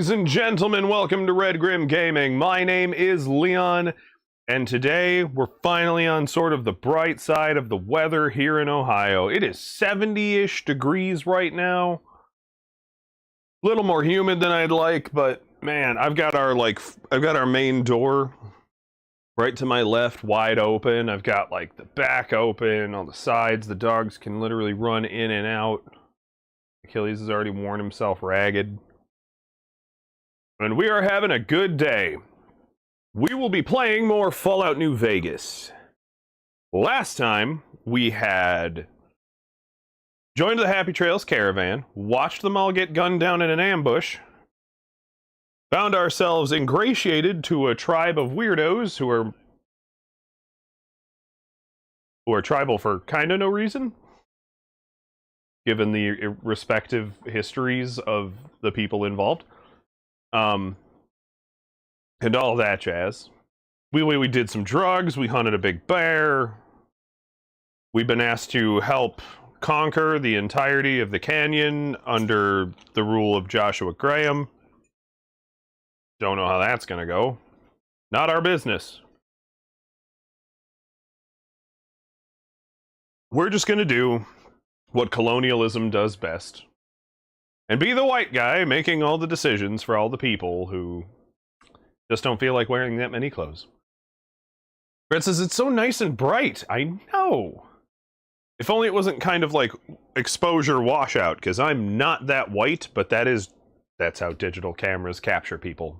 Ladies and gentlemen, welcome to Red Grim Gaming. My name is Leon, and today we're finally on sort of the bright side of the weather here in Ohio. It is 70-ish degrees right now. A little more humid than I'd like, but man, I've got our main door right to my left wide open. I've got like the back open, on the sides. The dogs can literally run in and out. Achilles has already worn himself ragged. And we are having a good day. We will be playing more Fallout New Vegas. Last time, we had joined the Happy Trails caravan, watched them all get gunned down in an ambush, found ourselves ingratiated to a tribe of weirdos who are tribal for kinda no reason, given the respective histories of the people involved. And all that jazz. We did some drugs, we hunted a big bear. We've been asked to help conquer the entirety of the canyon under the rule of Joshua Graham. Don't know how that's gonna go. Not our business. We're just gonna do what colonialism does best. And be the white guy making all the decisions for all the people who just don't feel like wearing that many clothes. Brett says, it's so nice and bright. I know. If only it wasn't kind of like exposure washout, because I'm not that white, but that's how digital cameras capture people.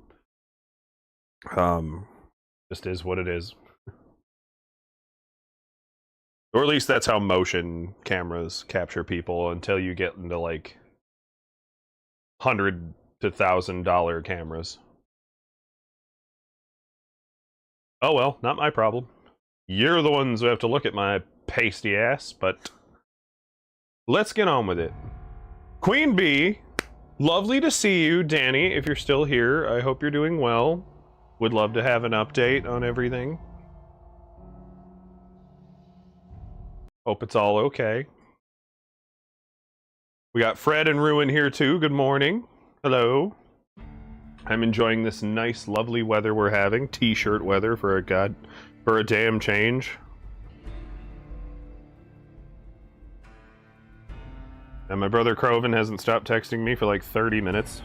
Just is what it is. Or at least that's how motion cameras capture people until you get into like $100 to $1,000 cameras. Oh well, not my problem. You're the ones who have to look at my pasty ass, but let's get on with it. Queen Bee, lovely to see you. Danny, if you're still here, I hope you're doing well. Would love to have an update on everything. Hope it's all okay. We got Fred and Ruin here too. Good morning. Hello. I'm enjoying this nice, lovely weather we're having. T-shirt weather for a damn change. And my brother Croven hasn't stopped texting me for like 30 minutes.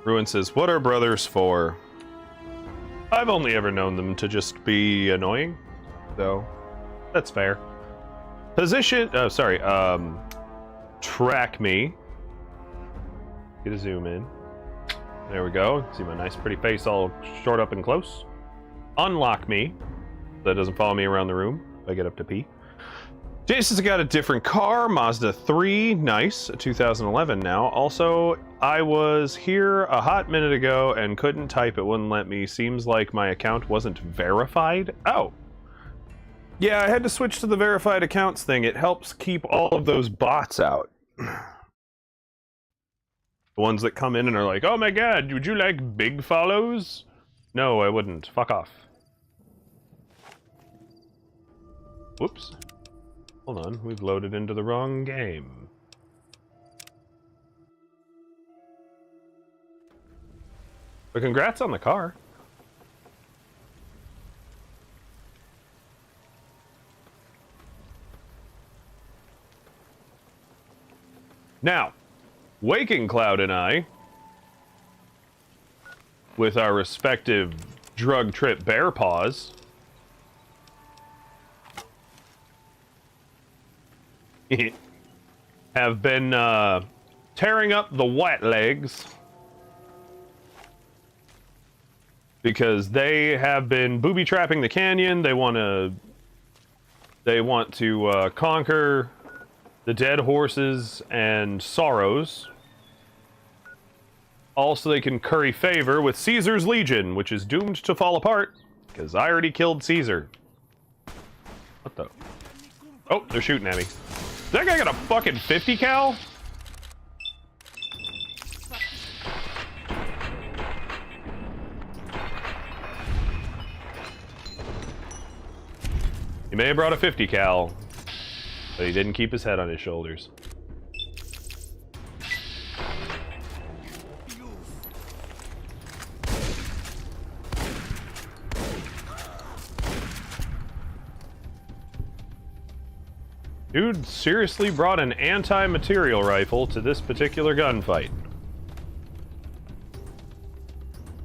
Ruin says, what are brothers for? I've only ever known them to just be annoying, so that's fair. Position, track me. Get a zoom in. There we go. See my nice pretty face all short up and close. Unlock me. That doesn't follow me around the room if I get up to pee. Jason's got a different car, Mazda 3, nice, 2011 now. Also, I was here a hot minute ago and couldn't type, it wouldn't let me. Seems like my account wasn't verified. Oh. Yeah, I had to switch to the verified accounts thing. It helps keep all of those bots out. The ones that come in and are like, oh my god, would you like big follows? No, I wouldn't. Fuck off. Whoops. Hold on, we've loaded into the wrong game. But congrats on the car. Now, Waking Cloud and I, with our respective drug trip bear paws, have been tearing up the wet legs because they have been booby trapping the canyon. They want to They want to conquer the dead horses and sorrows. Also, they can curry favor with Caesar's Legion, which is doomed to fall apart, because I already killed Caesar. What the? Oh, they're shooting at me. That guy got a fucking 50 cal? He may have brought a 50 cal, but he didn't keep his head on his shoulders. Dude seriously brought an anti-material rifle to this particular gunfight.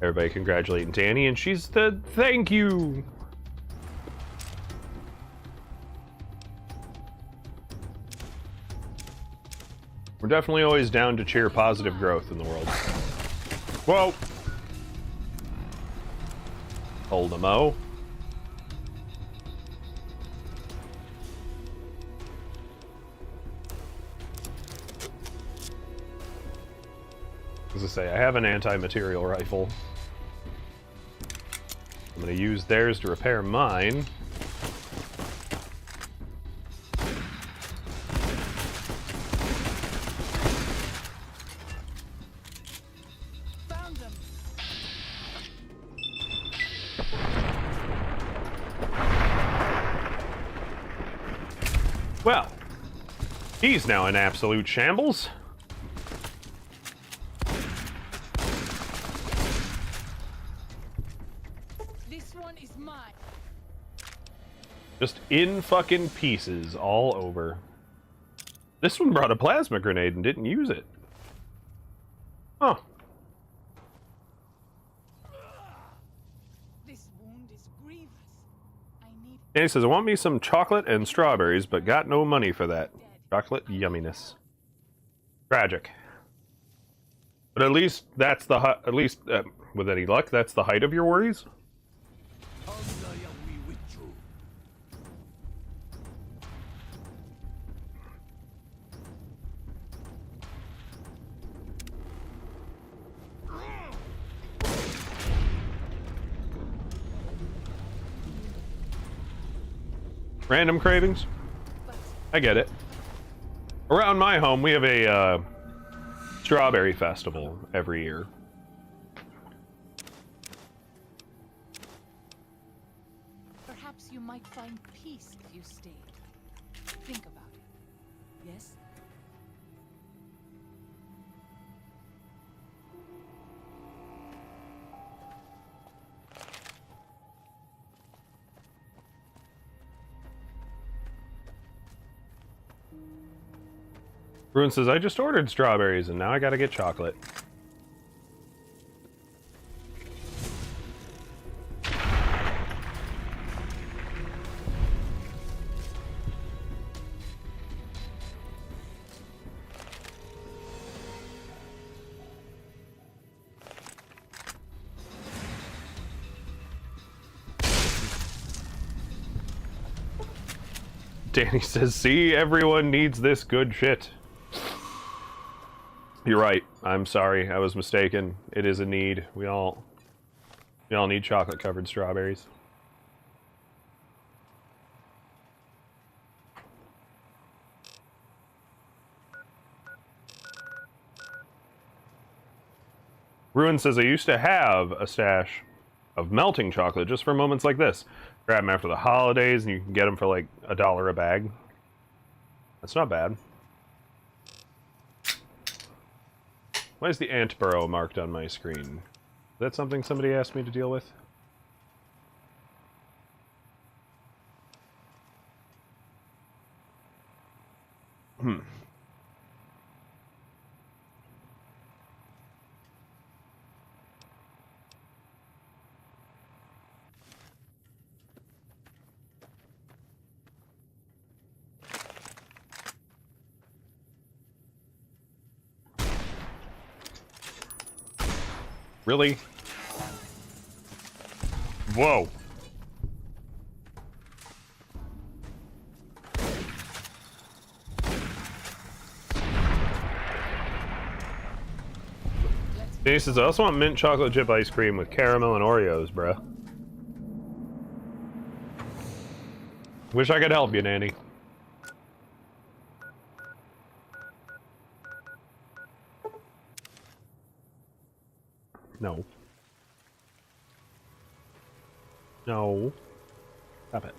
Everybody congratulating Danny, and she's the thank you. We're definitely always down to cheer positive growth in the world. Whoa! Hold them, oh. As I say, I have an anti-material rifle. I'm going to use theirs to repair mine. Found them. Well, he's now in absolute shambles. This one is mine. Just in fucking pieces all over. This one brought a plasma grenade and didn't use it. Huh. This wound is grievous. I need Danny says, I want me some chocolate and strawberries, but got no money for that. Chocolate yumminess. Tragic. But at least that's the with any luck, that's the height of your worries. Random cravings? I get it. Around my home, we have a strawberry festival every year. Perhaps you might find peace if you stayed. Think about it. Yes? Bruin says, I just ordered strawberries and now I gotta get chocolate. Danny says, see, everyone needs this good shit. You're right. I'm sorry. I was mistaken. It is a need. We all need chocolate-covered strawberries. Ruin says, I used to have a stash of melting chocolate just for moments like this. Grab them after the holidays and you can get them for like $1 a bag. That's not bad. Why is the ant burrow marked on my screen? Is that something somebody asked me to deal with? Really? Whoa. Danny says, I also want mint chocolate chip ice cream with caramel and Oreos, bruh. Wish I could help you, Danny. No. No. Stop it.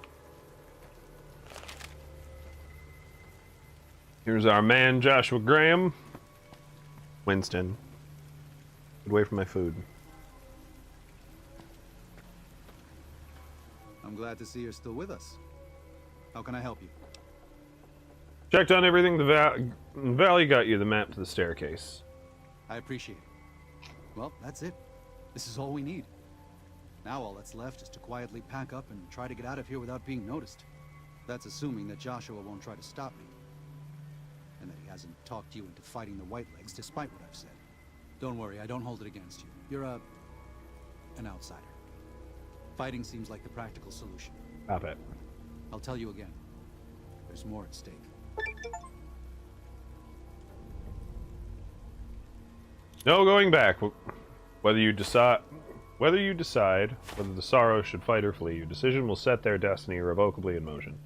Here's our man, Joshua Graham. Winston. Get away from my food. I'm glad to see you're still with us. How can I help you? Checked on everything. The Valley got you the map to the staircase. I appreciate it. Well, that's it. This is all we need. Now all that's left is to quietly pack up and try to get out of here without being noticed. That's assuming that Joshua won't try to stop me. And that he hasn't talked you into fighting the Whitelegs despite what I've said. Don't worry, I don't hold it against you. You're an outsider. Fighting seems like the practical solution. Stop it. I'll tell you again. There's more at stake. No going back. Whether you decide whether the Sorrow should fight or flee, your decision will set their destiny irrevocably in motion.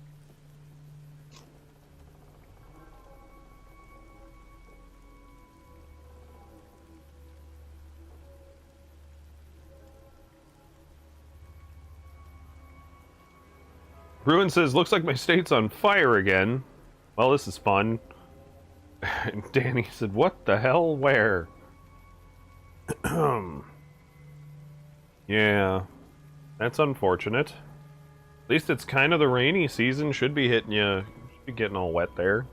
Bruin says, looks like my state's on fire again. Well, this is fun. And Danny said, what the hell? Where? Yeah. That's unfortunate. At least it's kind of the rainy season. Should be hitting you. Should be getting all wet there.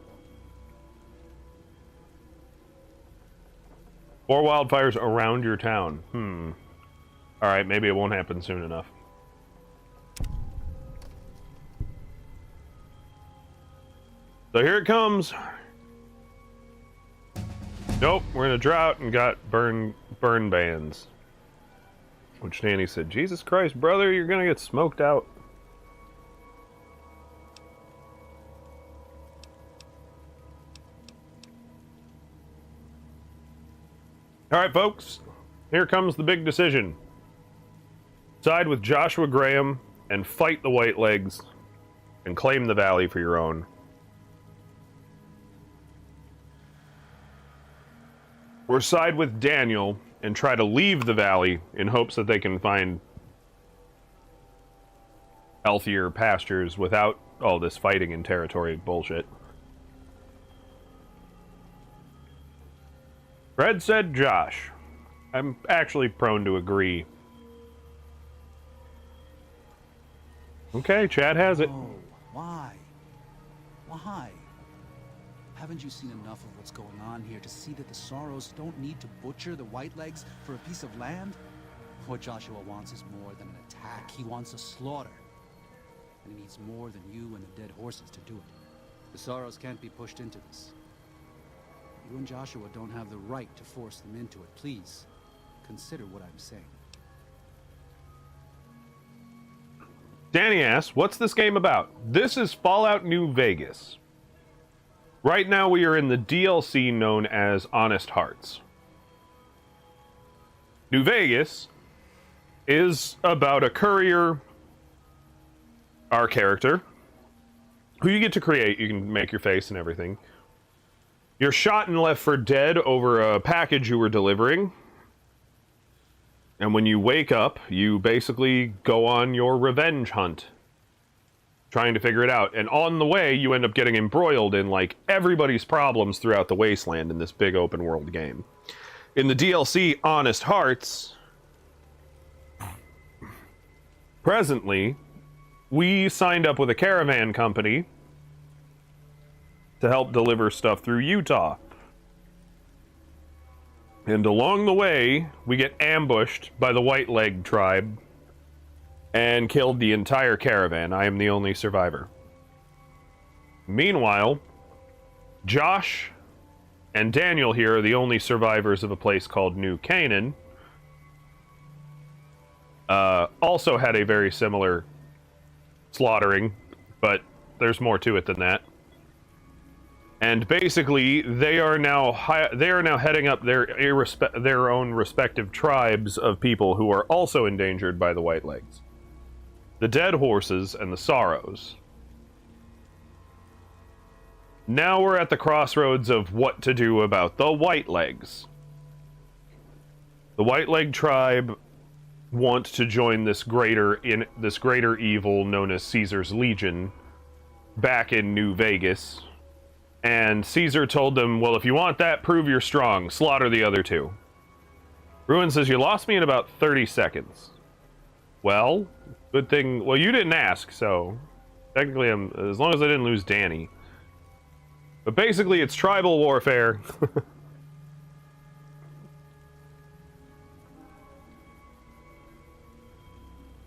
4 wildfires around your town. Alright, maybe it won't happen soon enough. So here it comes. Nope, we're in a drought and got burn bans. Which Danny said, Jesus Christ, brother, you're gonna get smoked out. Alright, folks. Here comes the big decision. Side with Joshua Graham and fight the Whitelegs and claim the valley for your own. Or side with Daniel and try to leave the valley in hopes that they can find healthier pastures without all this fighting and territory bullshit. Fred said Josh. I'm actually prone to agree. Okay, Chad has it. Oh, why? Why? Haven't you seen enough of what's going on here to see that the Sorrows don't need to butcher the Whitelegs for a piece of land? What Joshua wants is more than an attack. He wants a slaughter. And he needs more than you and the dead horses to do it. The Sorrows can't be pushed into this. You and Joshua don't have the right to force them into it. Please, consider what I'm saying. Danny asks, what's this game about? This is Fallout New Vegas. Right now we are in the DLC known as Honest Hearts. New Vegas is about a courier, our character, who you get to create. You can make your face and everything. You're shot and left for dead over a package you were delivering. And when you wake up, you basically go on your revenge hunt, trying to figure it out. And on the way, you end up getting embroiled in, like, everybody's problems throughout the wasteland in this big open world game. In the DLC, Honest Hearts, presently, we signed up with a caravan company to help deliver stuff through Utah. And along the way, we get ambushed by the Whiteleg tribe and killed the entire caravan. I am the only survivor. Meanwhile, Josh and Daniel here are the only survivors of a place called New Canaan. Also had a very similar slaughtering, but there's more to it than that. And basically, they are now heading up their own respective tribes of people who are also endangered by the Whitelegs. The Dead Horses and the Sorrows. Now we're at the crossroads of what to do about the Whitelegs. The Whiteleg tribe want to join this greater evil known as Caesar's Legion back in New Vegas. And Caesar told them, well, if you want that, prove you're strong. Slaughter the other two. Ruin says, you lost me in about 30 seconds. Well, good thing... Well, you didn't ask, so... Technically, as long as I didn't lose Danny. But basically, it's tribal warfare.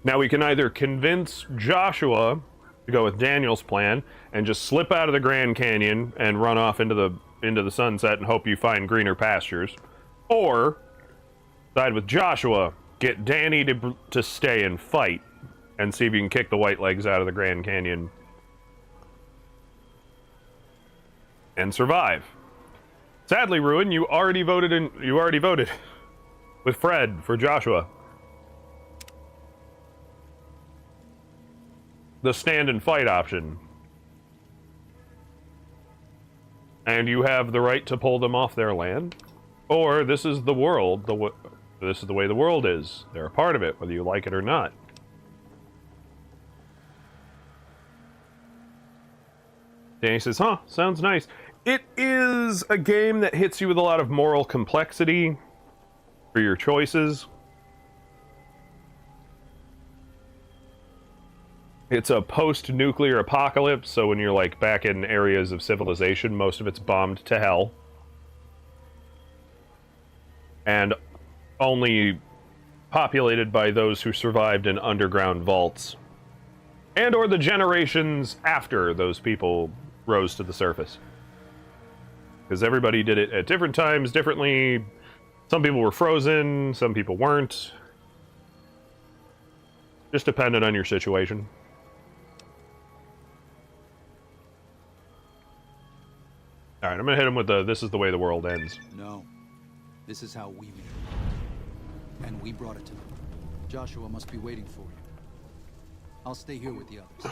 Now, we can either convince Joshua to go with Daniel's plan and just slip out of the Grand Canyon and run off into the sunset and hope you find greener pastures, or side with Joshua, get Danny to stay and fight and see if you can kick the Whitelegs out of the Grand Canyon and survive. Sadly, Ruin, you already voted with Fred for Joshua. The stand and fight option. And you have the right to pull them off their land. Or this is the world, this is the way the world is. They're a part of it, whether you like it or not. Danny says, huh, sounds nice. It is a game that hits you with a lot of moral complexity for your choices. It's a post-nuclear apocalypse, so when you're like back in areas of civilization, most of it's bombed to hell. And only populated by those who survived in underground vaults. And or the generations after those people rose to the surface. Because everybody did it at different times, differently. Some people were frozen, some people weren't. Just depended on your situation. Alright, I'm gonna hit him with the, this is the way the world ends. No. This is how we made it. And we brought it to them. Joshua must be waiting for you. I'll stay here with the others.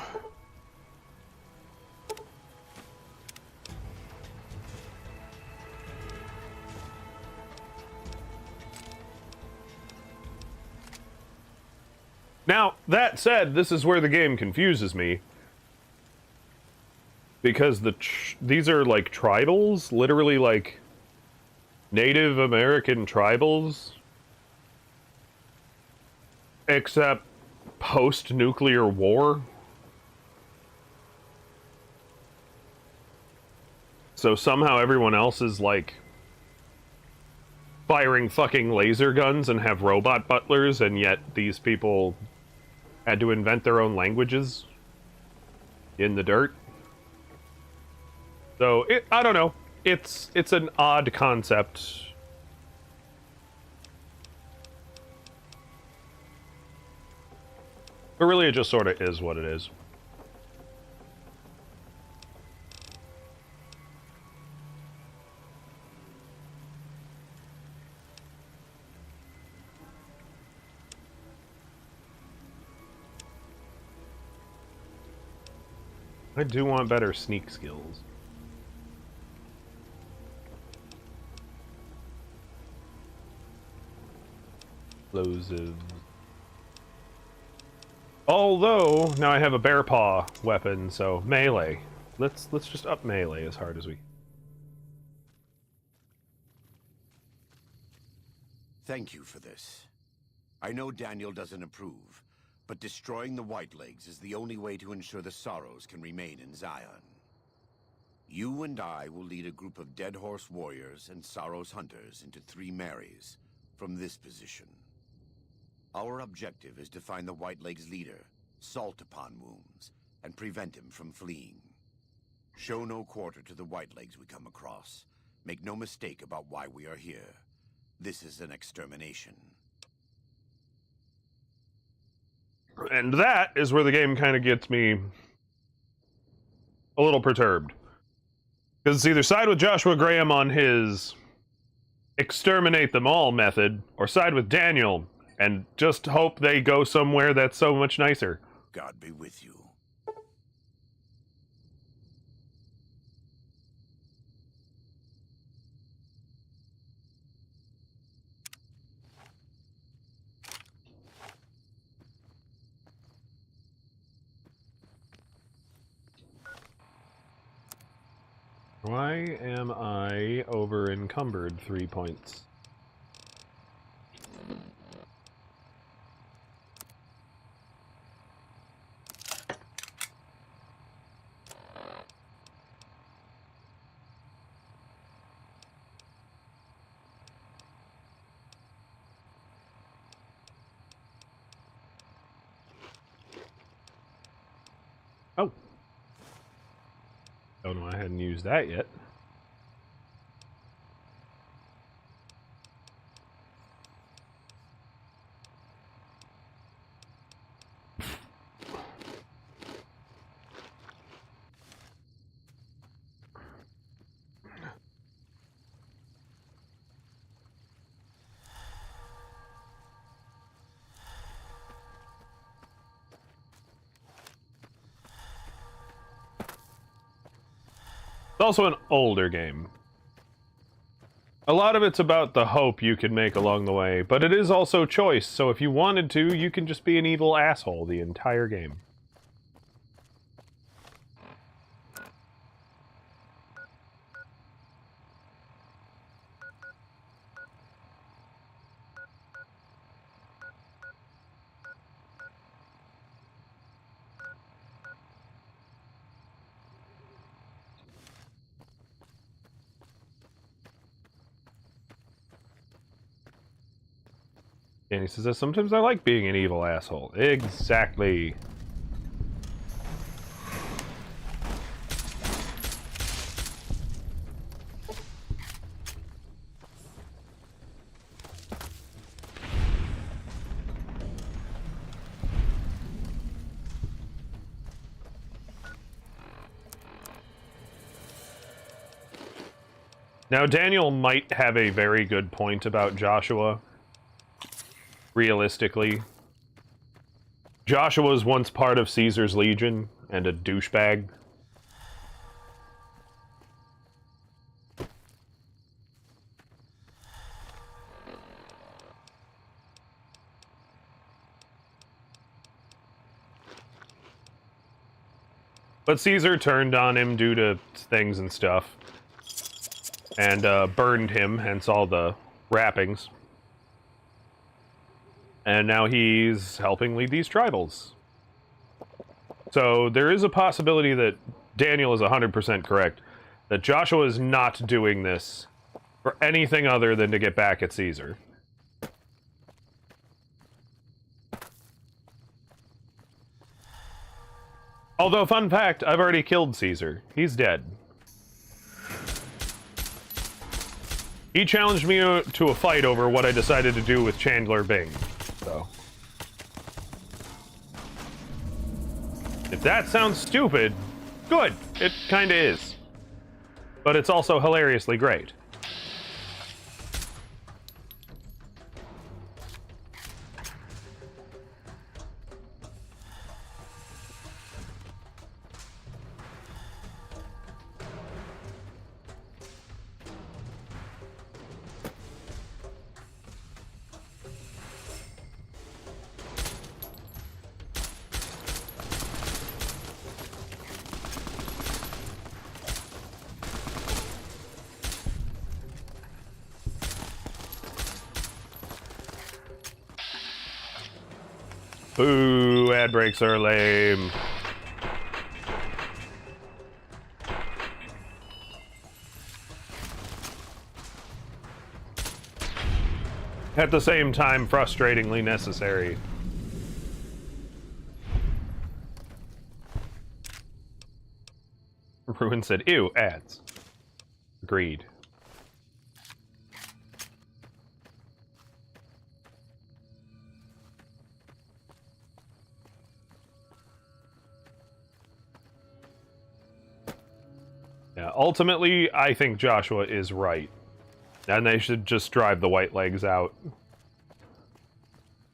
Now, that said, this is where the game confuses me. Because these are like tribals, literally like Native American tribals, except post-nuclear war. So somehow everyone else is like firing fucking laser guns and have robot butlers, and yet these people had to invent their own languages in the dirt. So, I don't know. It's an odd concept. But really, it just sort of is what it is. I do want better sneak skills. Explosives. Although now I have a bear paw weapon, so melee. Let's just up melee as hard as we. Thank you for this. I know Daniel doesn't approve, but destroying the Whitelegs is the only way to ensure the Sorrows can remain in Zion. You and I will lead a group of Dead Horse warriors and Sorrows hunters into 3 Marys from this position. Our objective is to find the Whitelegs' leader, Salt Upon Wounds, and prevent him from fleeing. Show no quarter to the Whitelegs we come across. Make no mistake about why we are here. This is an extermination. And that is where the game kind of gets me a little perturbed. Because it's either side with Joshua Graham on his exterminate them all method, or side with Daniel and just hope they go somewhere that's so much nicer. God be with you. Why am I over encumbered 3 points? Oh. Don't know I hadn't used that yet. It's also an older game. A lot of it's about the hope you can make along the way, but it is also choice, so if you wanted to, you can just be an evil asshole the entire game. And he says, sometimes I like being an evil asshole. Exactly. Now, Daniel might have a very good point about Joshua. Realistically, Joshua was once part of Caesar's Legion and a douchebag. But Caesar turned on him due to things and stuff, and burned him, hence all the wrappings. And now he's helping lead these tribals. So there is a possibility that Daniel is 100% correct, that Joshua is not doing this for anything other than to get back at Caesar. Although, fun fact, I've already killed Caesar. He's dead. He challenged me to a fight over what I decided to do with Chandler Bing. So, if that sounds stupid, good. It kinda is. But it's also hilariously great. Boo, ad breaks are lame. At the same time, frustratingly necessary. Ruin said, ew, ads. Agreed. Yeah, ultimately, I think Joshua is right. And they should just drive the White Legs out.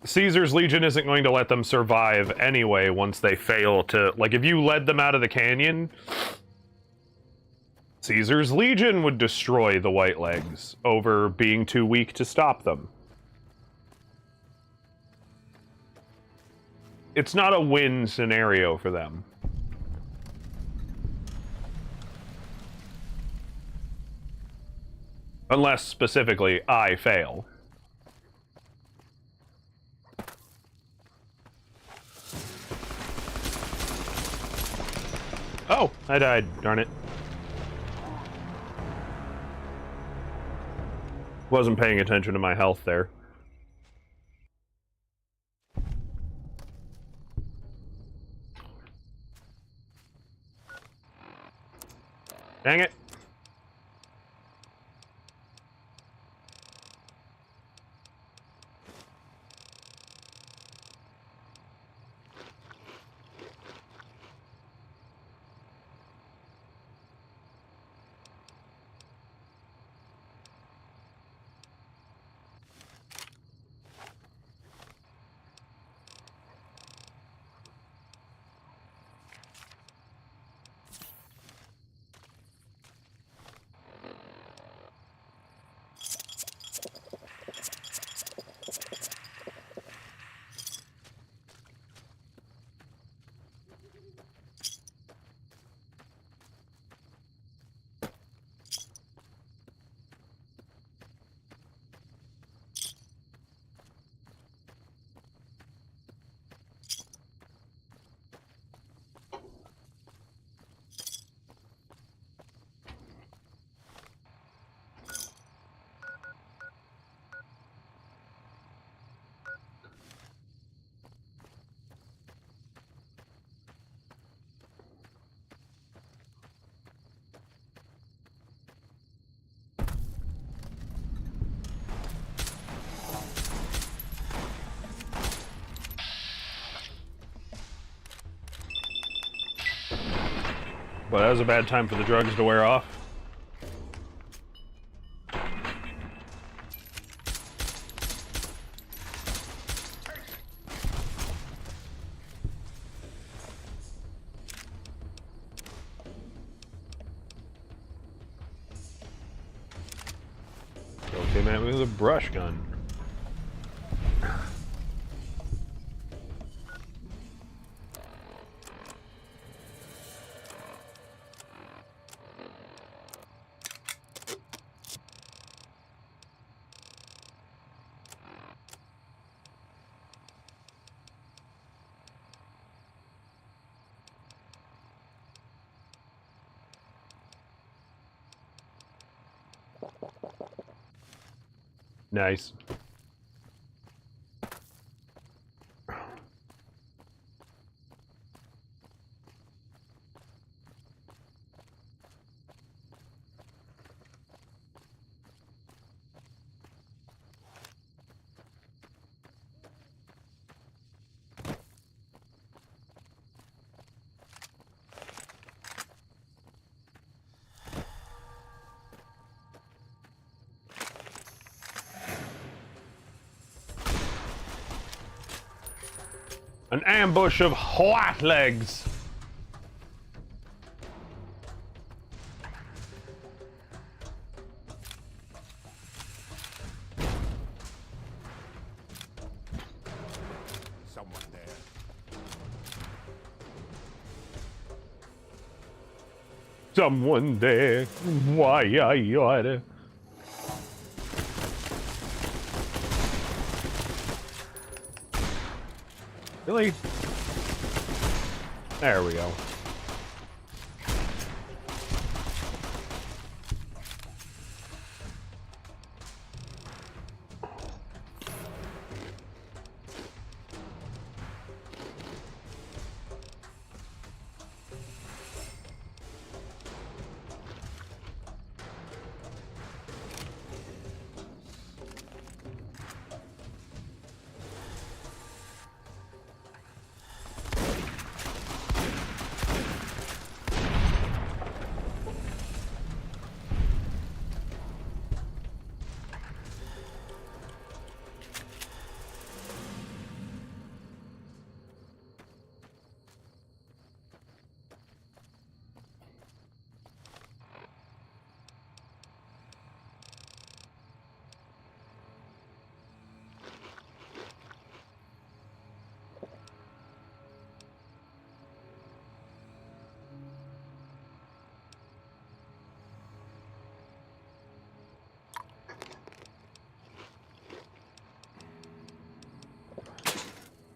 Caesar's Legion isn't going to let them survive anyway once they fail to... Like, if you led them out of the canyon, Caesar's Legion would destroy the White Legs over being too weak to stop them. It's not a win scenario for them. Unless, specifically, I fail. Oh, I died. Darn it. Wasn't paying attention to my health there. Dang it. But that was a bad time for the drugs to wear off. Still came at me with a brush gun. Nice. An ambush of white legs. Someone there. Someone there. Why I oughta. Really? There we go.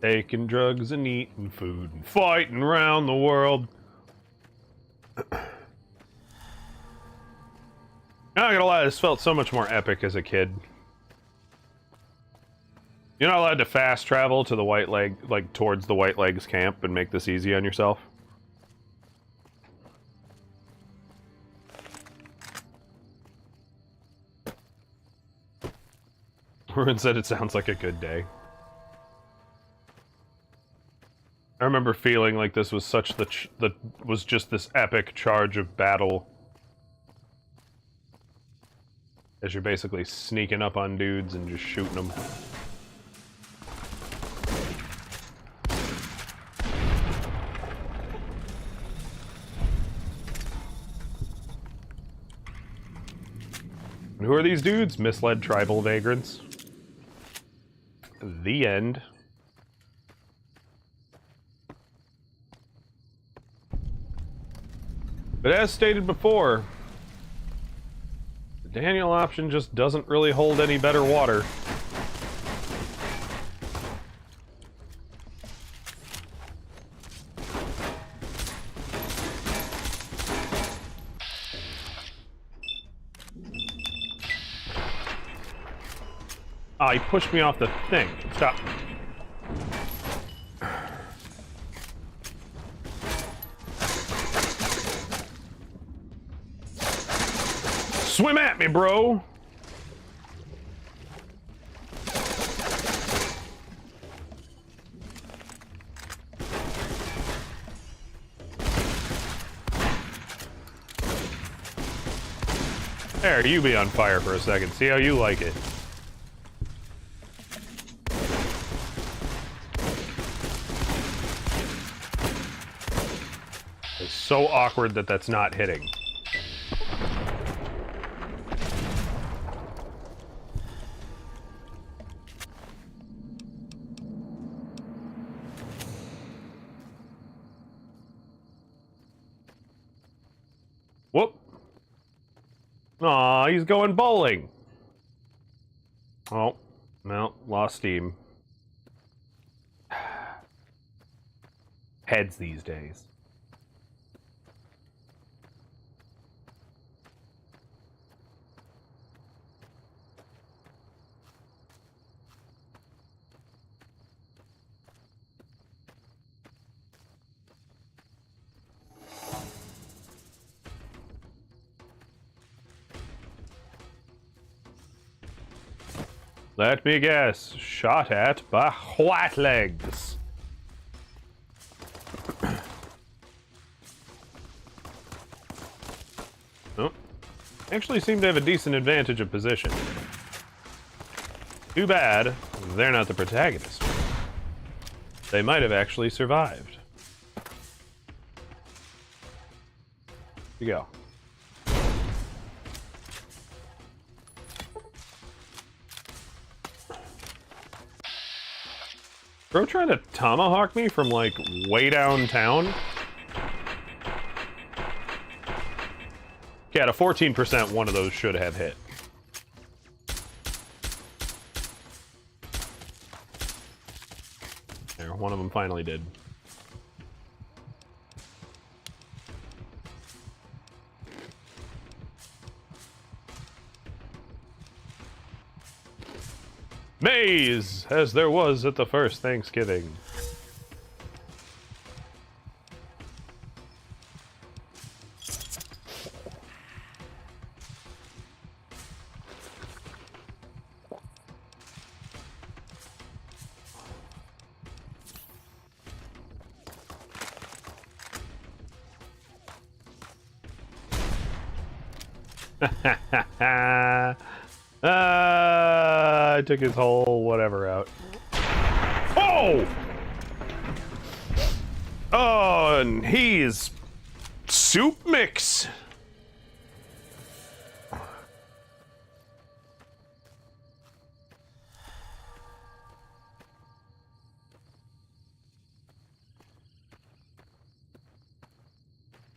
Taking drugs and eating food and fighting around the world. I'm not gonna lie, this felt so much more epic as a kid. You're not allowed to fast travel to the White Leg, like towards the White Legs camp, and make this easy on yourself. Ruin said it sounds like a good day. I remember feeling like this was such was just this epic charge of battle. As you're basically sneaking up on dudes and just shooting them. And who are these dudes? Misled tribal vagrants. The end. But as stated before, the Daniel option just doesn't really hold any better water. Ah, he pushed me off the thing. Stop. Swim at me, bro! There, you be on fire for a second. See how you like it. It's so awkward that that's not hitting. Whoop. Aw, he's going bowling. Oh, well, lost steam. Heads these days. Let me guess. Shot at by White Legs. Oh. Actually seem to have a decent advantage of position. Too bad they're not the protagonist. They might have actually survived. Here you go. Bro trying to tomahawk me from, like, way downtown? Yeah, at a 14%, one of those should have hit. There, one of them finally did. Maize, as there was at the first Thanksgiving. I took his whole whatever out. Oh! Oh, and he's soup mix.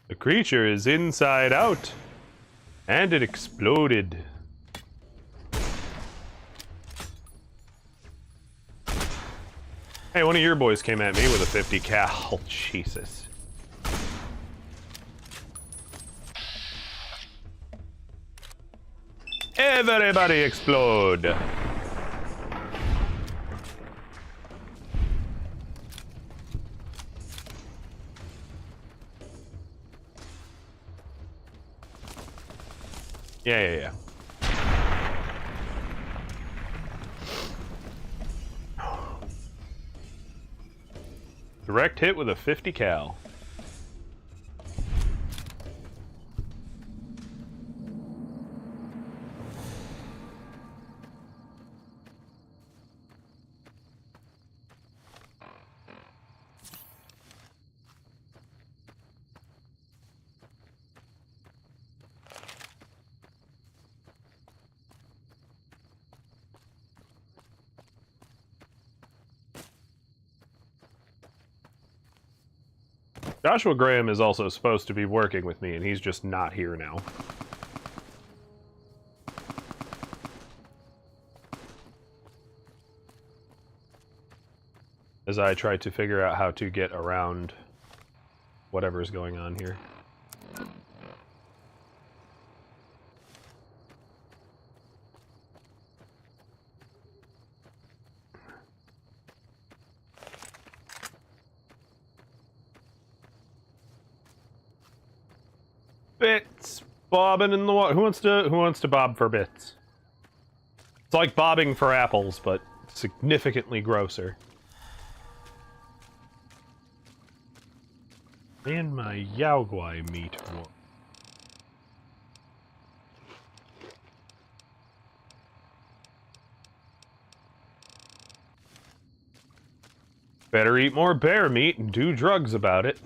The creature is inside out, and it exploded. Hey, one of your boys came at me with a 50 cal. Jesus. Everybody explode. Yeah. Direct hit with a 50 cal. Joshua Graham is also supposed to be working with me, and he's just not here now. As I try to figure out how to get around whatever's going on here. Bits bobbing in the water. Who wants to bob for bits? It's like bobbing for apples, but significantly grosser. And my Yaogwai meat. Better eat more bear meat and do drugs about it.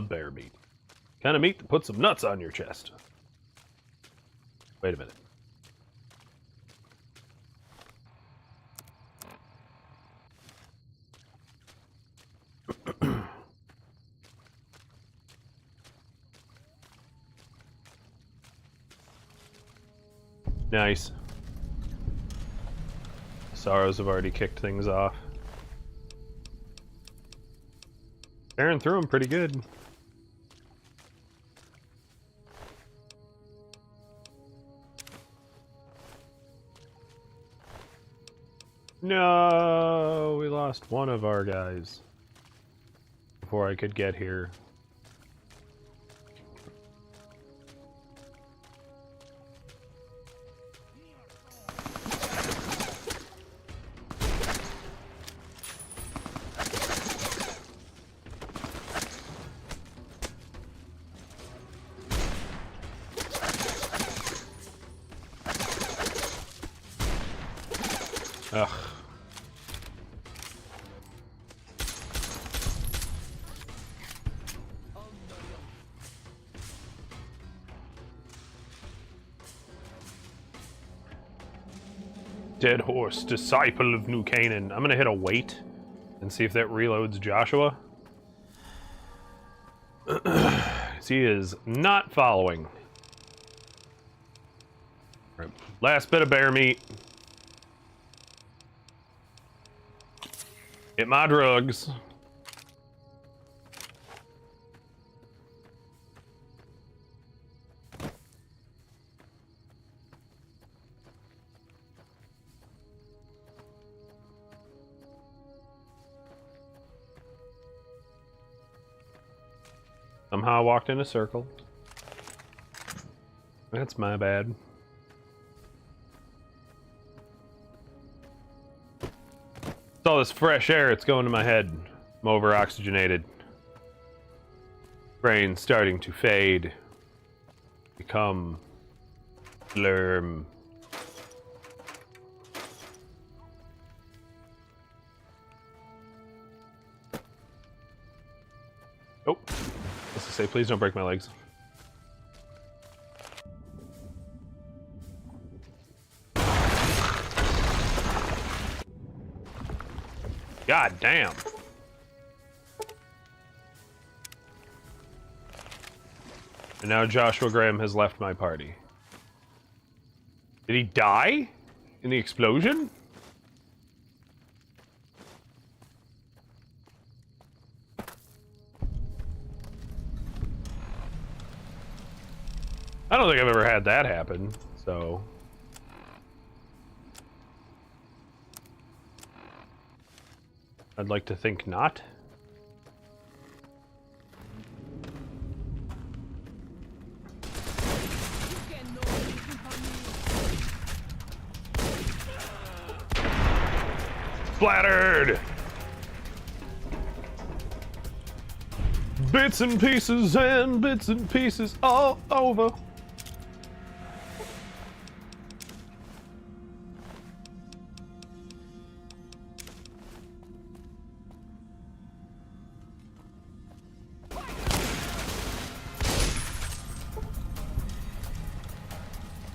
Bear meat. Kind of meat that puts some nuts on your chest. Wait a minute. Nice. Sorrows have already kicked things off. Tearing through them pretty good. No, we lost one of our guys before I could get here. Ugh. Dead horse, disciple of New Canaan. I'm gonna hit a wait and see if that reloads Joshua. He is not following. All right. Last bit of bear meat. Get my drugs. Somehow I walked in a circle. That's my bad. It's all this fresh air, it's going to my head. I'm over-oxygenated. Brain starting to fade. Become blurm. Oh. Let's just say, please don't break my legs. God damn. And now Joshua Graham has left my party. Did he die in the explosion? I don't think I've ever had that happen, so... I'd like to think not. Splattered! Bits and pieces all over.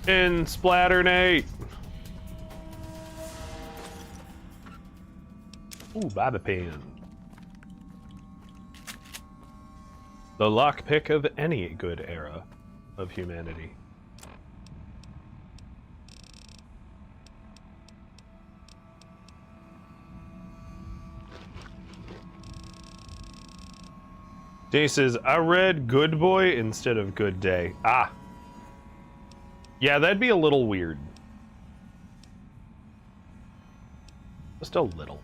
In Splatternate. Ooh, bobby pin. The lockpick of any good era of humanity. Jay says, I read Good Boy instead of Good Day. Ah. Yeah, that'd be a little weird. Just a little.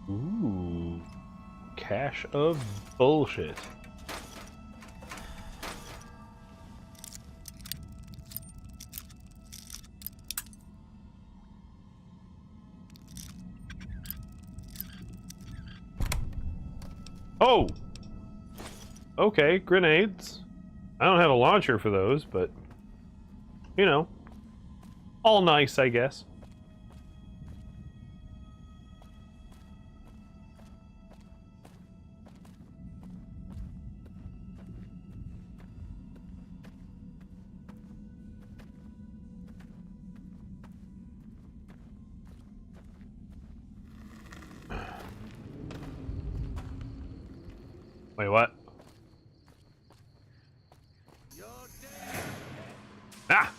Ooh. Cache of bullshit. Oh! Okay, grenades. I don't have a launcher for those, but... You know. All nice, I guess. Wait, what? Ah!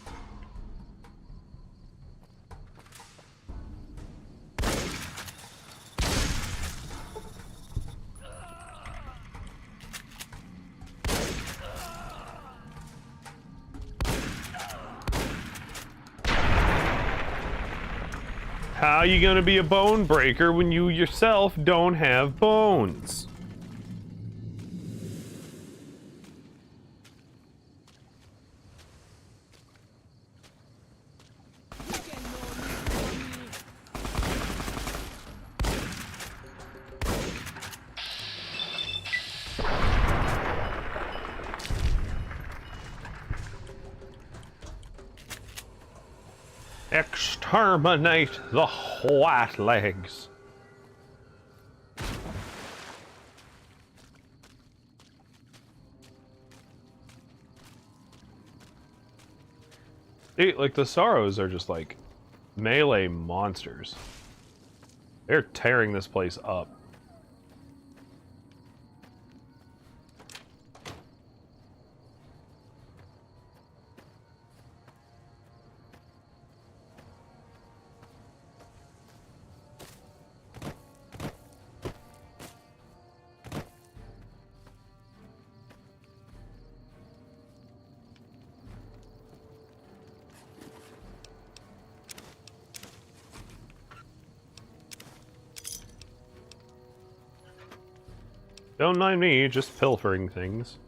How you gonna be a bone breaker when you yourself don't have bones? Exterminate the white legs. See, like the Sorrows are just like melee monsters. They're tearing this place up. Don't mind me, just pilfering things.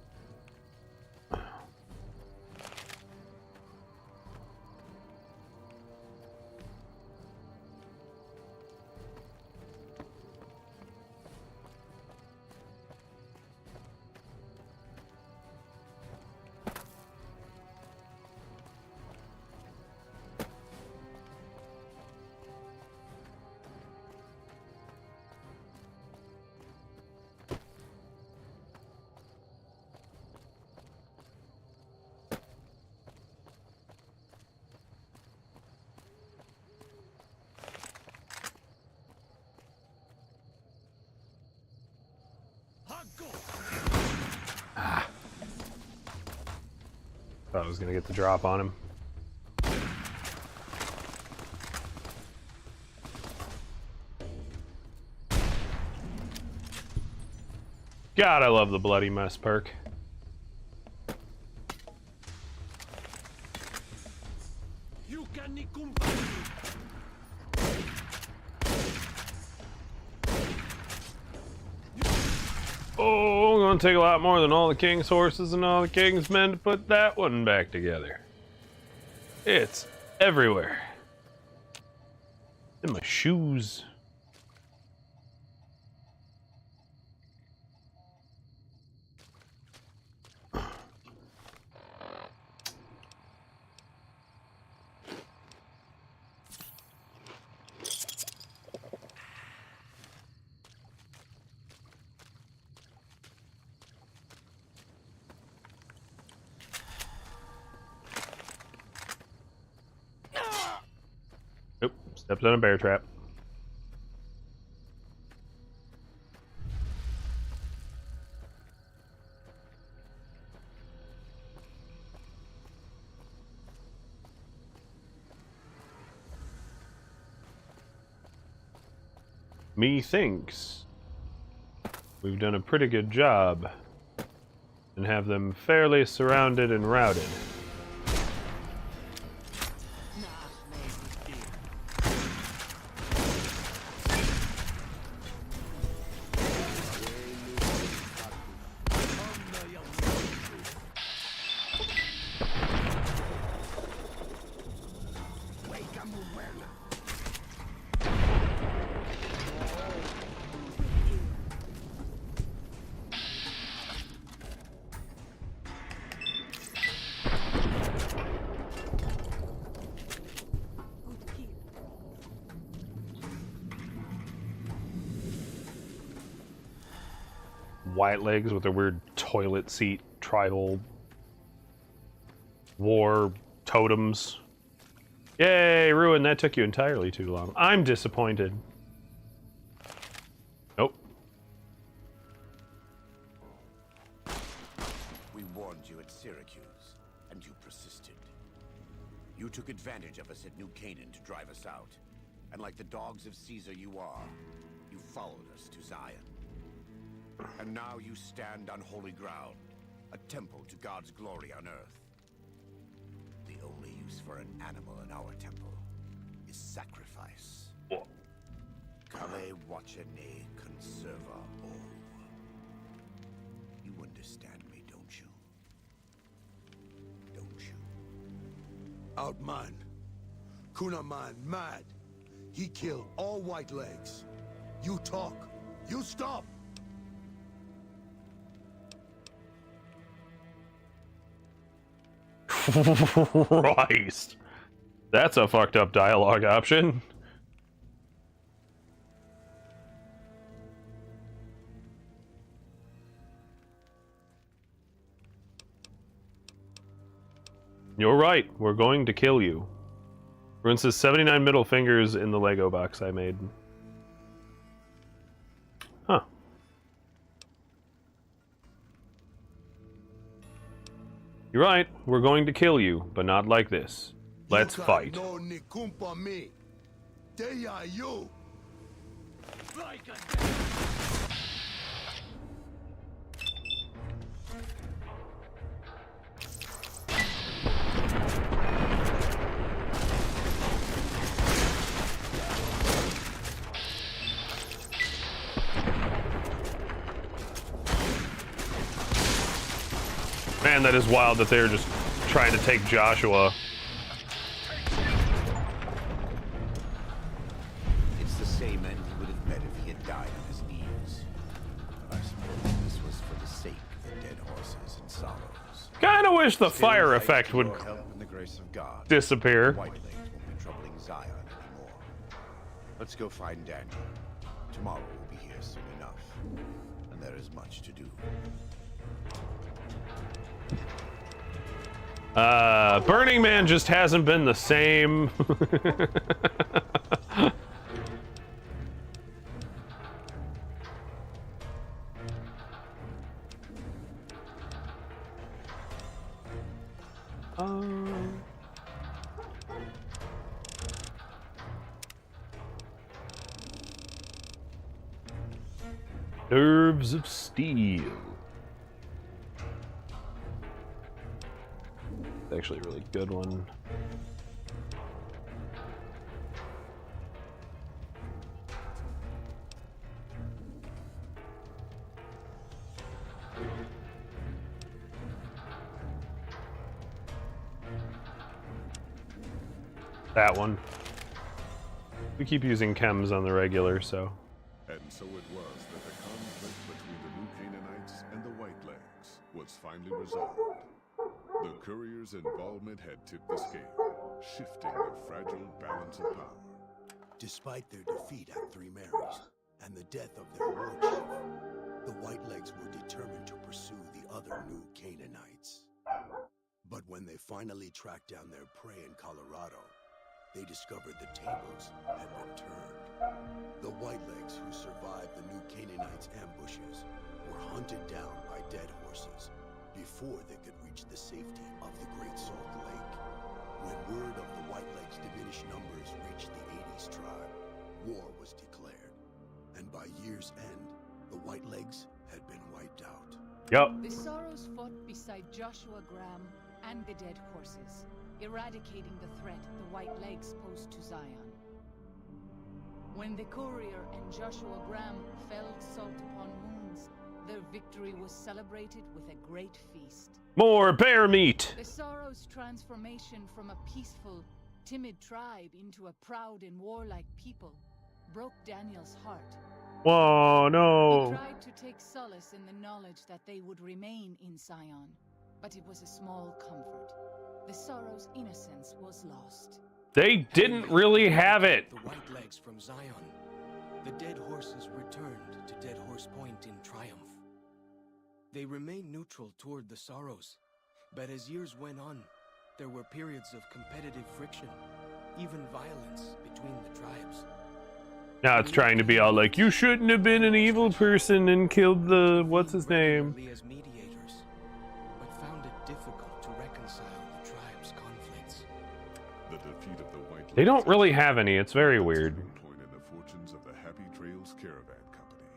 Ah. Thought I was gonna get the drop on him. God, I love the bloody mess perk. Oh, gonna take a lot more than all the king's horses and all the king's men to put that one back together. It's everywhere. In my shoes. Nope, steps on a bear trap. Methinks we've done a pretty good job and have them fairly surrounded and routed. White legs with a weird toilet seat tribal war totems. Yay, Ruin, that took you entirely too long. I'm disappointed. Nope. We warned you at Syracuse, and you persisted. You took advantage of us at New Canaan to drive us out. And like the dogs of Caesar you are, you followed us to Zion. And now you stand on holy ground, a temple to God's glory on earth. The only use for an animal in our temple is sacrifice. Kale wachene conserva o. You understand me, don't you? Don't you? Outman. Kunaman mad. He killed all white legs. You talk. You stop. Christ. That's a fucked up dialogue option. You're right. We're going to kill you. For instance, 79 middle fingers in the Lego box I made. Huh. You're right. We're going to kill you, but not like this. Let's fight. No nikumpa me. They are you. Man, that is wild that they're just trying to take Joshua. It's the same end he would have met if he had died on his knees. I suppose this was for the sake of the dead horses and sorrows. Kinda wish the Still, fire thanks effect to would your help and the grace of God, disappear. White Legs won't be troubling Zion anymore. Let's go find Daniel. Tomorrow we'll be here soon enough, and there is much to do. Burning Man just hasn't been the same. Nerves of steel. It's actually a really good one. That one. We keep using chems on the regular, so. And so it was that the conflict between the New Canaanites and the Whitelegs was finally resolved. The courier's involvement had tipped the scale, shifting the fragile balance of power. Despite their defeat at Three Marys and the death of their war chief, the Whitelegs were determined to pursue the other New Canaanites. But when they finally tracked down their prey in Colorado, they discovered the tables had been turned. The Whitelegs who survived the New Canaanites' ambushes were hunted down by dead horses before they could reach the safety of the Great Salt Lake. When word of the Whitelegs' diminished numbers reached the 80s tribe, war was declared. And by year's end, the Whitelegs had been wiped out. Yup. The Sorrows fought beside Joshua Graham and the dead horses, eradicating the threat the Whitelegs posed to Zion. When the courier and Joshua Graham felled Salt upon Wounds, their victory was celebrated with a great feast. More bear meat! The Sorrows' transformation from a peaceful, timid tribe into a proud and warlike people broke Daniel's heart. Whoa, He no. tried to take solace in the knowledge that they would remain in Zion, but it was a small comfort. The Sorrows' innocence was lost. They didn't really have it. The Whitelegs from Zion. The dead horses returned to Dead Horse Point in triumph. They remained neutral toward the Sorrows, but as years went on, there were periods of competitive friction, even violence between the tribes. Now it's trying to be all like, you shouldn't have been an evil person and killed the what's his name. As mediators, but found it difficult to reconcile the tribes' conflicts. The defeat of the Whitelegs. They don't really have any, it's very weird. Point in the fortunes of the Happy Trails Caravan Company.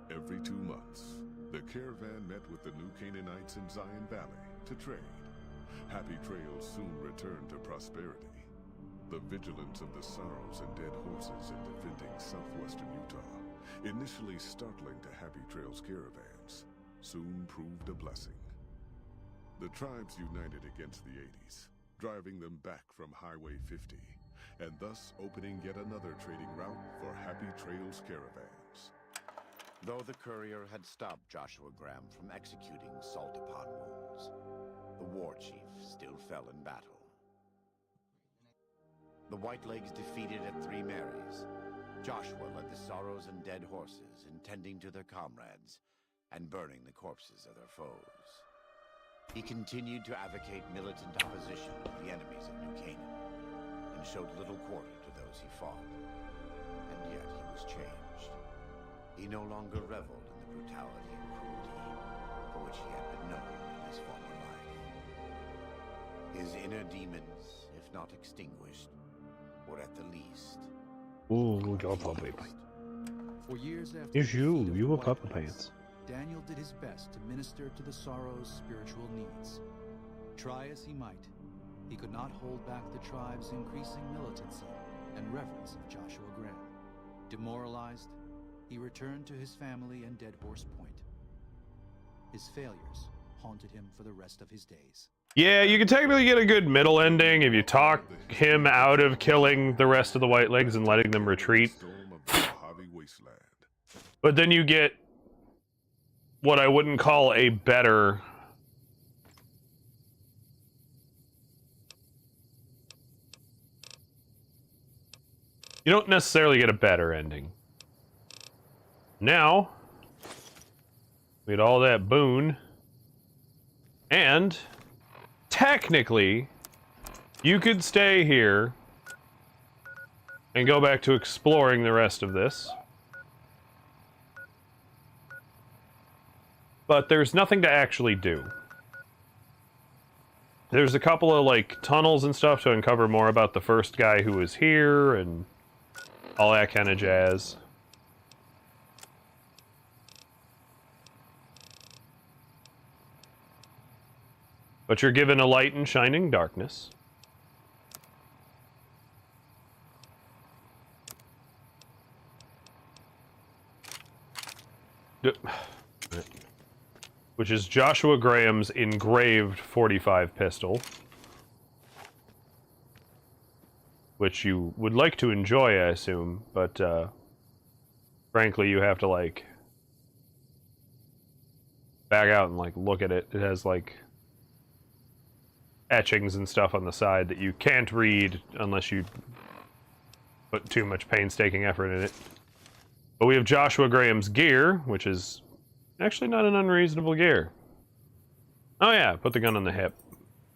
Every 2 months, the caravan met with the New Canaanites in Zion Valley to trade. Happy Trails soon returned to prosperity. The vigilance of the Sorrows and dead horses in defending southwestern Utah, initially startling to Happy Trails caravans, soon proved a blessing. The tribes united against the 80s, driving them back from Highway 50, and thus opening yet another trading route for Happy Trails caravans. Though the courier had stopped Joshua Graham from executing Salt upon Wounds, the war chief still fell in battle. The Whitelegs defeated at Three Marys. Joshua led the Sorrows and dead horses, intending to their comrades and burning the corpses of their foes. He continued to advocate militant opposition to the enemies of New Canaan, and showed little quarter to those he fought. And yet he was changed. He no longer reveled in the brutality and cruelty for which he had been known in his former life. His inner demons, if not extinguished, were at the least. Ooh, your puppy. For years after It's the you, defeat of you the a papa Whitelegs, pants. Daniel did his best to minister to the Sorrows' spiritual needs. Try as he might, he could not hold back the tribe's increasing militancy and reverence of Joshua Graham. Demoralized, he returned to his family in Dead Horse Point. His failures haunted him for the rest of his days. Yeah, you can technically get a good middle ending if you talk him out of killing the rest of the Whitelegs and letting them retreat. Storm of the Mojave Wasteland. But then you get what I wouldn't call a better... You don't necessarily get a better ending. Now, we had all that boon, and technically, you could stay here and go back to exploring the rest of this. But there's nothing to actually do. There's a couple of, like, tunnels and stuff to uncover more about the first guy who was here and all that kind of jazz. But you're given a light and shining darkness. Which is Joshua Graham's engraved .45 pistol. Which you would like to enjoy, I assume, but frankly you have to, like, back out and, like, look at it. It has, like, etchings and stuff on the side that you can't read unless you put too much painstaking effort in it. But we have Joshua Graham's gear, which is actually not an unreasonable gear. Oh yeah, put the gun on the hip.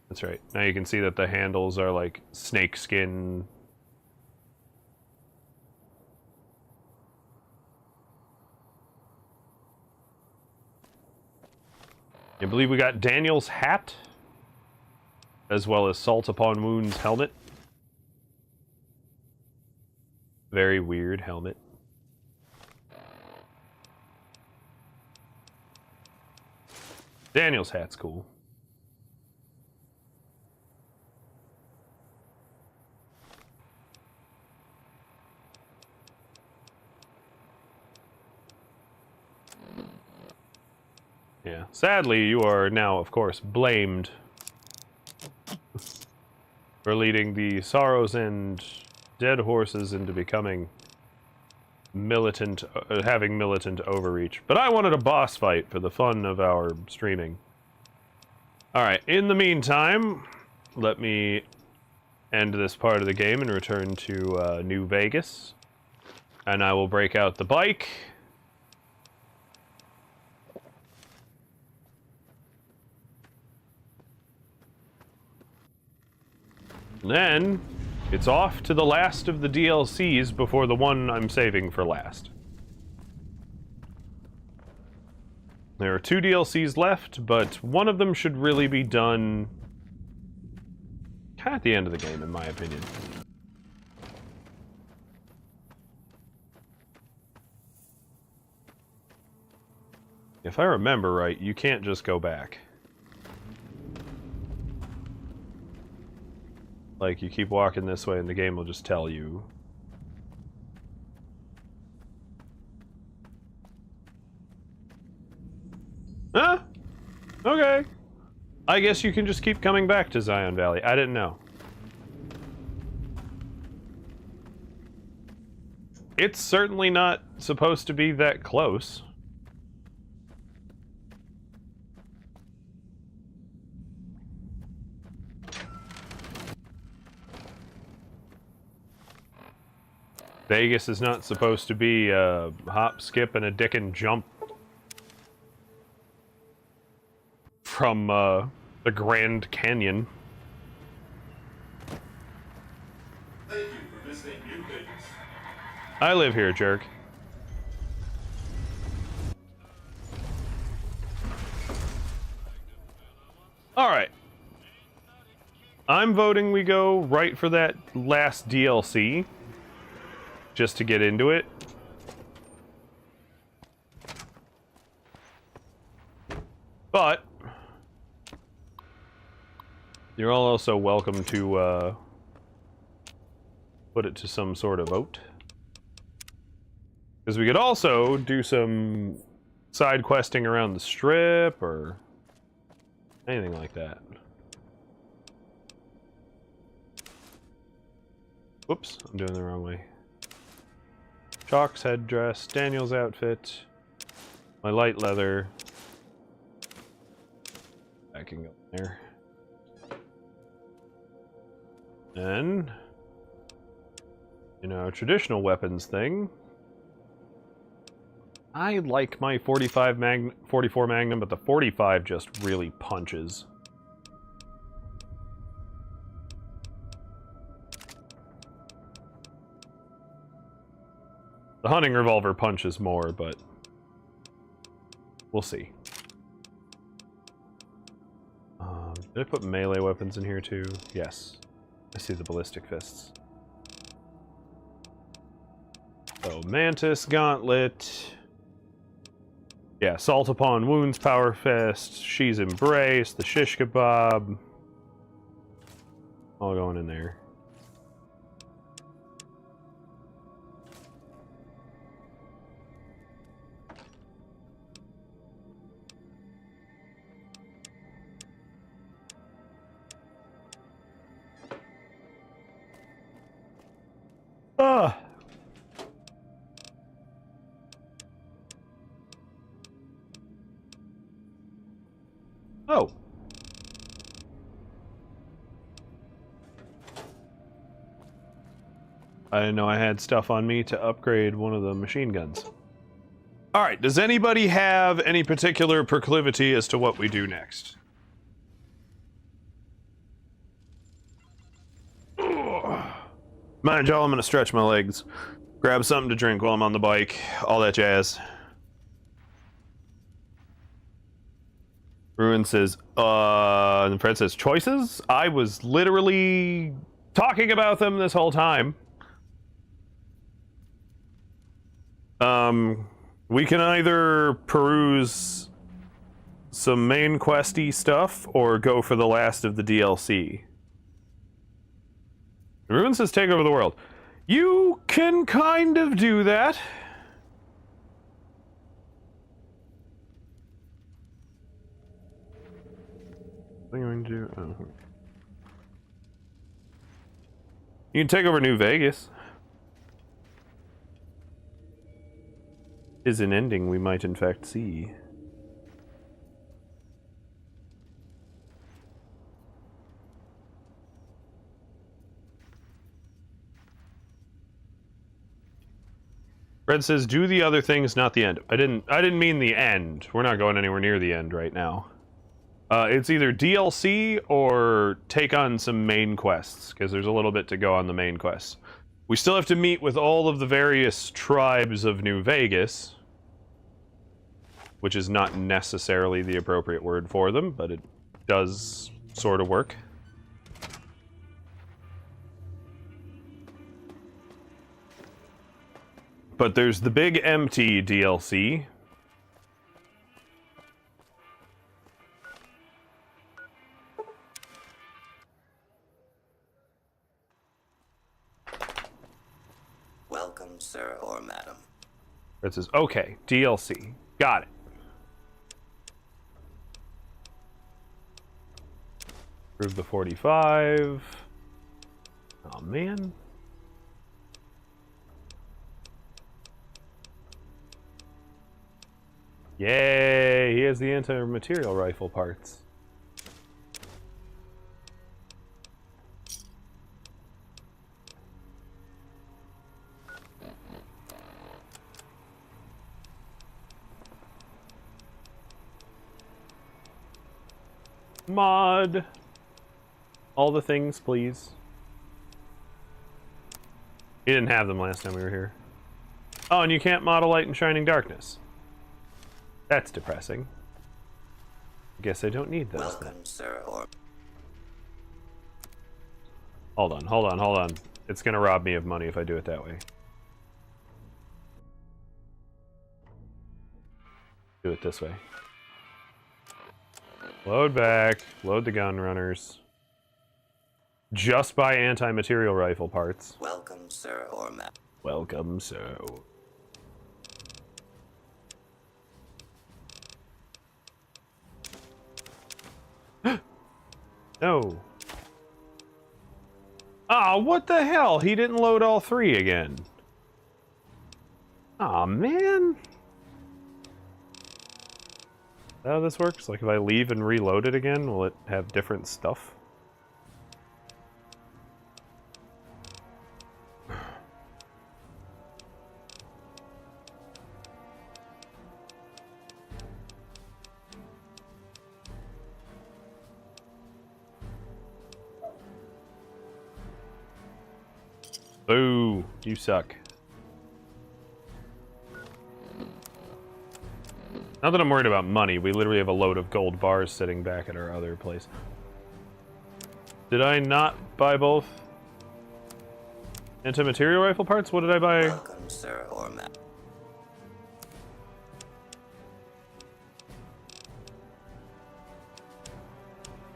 That's right. Now you can see that the handles are like snake skin. I believe we got Daniel's hat, as well as Salt Upon Wounds helmet. Very weird helmet. Daniel's hat's cool. Yeah. Sadly, you are now, of course, blamed for leading the Sorrows and Dead Horses into becoming militant, having militant overreach. But I wanted a boss fight for the fun of our streaming. Alright, in the meantime, let me end this part of the game and return to New Vegas. And I will break out the bike. Then, it's off to the last of the DLCs before the one I'm saving for last. There are 2 DLCs left, but one of them should really be done kind of at the end of the game, in my opinion. If I remember right, you can't just go back. Like, you keep walking this way and the game will just tell you. Huh? Okay. I guess you can just keep coming back to Zion Valley. I didn't know. It's certainly not supposed to be that close. Vegas is not supposed to be a hop, skip, and a dick and jump from the Grand Canyon. Thank you for visiting New Vegas. I live here, jerk. Alright. I'm voting we go right for that last DLC. Just to get into it. But you're all also welcome to put it to some sort of vote. Because we could also do some side questing around the strip or anything like that. Whoops, I'm doing the wrong way. Chalk's headdress, Daniel's outfit, my light leather. I can go there. And, you know, traditional weapons thing. I like my 44 Magnum, but the 45 just really punches. The hunting revolver punches more, but we'll see. Did I put melee weapons in here too? Yes. I see the ballistic fists. So, Mantis Gauntlet. Yeah, Salt Upon Wounds Power Fist. She's Embrace. The Shish Kebab. All going in there. Ah! Oh. I didn't know I had stuff on me to upgrade one of the machine guns. Alright, does anybody have any particular proclivity as to what we do next? Mind y'all, I'm gonna stretch my legs. Grab something to drink while I'm on the bike. All that jazz. Ruin says, and Fred says, choices? I was literally talking about them this whole time. We can either peruse some main questy stuff or go for the last of the DLC. Ruin says, take over the world. You can kind of do that. What am I going to do? Oh. You can take over New Vegas. Is an ending we might in fact see. Red says, do the other things, not the end. I didn't mean the end. We're not going anywhere near the end right now. It's either DLC or take on some main quests, because there's a little bit to go on the main quests. We still have to meet with all of the various tribes of New Vegas, which is not necessarily the appropriate word for them, but it does sort of work. But there's the big empty DLC. Welcome, sir or madam. It says, okay, DLC. Got it. Prove the 45. Oh, man. Yay! He has the anti-material rifle parts. Mod. All the things, please. He didn't have them last time we were here. Oh, and you can't model Light and Shining Darkness. That's depressing. I guess I don't need those. Welcome, sir, or... Hold on, hold on, hold on. It's gonna rob me of money if I do it that way. Do it this way. Load back. Load the gun runners. Just buy anti-material rifle parts. Welcome, sir, or madam. Welcome, sir. No. Ah, what the hell? He didn't load all three again. Aw, man. Is that how this works? Like, if I leave and reload it again, will it have different stuff? Boo, you suck. Not that I'm worried about money, we literally have a load of gold bars sitting back at our other place. Did I not buy both? Anti-material rifle parts? What did I buy? Welcome, sir or madam.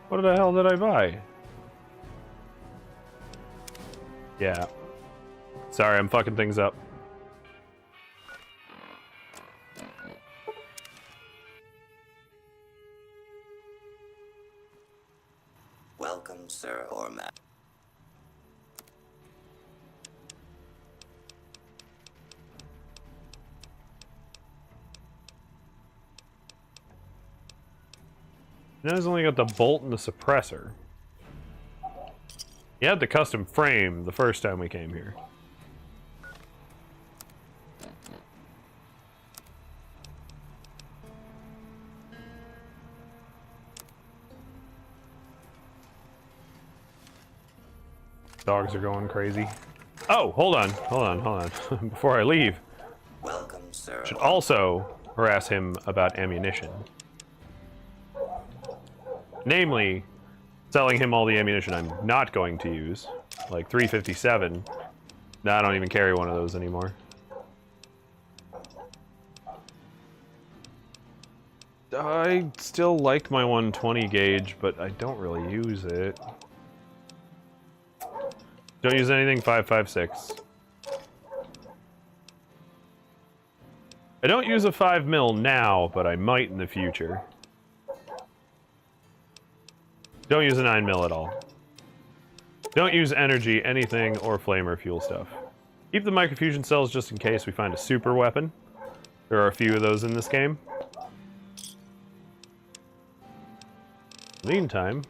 What the hell did I buy? Yeah. Sorry, I'm fucking things up. Welcome, sir or madam. Now he's only got the bolt and the suppressor. He had the custom frame the first time we came here. Dogs are going crazy. Oh, hold on. Before I leave, Welcome, sir. should also harass him about ammunition. Namely, selling him all the ammunition I'm not going to use. Like 357. Nah, I don't even carry one of those anymore. I still like my 120 gauge, but I don't really use it. Don't use anything 5.56. I don't use a 5mm now, but I might in the future. Don't use a 9mm at all. Don't use energy, anything, or flame or fuel stuff. Keep the microfusion cells just in case we find a super weapon. There are a few of those in this game. Meantime,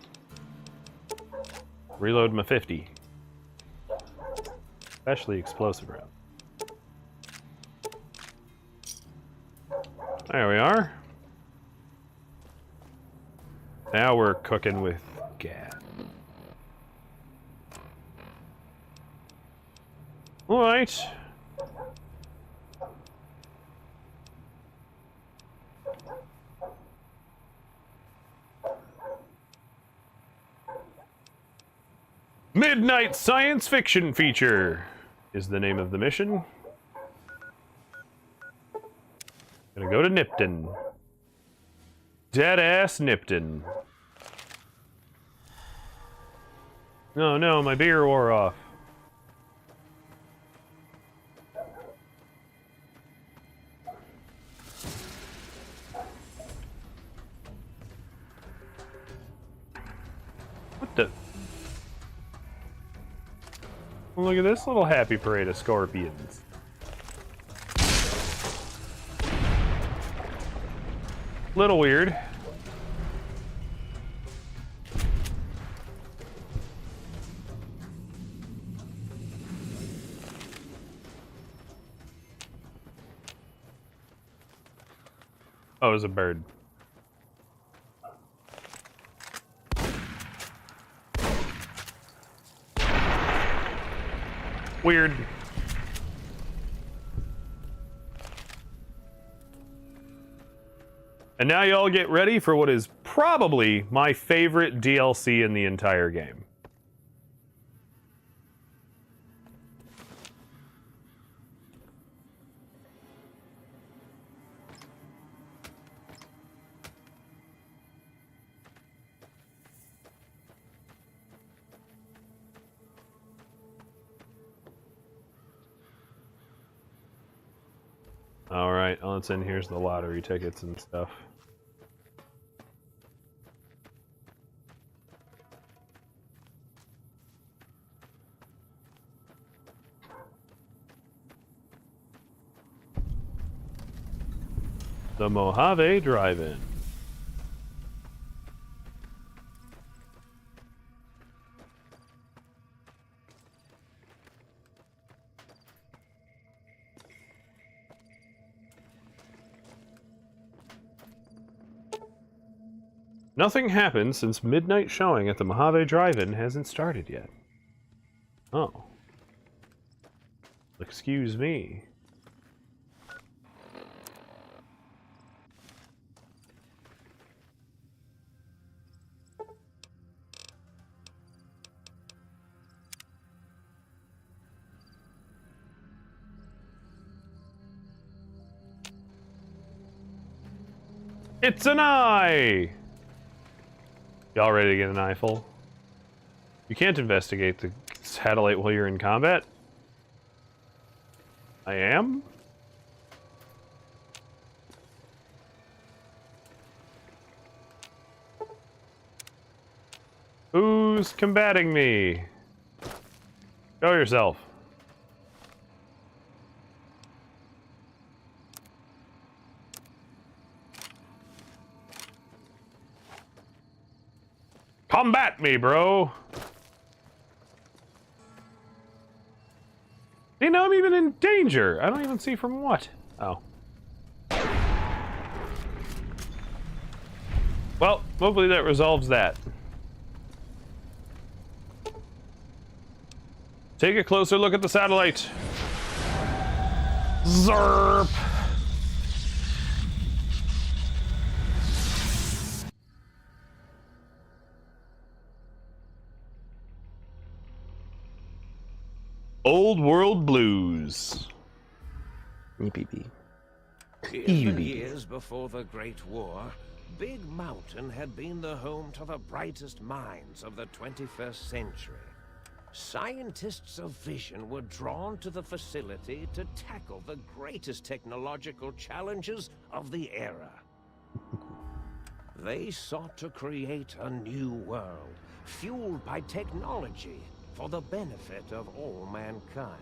reload my 50. Especially explosive round. There we are. Now we're cooking with gas. Alright. Midnight Science Fiction Feature is the name of the mission. Gonna go to Nipton. Dead-ass Nipton. Oh no, my beer wore off. What the? Look at this little happy parade of scorpions. Little weird. Oh, it was a bird. Weird. And now y'all get ready for what is probably my favorite DLC in the entire game. Alright, all that's in here's the lottery tickets and stuff. The Mojave Drive-In. Nothing happened since midnight showing at the Mojave Drive-In hasn't started yet. Oh. Excuse me. It's an eye! Y'all ready to get an eyeful? You can't investigate the satellite while you're in combat. I am? Who's combating me? Show yourself. Combat me, bro! You know, I'm even in danger. I don't even see from what. Oh. Well, hopefully that resolves that. Take a closer look at the satellite. Zerp! Old World Blues. EPP. In the years before the Great War, Big Mountain had been the home to the brightest minds of the 21st century. Scientists of vision were drawn to the facility to tackle the greatest technological challenges of the era. They sought to create a new world, fueled by technology for the benefit of all mankind.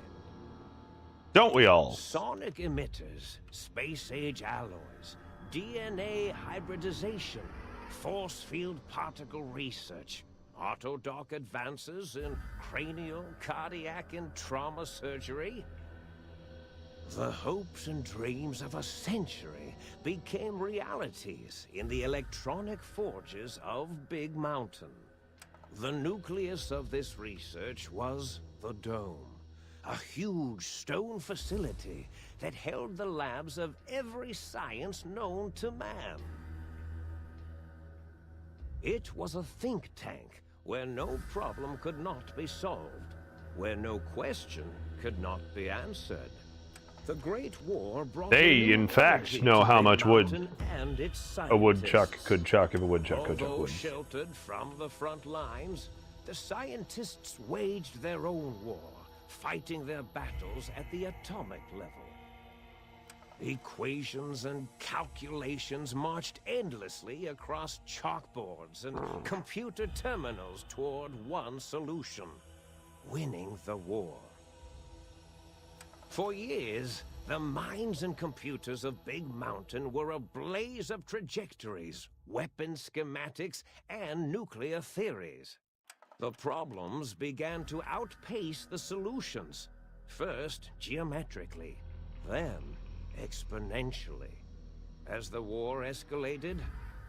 Don't we all? Sonic emitters, space-age alloys, DNA hybridization, force field particle research, autodoc advances in cranial, cardiac, and trauma surgery. The hopes and dreams of a century became realities in the electronic forges of Big Mountain. The nucleus of this research was the Dome, a huge stone facility that held the labs of every science known to man. It was a think tank where no problem could not be solved, where no question could not be answered. The Great War brought They, in fact, know how much wood a woodchuck scientists. could chuck if a woodchuck could chuck Although wood. sheltered from the front lines, the scientists waged their own war, fighting their battles at the atomic level. Equations and calculations marched endlessly across chalkboards and computer terminals toward one solution: winning the war. For years, the minds and computers of Big Mountain were a blaze of trajectories, weapon schematics, and nuclear theories. The problems began to outpace the solutions, first geometrically, then exponentially. As the war escalated,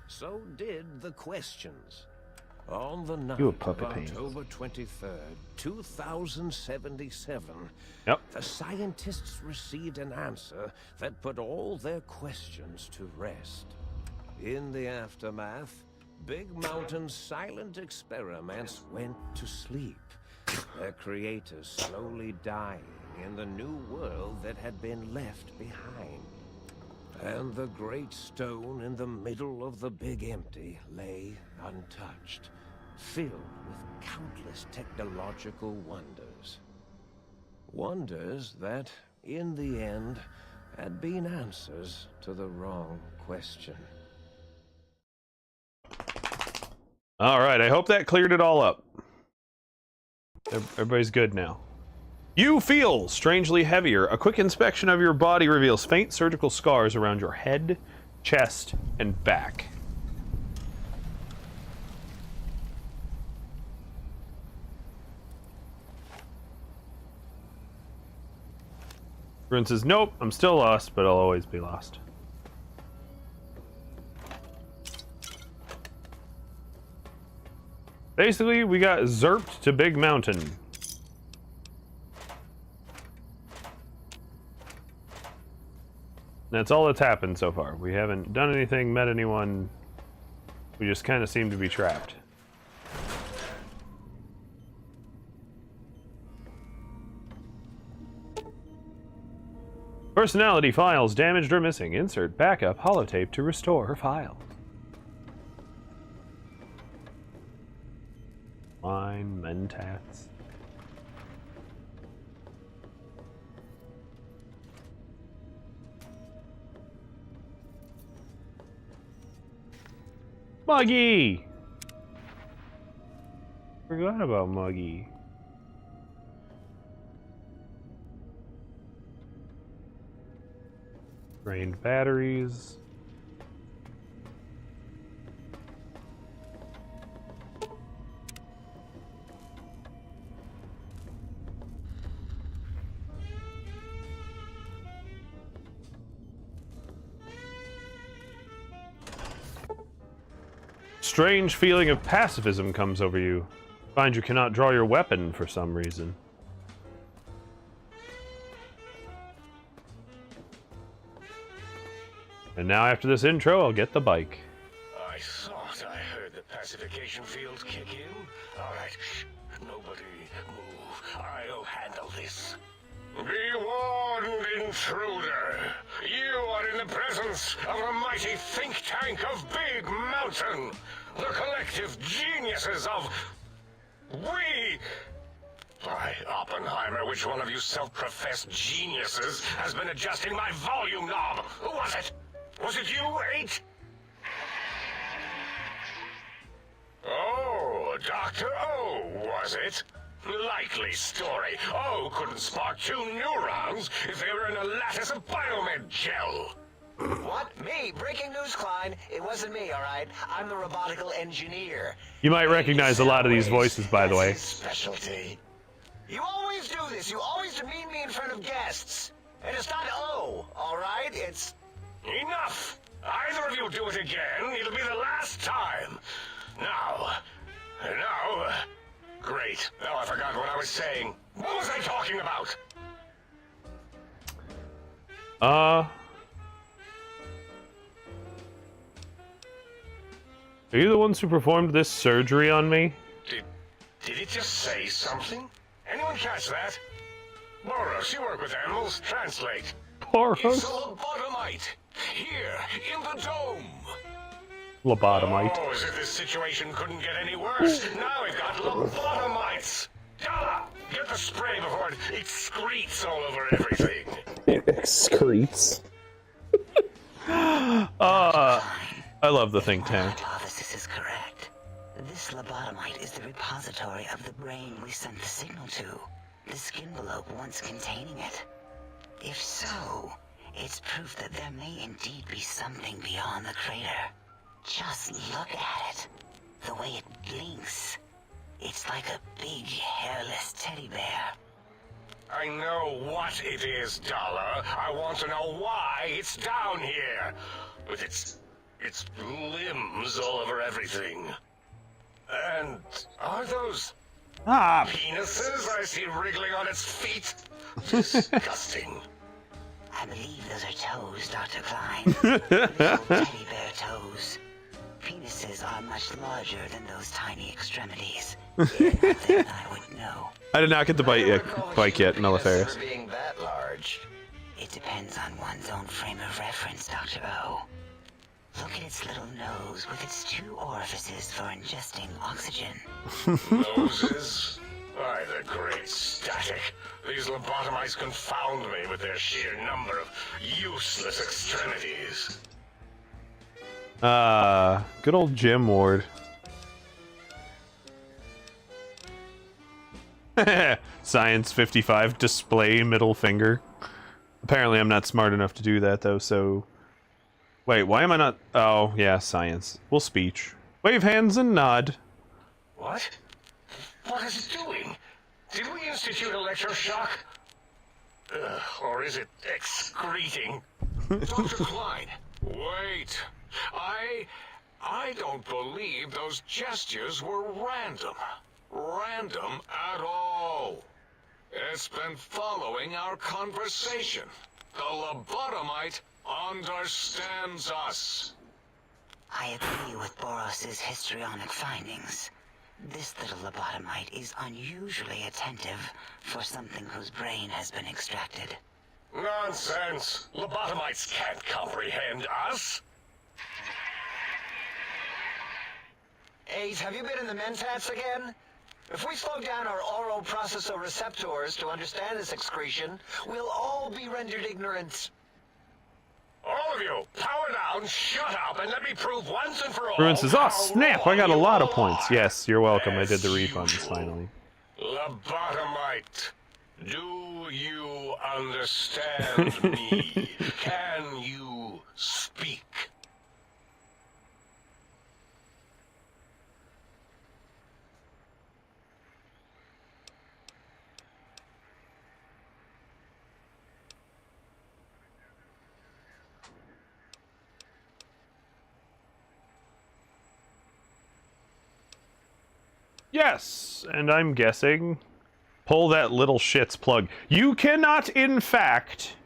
so did the questions. On the night of October 23rd, 2077, the scientists received an answer that put all their questions to rest. In the aftermath, Big Mountain's silent experiments went to sleep, their creators slowly dying in the new world that had been left behind. And the great stone in the middle of the Big Empty lay untouched, filled with countless technological wonders. Wonders that, in the end, had been answers to the wrong question. All right, I hope that cleared it all up. Everybody's good now. You feel strangely heavier. A quick inspection of your body reveals faint surgical scars around your head, chest, and back. Ruin says, nope, I'm still lost, but I'll always be lost. Basically, we got zerped to Big Mountain. That's all that's happened so far. We haven't done anything, met anyone. We just kind of seem to be trapped. Personality files damaged or missing. Insert backup holotape to restore her file. Line, mentats. Muggy! Forgot about Muggy. Drained batteries. Strange feeling of pacifism comes over you. Find you cannot draw your weapon for some reason. And now after this intro, I'll get the bike. I thought I heard the pacification field kick in. Alright, shh. Nobody move. I'll handle this. Be warned, intruder. You are in the presence of a mighty think tank of Big Mountain. The collective geniuses of... We... By Oppenheimer, which one of you self-professed geniuses has been adjusting my volume knob? Who was it? Was it you, 8? Oh, Dr. O, was it? Likely story. O couldn't spark 2 neurons if they were in a lattice of biomed gel. What? Me? Breaking news, Klein. It wasn't me, alright? I'm the robotical engineer. You might recognize a lot of these voices, by the way. That's his specialty. You always do this. You always demean me in front of guests. And it's not O, alright? It's... Enough! Either of you do it again, it'll be the last time. Now... Great. Now I forgot what I was saying. What was I talking about? Are you the ones who performed this surgery on me? Did it just say something? Anyone catch that? Boros, you work with animals. Translate. Boros? It's a lobotomite. Here, in the dome. Lobotomite. Oh, as if this situation couldn't get any worse. Now we've got lobotomites. Dala, get the spray before it excretes all over everything. It excretes. I love the think tank. My hypothesis is correct. This lobotomite is the repository of the brain we sent the signal to. The skin envelope once containing it. If so, it's proof that there may indeed be something beyond the crater. Just look at it. The way it blinks. It's like a big, hairless teddy bear. I know what it is, Dala. I want to know why it's down here. With its limbs all over everything. And are those penises I see wriggling on its feet? Disgusting. I believe those are toes, Dr. Klein. Little teddy bear toes. Penises are much larger than those tiny extremities. Then I would know. I did not get the bike yet, Nulliferous. being that large. It depends on one's own frame of reference, Dr. O. Look at its little nose with its 2 orifices for ingesting oxygen. Noses? By the great static. These lobotomites confound me with their sheer number of useless extremities. Good old Jim Ward. Science 55 display middle finger. Apparently I'm not smart enough to do that though, so... Wait, why am I not... Oh, yeah, science. Well, speech. Wave hands and nod. What? What is it doing? Did we institute electroshock? Or is it excreting? Dr. Klein, wait. I don't believe those gestures were random. Random at all. It's been following our conversation. The lobotomite understands us. I agree with Boros's histrionic findings. This little lobotomite is unusually attentive for something whose brain has been extracted. Nonsense! Lobotomites can't comprehend us! 8, have you been in the mentats again? If we slow down our oroprocessoreceptors to understand this excretion, we'll all be rendered ignorant. All of you, power down, shut up, and let me prove once and for all. Ruin says, "Oh snap! I got a lot of points." Yes, you're welcome. I did the refunds finally. Lobotomite, do you understand me? Can you speak? Yes, and I'm guessing pull that little shit's plug. You cannot, in fact,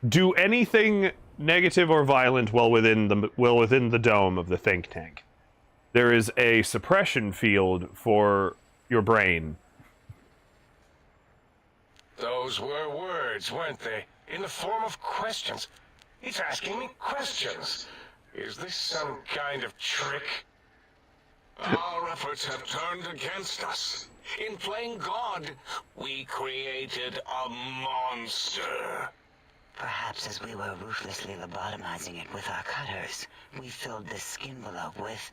do anything negative or violent well within the dome of the think tank. There is a suppression field for your brain. Those were words, weren't they? In the form of questions. It's asking me questions. Is this some kind of trick? Our efforts have turned against us. In playing God, we created a monster. Perhaps as we were ruthlessly lobotomizing it with our cutters, we filled the skin envelope with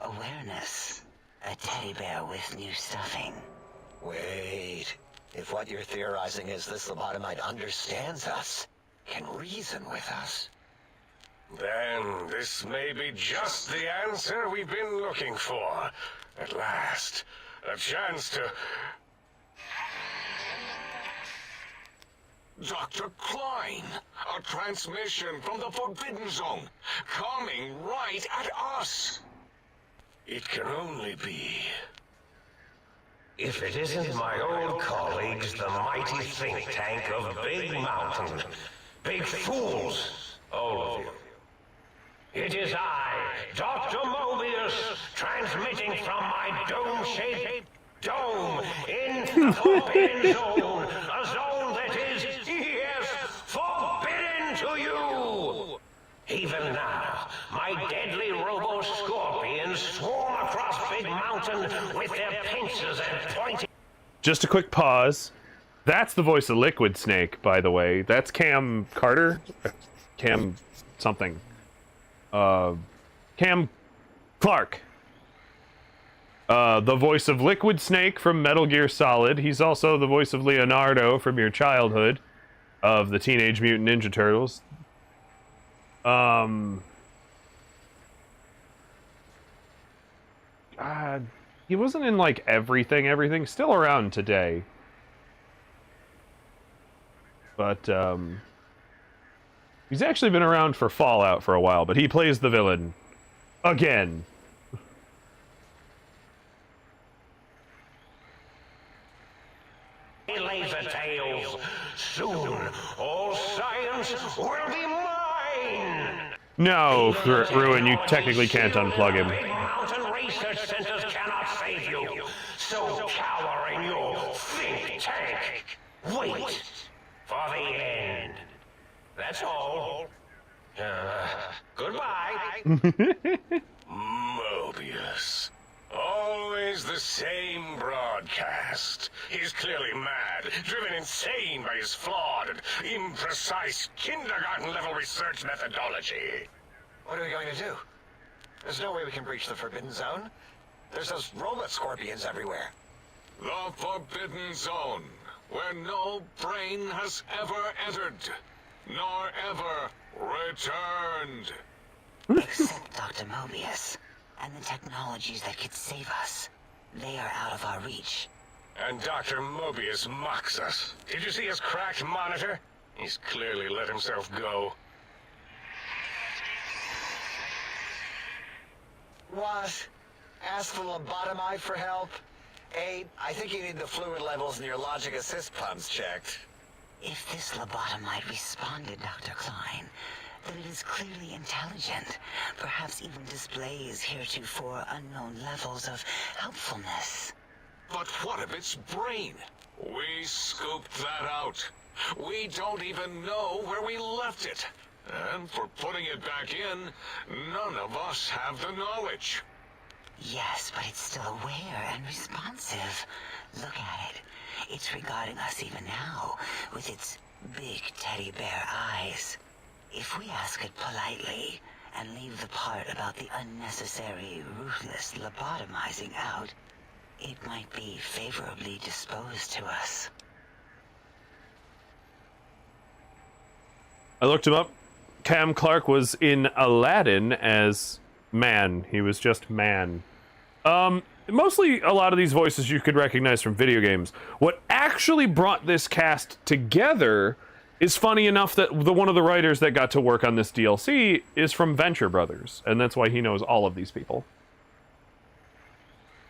awareness. A teddy bear with new stuffing. Wait. If what you're theorizing is this lobotomite understands us, can reason with us, then this may be just the answer we've been looking for. At last, a chance to... Dr. Klein, a transmission from the Forbidden Zone, coming right at us. It can only be... If it isn't my old colleagues, the mighty think tank of Big Mountain. Big fools, all of you. It is I, Dr. Mobius, transmitting from my dome-shaped dome in the Forbidden Zone, a zone that is, yes, forbidden to you. Even now, my deadly robo-scorpions swarm across Big Mountain with their pincers and pointing... Just a quick pause. That's the voice of Liquid Snake, by the way. That's Cam Carter? Cam something. Cam Clark. The voice of Liquid Snake from Metal Gear Solid. He's also the voice of Leonardo from your childhood of the Teenage Mutant Ninja Turtles. He wasn't in, like, everything's still around today. But, he's actually been around for Fallout for a while, but he plays the villain. Again. Laser tails. Soon, all science will be mine. No, Ruin, you technically can't unplug him. Big Mountain research centers cannot save you. So cower in your think tank. Wait for the end. That's all. Goodbye. Mobius. Always the same broadcast. He's clearly mad, driven insane by his flawed and imprecise kindergarten-level research methodology. What are we going to do? There's no way we can breach the Forbidden Zone. There's those robot scorpions everywhere. The Forbidden Zone, where no brain has ever entered, nor ever returned. Except Dr. Mobius. And the technologies that could save us. They are out of our reach. And Dr. Mobius mocks us. Did you see his cracked monitor? He's clearly let himself go. What? Ask the lobotomite for help? 8, I think you need the fluid levels in your logic assist pumps checked. If this lobotomite responded, Dr. Klein, then it is clearly intelligent, perhaps even displays heretofore unknown levels of helpfulness. But what of its brain? We scooped that out. We don't even know where we left it. And for putting it back in, none of us have the knowledge. Yes, but it's still aware and responsive. Look at it. It's regarding us even now, with its big teddy bear eyes. If we ask it politely, and leave the part about the unnecessary, ruthless lobotomizing out, it might be favorably disposed to us. I looked him up. Cam Clark was in Aladdin as Man. He was just Man. Mostly a lot of these voices you could recognize from video games. What actually brought this cast together is funny enough that one of the writers that got to work on this DLC is from Venture Brothers, and that's why he knows all of these people.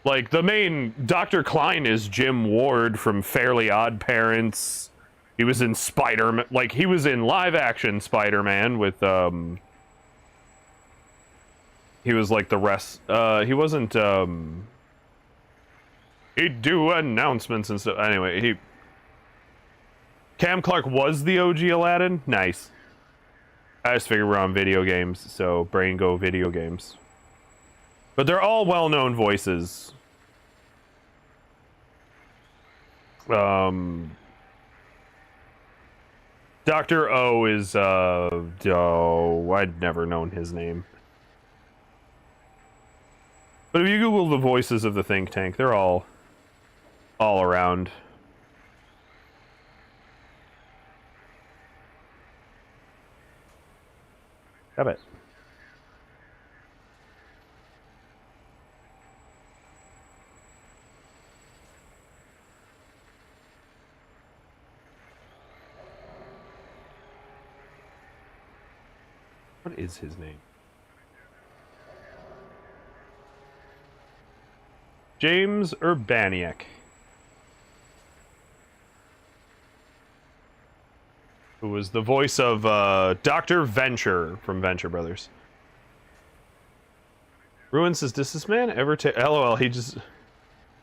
Like, the main Dr. Klein is Jim Ward from Fairly Odd Parents. He was in Spider-Man, like, he was in live-action Spider-Man with, he was like the rest, he wasn't, he'd do announcements and stuff. Anyway, Cam Clark was the OG Aladdin. Nice. I just figured we're on video games, so brain go video games. But they're all well-known voices. Dr. O is, I'd never known his name. But if you Google the voices of the think tank, they're all around. I bet. What is his name? James Urbaniak. Who was the voice of Dr. Venture from Venture Brothers. Ruin says, does this man ever take... LOL,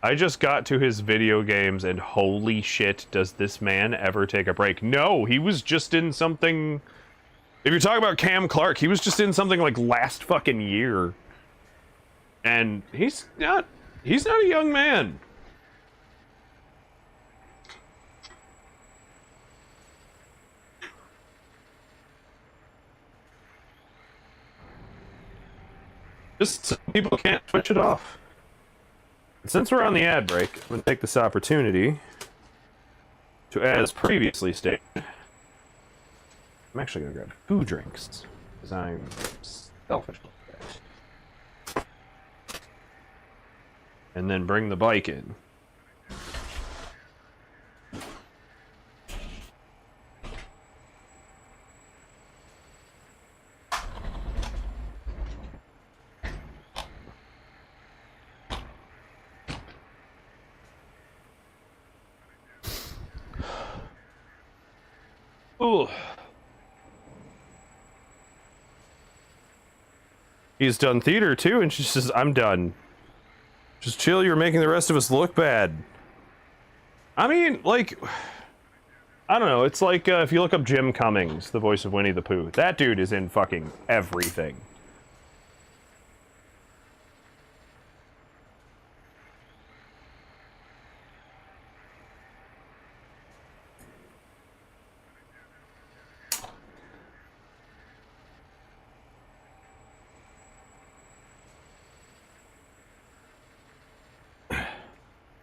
I just got to his video games and holy shit, does this man ever take a break? No, he was just in something... If you're talking about Cam Clark, he was just in something like last fucking year. And he's not a young man. Just so people can't switch it off. Since we're on the ad break, I'm going to take this opportunity to, as previously stated, I'm actually going to grab food drinks, because I'm selfish like that. And then bring the bike in. Ooh. He's done theater too, and she says, I'm done. Just chill, you're making the rest of us look bad. I mean, like, I don't know, it's like if you look up Jim Cummings, the voice of Winnie the Pooh, that dude is in fucking everything.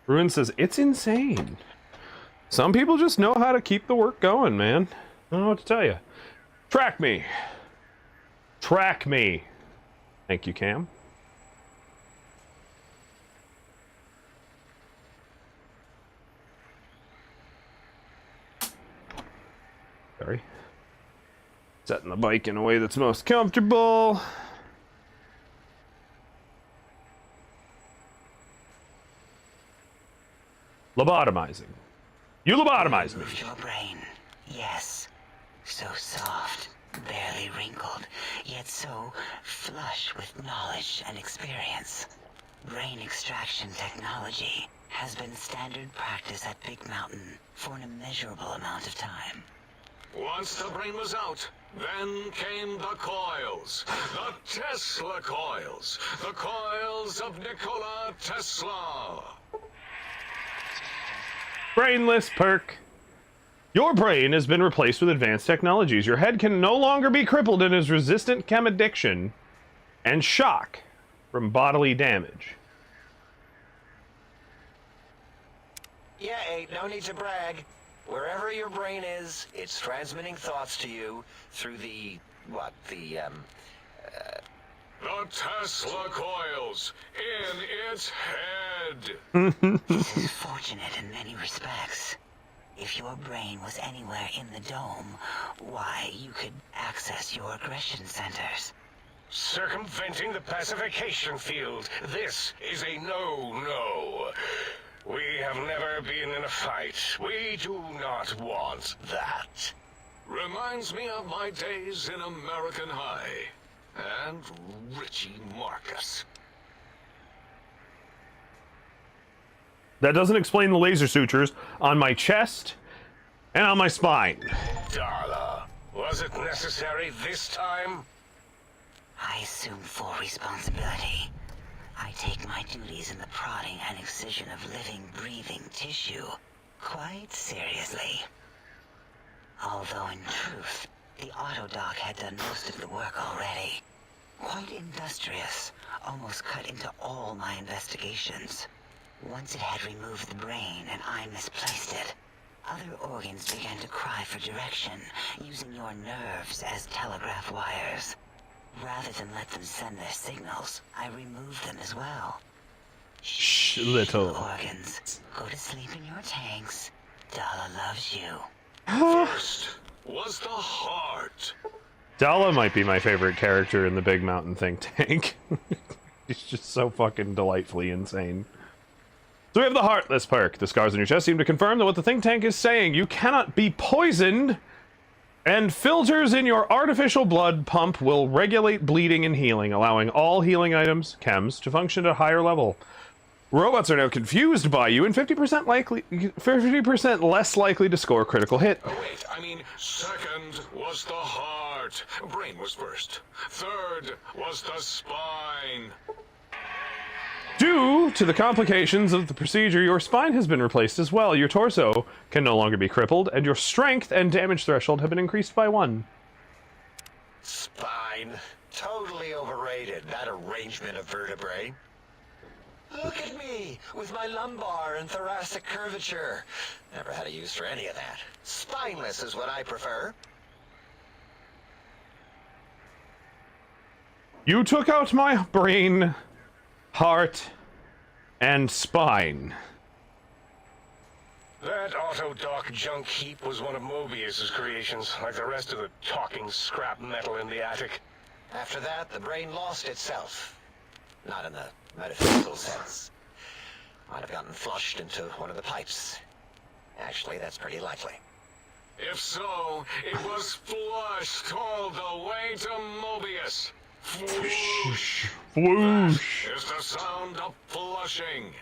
Ruin says, it's insane. Some people just know how to keep the work going, man. I don't know what to tell you. Track me. Track me. Thank you, Cam. Sorry. Setting the bike in a way that's most comfortable. Lobotomizing. You lobotomized me. Your brain, yes. So soft, barely wrinkled, yet so flush with knowledge and experience. Brain extraction technology has been standard practice at Big Mountain for an immeasurable amount of time. Once the brain was out, then came the coils. The Tesla coils. The coils of Nikola Tesla. Brainless perk. Your brain has been replaced with advanced technologies. Your head can no longer be crippled and is resistant chem addiction and shock from bodily damage. Yay, no need to brag. Wherever your brain is, it's transmitting thoughts to you through the Tesla coils in its head. This is fortunate in many respects. If your brain was anywhere in the dome, why, you could access your aggression centers. Circumventing the pacification field. This is a no-no. We have never been in a fight. We do not want that. Reminds me of my days in American High. And Richie Marcus. That doesn't explain the laser sutures on my chest and on my spine. Darla, was it necessary this time? I assume full responsibility. I take my duties in the prodding and excision of living, breathing tissue quite seriously. Although in truth, the autodoc had done most of the work already. Quite industrious, almost cut into all my investigations. Once it had removed the brain and I misplaced it, other organs began to cry for direction, using your nerves as telegraph wires. Rather than let them send their signals, I removed them as well. Shh, little organs. Go to sleep in your tanks. Dala loves you. First was the heart. Dala might be my favorite character in the Big Mountain think tank. He's just so fucking delightfully insane. So we have the Heartless perk. The scars on your chest seem to confirm that what the think tank is saying. You cannot be poisoned, and filters in your artificial blood pump will regulate bleeding and healing, allowing all healing items, chems, to function at a higher level. Robots are now confused by you and 50% less likely to score a critical hit. Oh, wait, I mean, second was the heart. Brain was first. Third was the spine. Due to the complications of the procedure, your spine has been replaced as well. Your torso can no longer be crippled, and your strength and damage threshold have been increased by 1. spine. Totally overrated, that arrangement of vertebrae. Look at me, with my lumbar and thoracic curvature. Never had a use for any of that. Spineless is what I prefer. You took out my brain, heart, and spine. That autodoc junk heap was one of Mobius's creations, like the rest of the talking scrap metal in the attic. After that, the brain lost itself. Not in the metaphysical sense. Might have gotten flushed into one of the pipes. Actually, that's pretty likely. If so, it was flushed all the way to Mobius. Flush. Whoosh. Is the sound of flushing.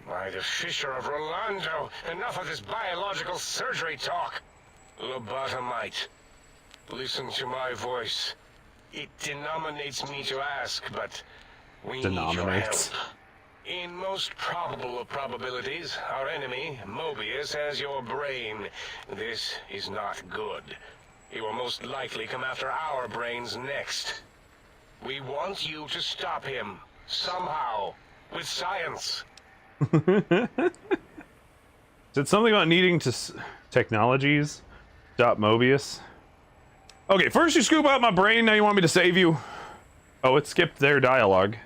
By the Fisher of Rolando, enough of this biological surgery talk. Lobotomite, listen to my voice. It denominates me to ask, but we need your help. In most probable of probabilities, our enemy, Mobius, has your brain. This is not good. He will most likely come after our brains next. We want you to stop him, somehow, with science. Is it something about needing to technologies? Stop Mobius. Okay, first you scoop out my brain, now you want me to save you? Oh, it skipped their dialogue.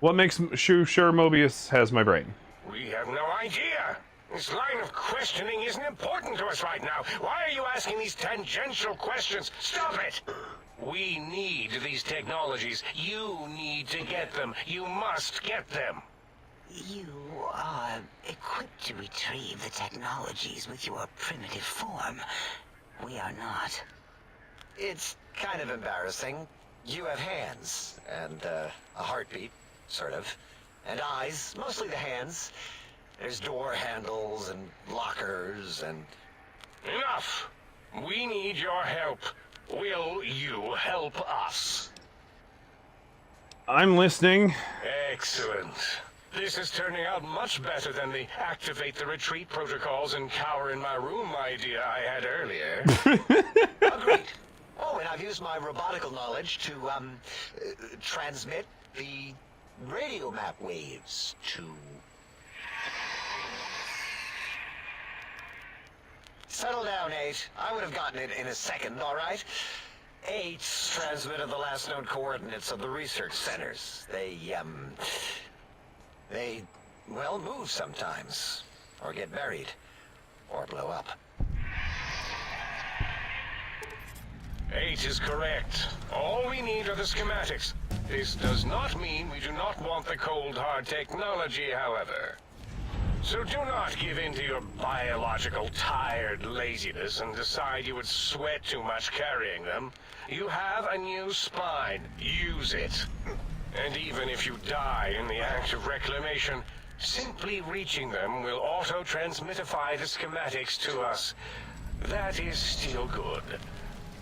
What makes sure Mobius has my brain? We have no idea. This line of questioning isn't important to us right now. Why are you asking these tangential questions? Stop it! We need these technologies. You need to get them. You must get them. You are equipped to retrieve the technologies with your primitive form. We are not. It's kind of embarrassing. You have hands, and a heartbeat, sort of. And eyes, mostly the hands. There's door handles and lockers and... Enough! We need your help. Will you help us? I'm listening. Excellent. This is turning out much better than the activate the retreat protocols and cower in my room idea I had earlier. Agreed. Oh, and I've used my robotical knowledge to, transmit the radio map waves to... Settle down, 8. I would have gotten it in a second, all right? 8's transmitted the last known coordinates of the research centers. They, well, move sometimes. Or get buried. Or blow up. 8 is correct. All we need are the schematics. This does not mean we do not want the cold hard technology, however. So do not give in to your biological tired laziness and decide you would sweat too much carrying them. You have a new spine. Use it. And even if you die in the act of reclamation, simply reaching them will auto-transmitify the schematics to us. That is still good.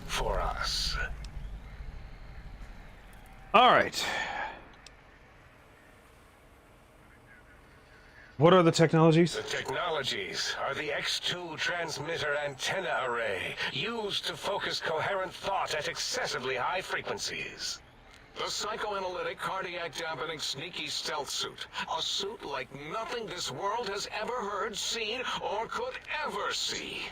For us. All right. What are the technologies? The technologies are the X2 transmitter antenna array, used to focus coherent thought at excessively high frequencies. The psychoanalytic, cardiac dampening, sneaky stealth suit. A suit like nothing this world has ever heard, seen, or could ever see.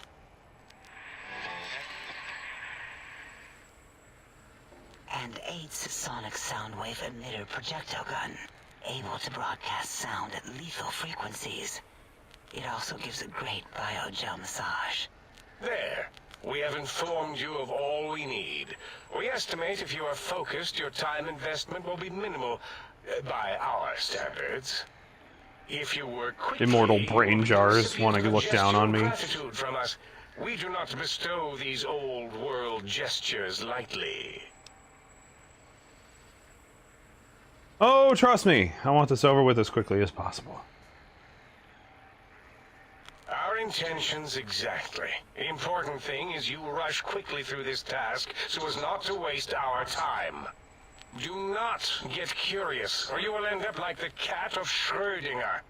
And 8's sonic sound wave emitter projectile gun, able to broadcast sound at lethal frequencies. It also gives a great biogel massage. There. We have informed you of all we need. We estimate if you are focused, your time investment will be minimal, by our standards. If you were quickly... Immortal brain jars want to look down on me. Gratitude from us. We do not bestow these old world gestures lightly. Oh, trust me. I want this over with as quickly as possible. Our intentions exactly. The important thing is you rush quickly through this task so as not to waste our time. Do not get curious, or you will end up like the cat of Schrödinger.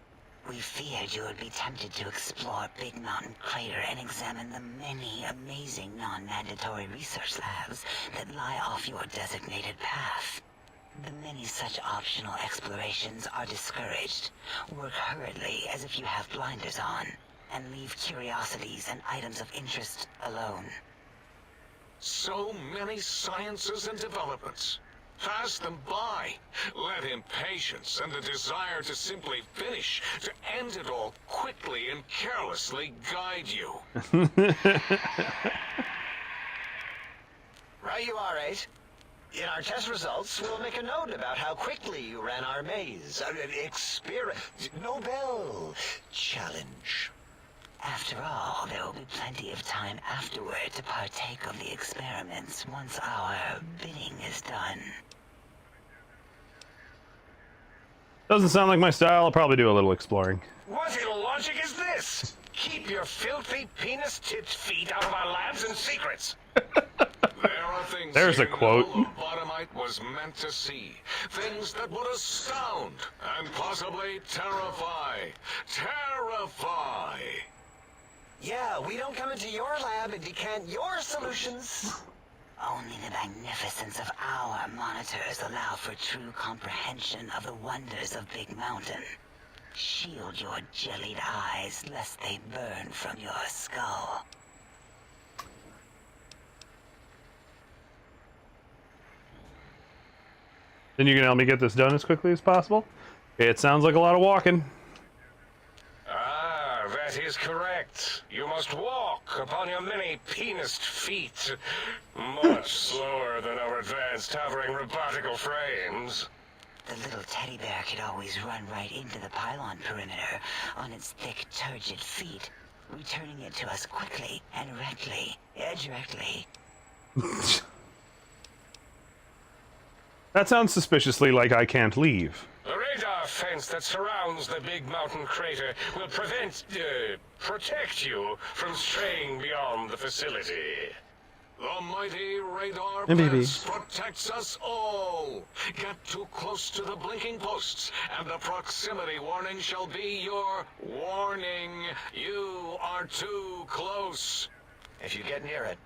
We feared you would be tempted to explore Big Mountain Crater and examine the many amazing non-mandatory research labs that lie off your designated path. The many such optional explorations are discouraged. Work hurriedly as if you have blinders on, and leave curiosities and items of interest alone. So many sciences and developments. Pass them by. Let impatience and the desire to simply finish, to end it all quickly and carelessly guide you. Right you are, 8. In our test results, we'll make a note about how quickly you ran our maze. Nobel challenge. After all, there will be plenty of time afterward to partake of the experiments once our bidding is done. Doesn't sound like my style. I'll probably do a little exploring. What illogic is this? Keep your filthy penis-tipped feet out of our labs and secrets. There are things There's a quote. no lobotomite was meant to see. Things that would astound and possibly terrify. Terrify! Yeah, we don't come into your lab and decant your solutions. Only the magnificence of our monitors allow for true comprehension of the wonders of Big Mountain. Shield your jellied eyes lest they burn from your skull. Then you can help me get this done as quickly as possible? It sounds like a lot of walking. Ah, that is correct. You must walk upon your many penised feet. Much slower than our advanced hovering robotical frames. The little teddy bear could always run right into the pylon perimeter on its thick, turgid feet, returning it to us quickly and directly. That sounds suspiciously like I can't leave. The radar fence that surrounds the big mountain crater will protect you from straying beyond the facility. The mighty radar MBB. fence protects us all. Get too close to the blinking posts, and the proximity warning shall be your warning. You are too close. If you get near it,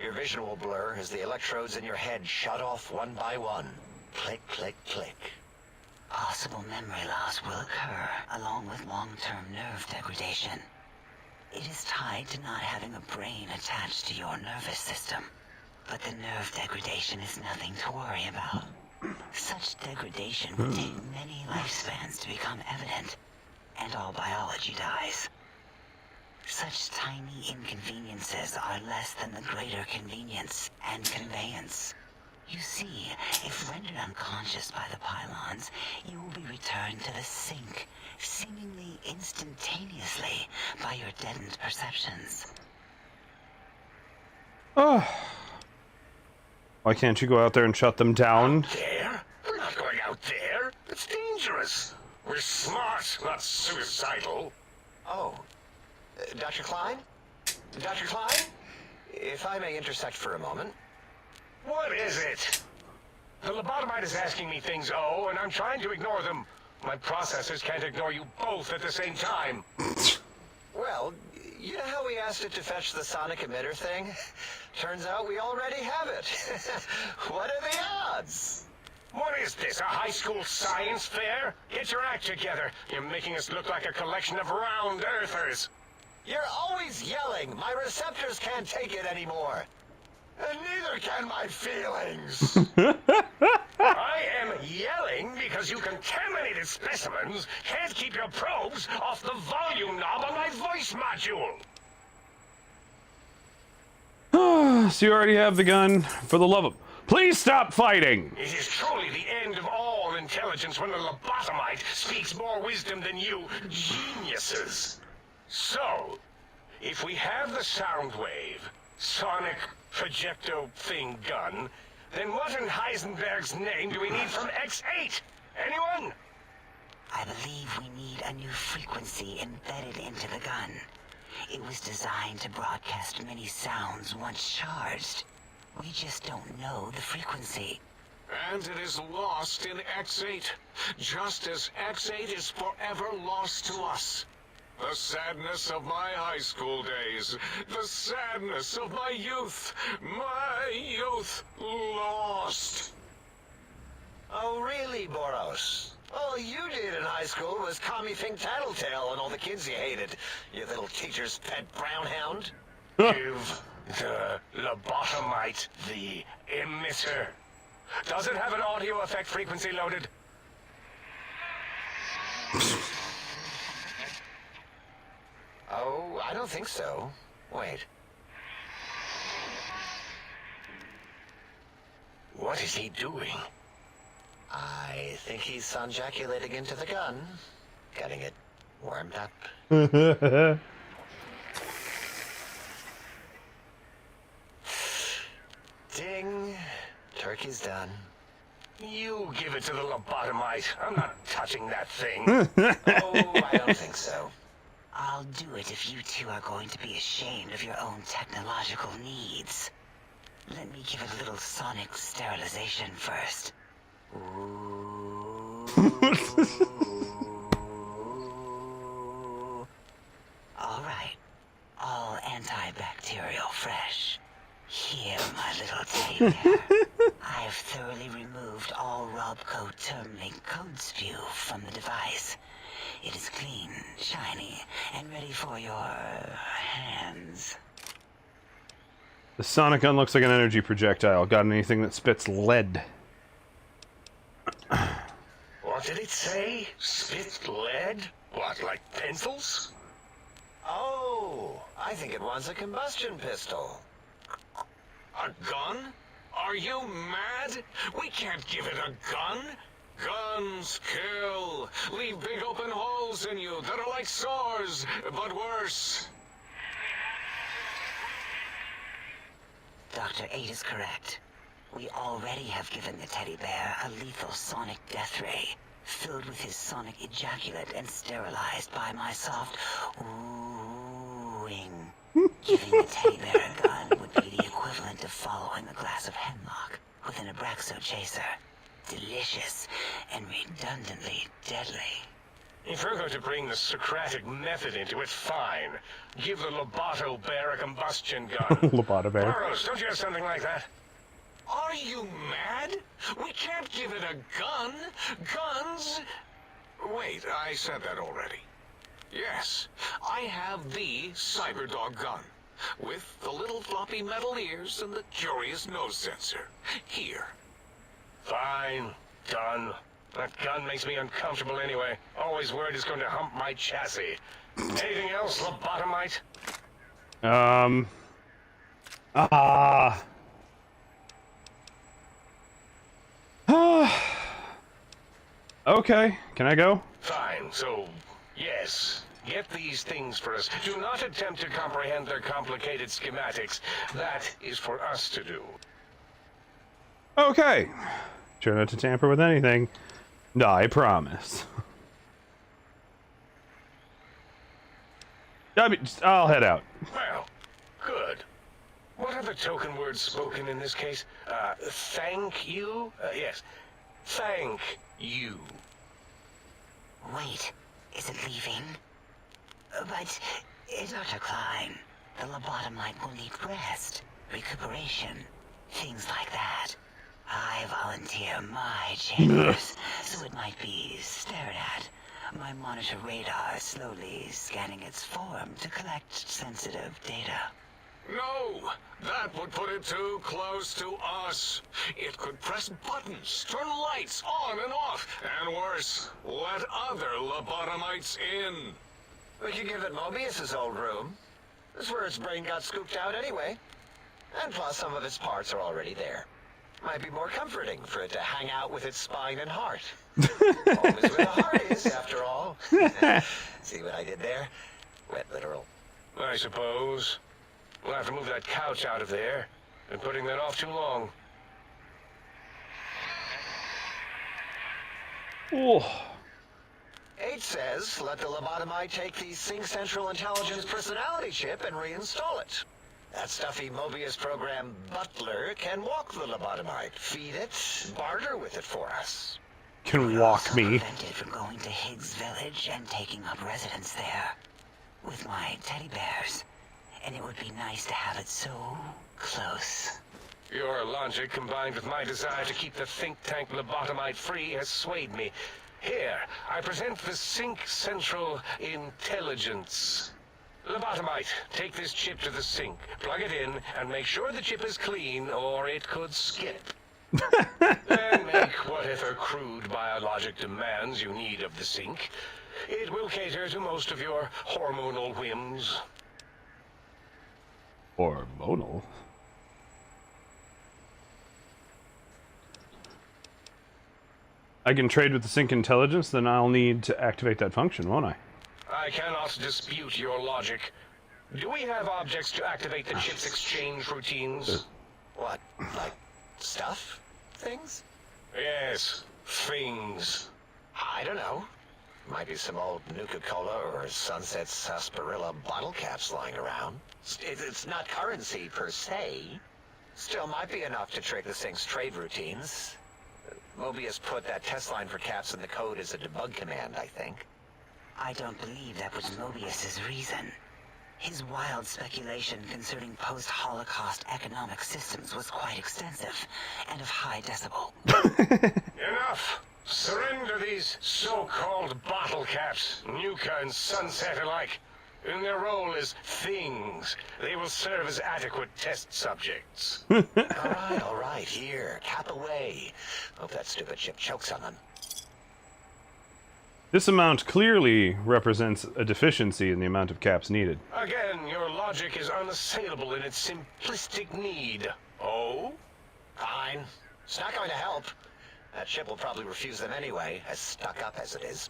your vision will blur as the electrodes in your head shut off one by one. Click, click, click. Possible memory loss will occur, along with long-term nerve degradation. It is tied to not having a brain attached to your nervous system. But the nerve degradation is nothing to worry about. Such degradation would take many lifespans to become evident, and all biology dies. Such tiny inconveniences are less than the greater convenience and conveyance. You see, if rendered unconscious by the pylons, you will be returned to the sink, seemingly instantaneously by your deadened perceptions. Oh. Why can't you go out there and shut them down? There? We're not going out there. It's dangerous. We're smart, not suicidal. Oh. Dr. Klein? Dr. Klein? If I may intersect for a moment. What is it? The lobotomite is asking me things, and I'm trying to ignore them. My processors can't ignore you both at the same time. Well, you know how we asked it to fetch the sonic emitter thing? Turns out we already have it. What are the odds? What is this, a high school science fair? Get your act together. You're making us look like a collection of round earthers. You're always yelling. My receptors can't take it anymore. And neither can my feelings. I am yelling because you contaminated specimens can't keep your probes off the volume knob on my voice module. So you already have the gun. For the love of... Please stop fighting! It is truly the end of all intelligence when the lobotomite speaks more wisdom than you geniuses. So, if we have the sound wave, sonic projecto thing gun, then what in Heisenberg's name do we need from X8? Anyone? I believe we need a new frequency embedded into the gun. It was designed to broadcast many sounds once charged. We just don't know the frequency. And it is lost in X8, just as X8 is forever lost to us. The sadness of my high school days. The sadness of my youth. My youth lost. Oh, really, Boros? All you did in high school was commie think tattletale and all the kids you hated. You little teacher's pet brown hound. Give the lobotomite the emitter. Does it have an audio effect frequency loaded? Oh, I don't think so. Wait. What is he doing? I think he's sonjaculating into the gun. Getting it warmed up. Ding. Turkey's done. You give it to the lobotomite. I'm not touching that thing. Oh, I don't think so. I'll do it if you two are going to be ashamed of your own technological needs. Let me give it a little sonic sterilization first. Ooh. All right. All antibacterial fresh. Here, my little teddy bear. I've thoroughly removed all Robco termlink code spew from the device. It is clean, shiny, and ready for your hands. The sonic gun looks like an energy projectile. Got anything that spits lead? What did it say? Spit lead? What, like pencils? Oh, I think it wants a combustion pistol. A gun? Are you mad? We can't give it a gun. Guns kill. Leave big open holes in you that are like sores, but worse. Dr. 8 is correct. We already have given the teddy bear a lethal sonic death ray. filled with his sonic ejaculate and sterilized by my soft oohing. Giving the teddy bear a gun would be the equivalent of following a glass of hemlock with an Abraxo chaser. Delicious and redundantly deadly. If you're going to bring the Socratic method into it, fine. Give the Lobato bear a combustion gun. Lobato bear. Burroughs, don't you have something like that? Are you mad? We can't give it a gun. Guns... Wait, I said that already. Yes, I have the Cyberdog gun. With the little floppy metal ears and the curious nose sensor. Here. Fine. Done. That gun makes me uncomfortable anyway. Always worried it's going to hump my chassis. Anything else, lobotomite? Okay, can I go? Fine, so, yes. Get these things for us. Do not attempt to comprehend their complicated schematics. That is for us to do. Okay. Try not to tamper with anything. No, I promise. I'll head out. Well, good. What are the token words spoken in this case? Thank you? Yes. Thank you. Wait, is it leaving? But, Dr. Klein, the lobotomite will need rest, recuperation, things like that. I volunteer my chambers, so it might be stared at. My monitor radar slowly scanning its form to collect sensitive data. No! That would put it too close to us. It could press buttons, turn lights on and off, and worse, let other lobotomites in. We could give it Mobius's old room. This is where its brain got scooped out anyway. And plus, some of its parts are already there. Might be more comforting for it to hang out with its spine and heart. Always where the heart is, after all. See what I did there? Wet literal. I suppose. We'll have to move that couch out of there. Been putting that off too long. Oh. 8 says, let the lobotomite take the Sync Central Intelligence personality chip and reinstall it. That stuffy Mobius program Butler can walk the lobotomite, feed it, barter with it for us. Can walk me. Prevented from going to Higgs Village and taking up residence there with my teddy bears. And it would be nice to have it so close. Your logic, combined with my desire to keep the think tank lobotomite free, has swayed me. Here, I present the Sync Central Intelligence. Lobotomite, take this chip to the sink, plug it in, and make sure the chip is clean, or it could skip. Then make whatever crude biologic demands you need of the sink. It will cater to most of your hormonal whims. Hormonal? I can trade with the Sync Intelligence, then I'll need to activate that function, won't I? I cannot dispute your logic. Do we have objects to activate the chip's exchange routines? What, like stuff? Things? Yes, things. I don't know. Might be some old Nuka-Cola or Sunset Sarsaparilla bottle caps lying around. It's not currency per se. Still might be enough to trick the Sync's trade routines. Mobius put that test line for caps in the code as a debug command, I think. I don't believe that was Mobius's reason. His wild speculation concerning post-Holocaust economic systems was quite extensive and of high decibel. Enough! Surrender these so-called bottle caps, Nuka and Sunset alike. In their role as things, they will serve as adequate test subjects. All right, here, cap away. Hope that stupid chip chokes on them. This amount clearly represents a deficiency in the amount of caps needed. Again, your logic is unassailable in its simplistic need. Oh? Fine. It's not going to help. That chip will probably refuse them anyway, as stuck up as it is.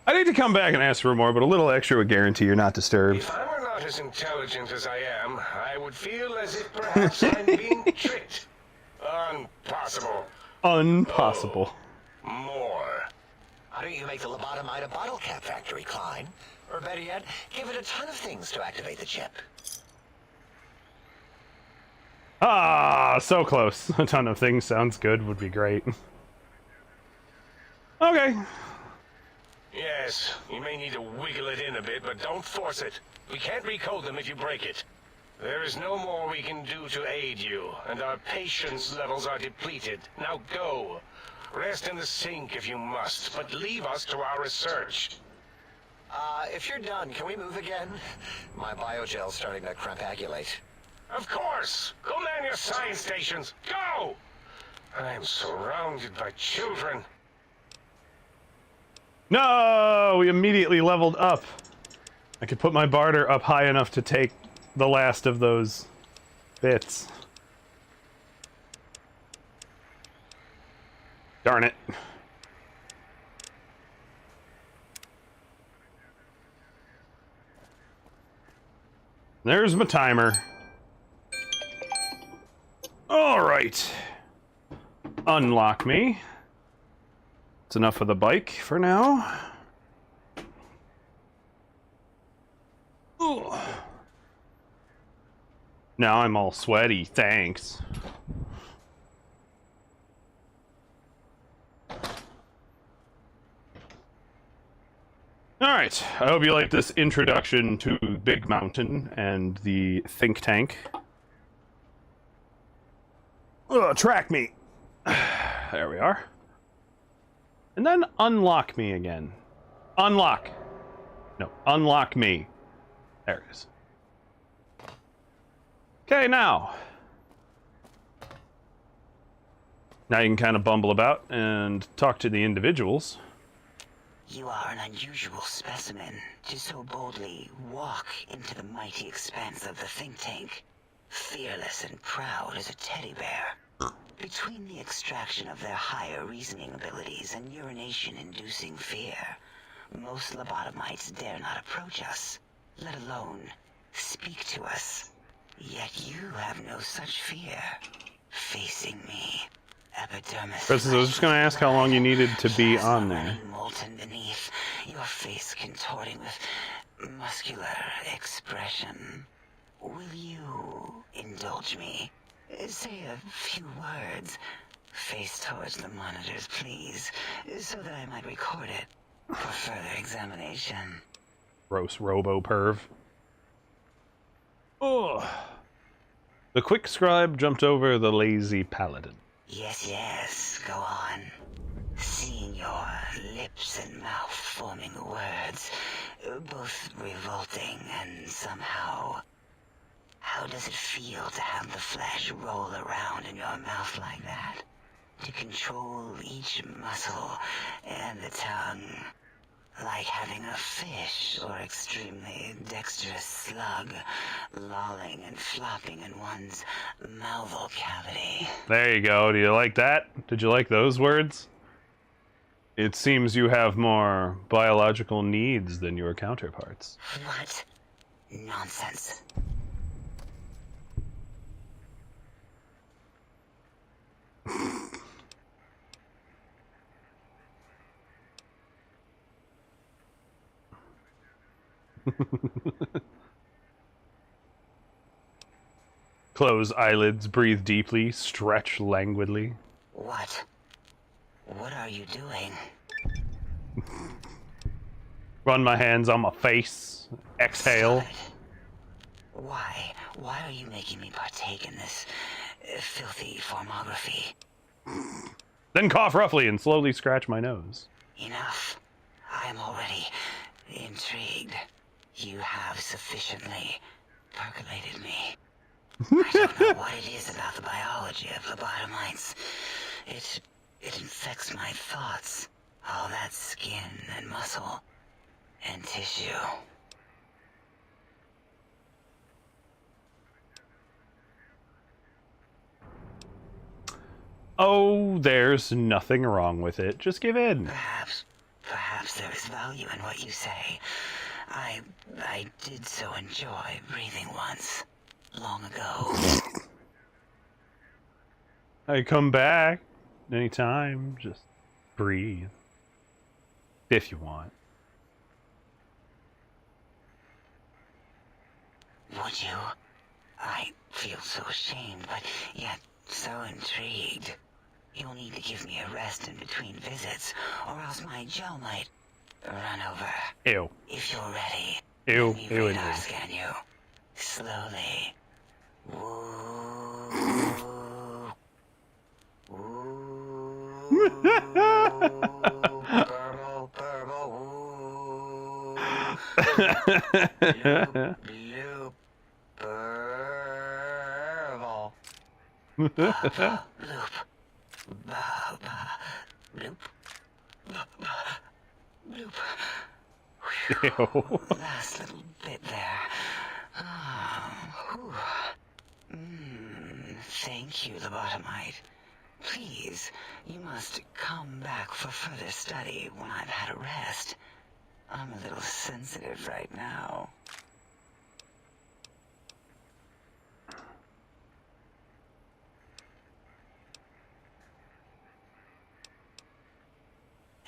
I need to come back and ask for more, but a little extra would guarantee you're not disturbed. If I were not as intelligent as I am, I would feel as if perhaps I'm being tricked. Impossible. Impossible. Oh, More. Why don't you make the lobotomite a bottle cap factory, Klein? Or better yet, give it a ton of things to activate the chip. Ah, so close. A ton of things sounds good, would be great. Okay. Yes, you may need to wiggle it in a bit, but don't force it. We can't recode them if you break it. There is no more we can do to aid you, and our patience levels are depleted. Now go. Rest in the sink if you must, but leave us to our research. If you're done, can we move again? My biogel's starting to crampagulate. Of course! Go man your science stations! Go! I am surrounded by children. No! We immediately leveled up. I could put my barter up high enough to take the last of those bits. Darn it. There's my timer. Alright. Unlock me. It's enough of the bike for now. Ugh. Now I'm all sweaty, thanks. Alright, I hope you like this introduction to Big Mountain and the think tank. Ugh, track me. There we are. And then unlock me again. Unlock. No, unlock me. There it is. Okay, now. Now you can kind of bumble about and talk to the individuals. You are an unusual specimen to so boldly walk into the mighty expanse of the think tank, fearless and proud as a teddy bear. Between the extraction of their higher reasoning abilities and urination-inducing fear, most lobotomites dare not approach us, let alone speak to us. Yet you have no such fear. Facing me, epidermis. Chris, I was just going to ask how long you needed to be on there. Molten beneath, your face contorting with muscular expression. Will you indulge me? Say a few words. Face towards the monitors, please, so that I might record it for further examination. Gross robo-perv. Oh. The quick scribe jumped over the lazy paladin. Yes, go on. Seeing your lips and mouth forming words, both revolting and somehow... How does it feel to have the flesh roll around in your mouth like that? To control each muscle and the tongue, like having a fish or extremely dexterous slug lolling and flopping in one's mouthal cavity. There you go. Do you like that? Did you like those words? It seems you have more biological needs than your counterparts. What? Nonsense. Close eyelids, breathe deeply, stretch languidly. What? What are you doing? Run my hands on my face. Exhale. Why? Why are you making me partake in this filthy formography? Then cough roughly and slowly scratch my nose. Enough. I am already intrigued. You have sufficiently percolated me. I don't know what it is about the biology of lobotomites. It infects my thoughts. All that skin and muscle and tissue. Oh, there's nothing wrong with it. Just give in. Perhaps there is value in what you say. I did so enjoy breathing once, long ago. I come back anytime. Just breathe. If you want. Would you? I feel so ashamed, but yet so intrigued. You'll need to give me a rest in between visits, or else my jaw might run over. Ew. If you're ready, Ew. let me Ew. radar scan you. Slowly. Purple, purple, bloop, bloop, purple. Bloop, bloop, bloop. Ew. Last little bit there. Thank you, lobotomite. Please, you must come back for further study when I've had a rest. I'm a little sensitive right now.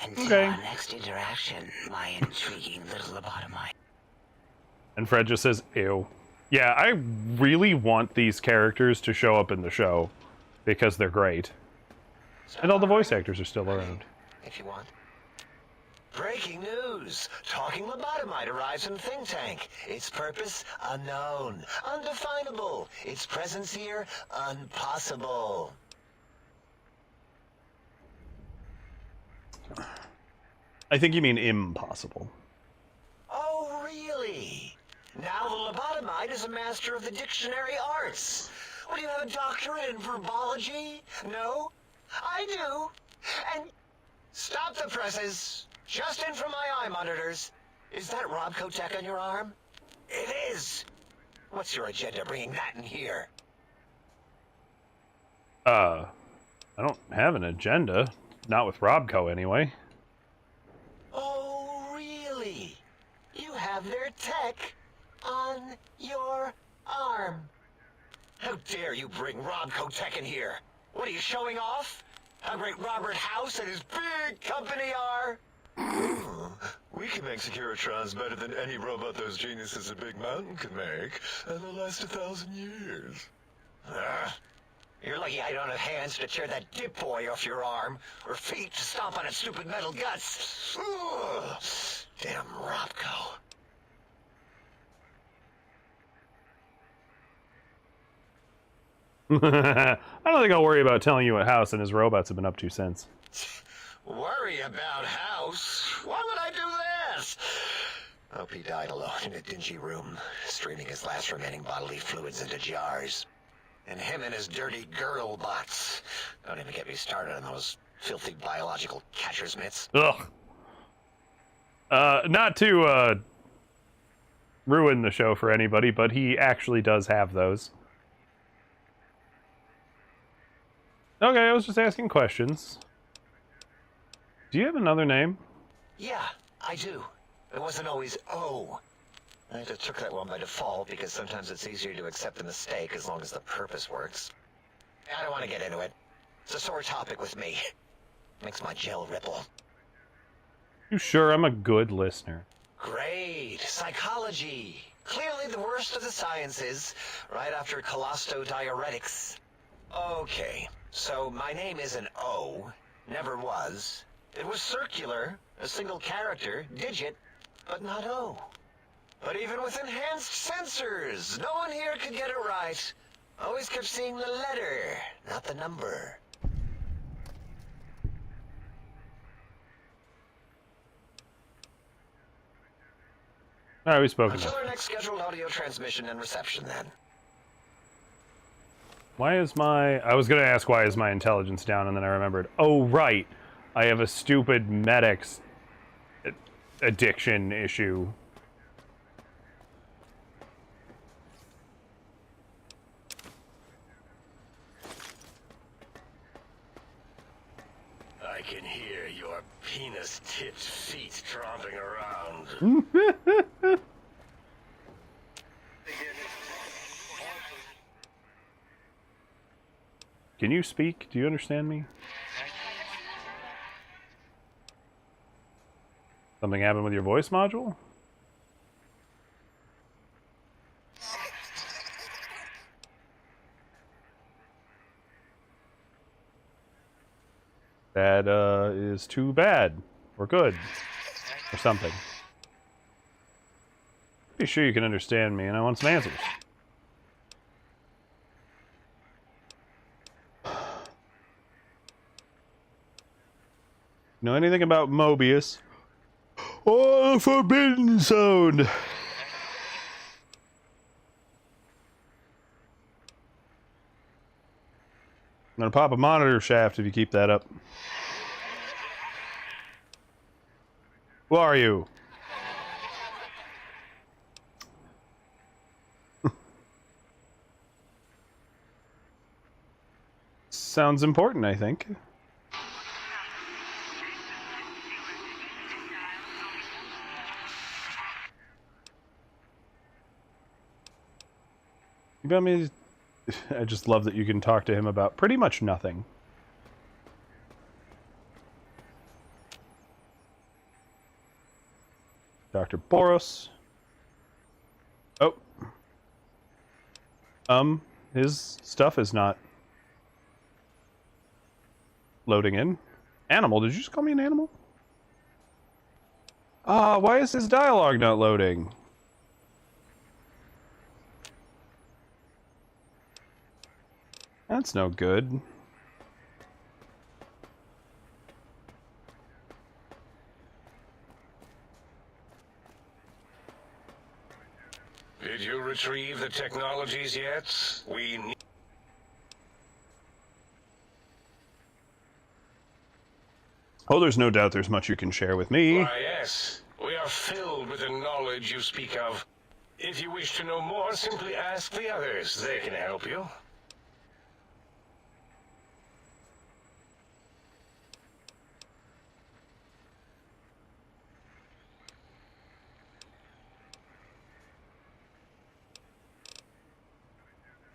Until our next interaction, my intriguing little lobotomite. And Fred just says, ew. Yeah, I really want these characters to show up in the show, because they're great. And all the voice actors are still around. If you want. Breaking news! Talking lobotomite arrives in Think Tank. Its purpose, unknown. Undefinable. Its presence here, impossible. I think you mean impossible. Oh, really? Now the lobotomite is a master of the dictionary arts. What, do you have a doctorate in verbology? No? I do. And stop the presses. Just in from my eye monitors. Is that Robco Tech on your arm? It is. What's your agenda bringing that in here? I don't have an agenda. Not with Robco, anyway. Oh, really? You have their tech on your arm. How dare you bring Robco Tech in here? What are you showing off? How great Robert House and his big company are? We can make Securitrons better than any robot those geniuses at Big Mountain can make, and they'll last 1,000 years. You're lucky I don't have hands to tear that dip boy off your arm, or feet to stomp on its stupid metal guts. Ugh. Damn Robco. I don't think I'll worry about telling you what House and his robots have been up to since. Worry about House? Why would I do this? Hope he died alone in a dingy room, streaming his last remaining bodily fluids into jars. And him and his dirty girl bots. Don't even get me started on those filthy biological catcher's mitts. Ugh. Not to, ruin the show for anybody, but he actually does have those. Okay, I was just asking questions. Do you have another name? Yeah, I do. It wasn't always O. I just took that one by default because sometimes it's easier to accept the mistake as long as the purpose works. I don't want to get into it. It's a sore topic with me. Makes my gel ripple. You sure? I'm a good listener. Great. Psychology. Clearly the worst of the sciences, right after colostodiuretics. Okay, so my name is an O. Never was. It was circular, a single character, digit, but not O. But even with enhanced sensors, no one here could get it right. Always kept seeing the letter, not the number. Alright, we spoke Until enough. our next scheduled audio transmission and reception, then. Why is my... I was gonna ask why is my intelligence down, and then I remembered. Oh, right. I have a stupid medics addiction issue. I can hear your penis-tipped feet tromping around. Can you speak? Do you understand me? Something happened with your voice module? That is too bad. Or good. Or something. Be sure you can understand me, and I want some answers. Know anything about Mobius? Oh, the Forbidden Zone! I'm gonna pop a monitor shaft if you keep that up. Who are you? Sounds important, I think. You got me. I just love that you can talk to him about pretty much nothing. Dr. Boros. Oh. His stuff is not loading in. Animal? Did you just call me an animal? Why is his dialogue not loading? That's no good. Did you retrieve the technologies yet? We need... Oh, there's no doubt there's much you can share with me. Why, yes. We are filled with the knowledge you speak of. If you wish to know more, simply ask the others. They can help you.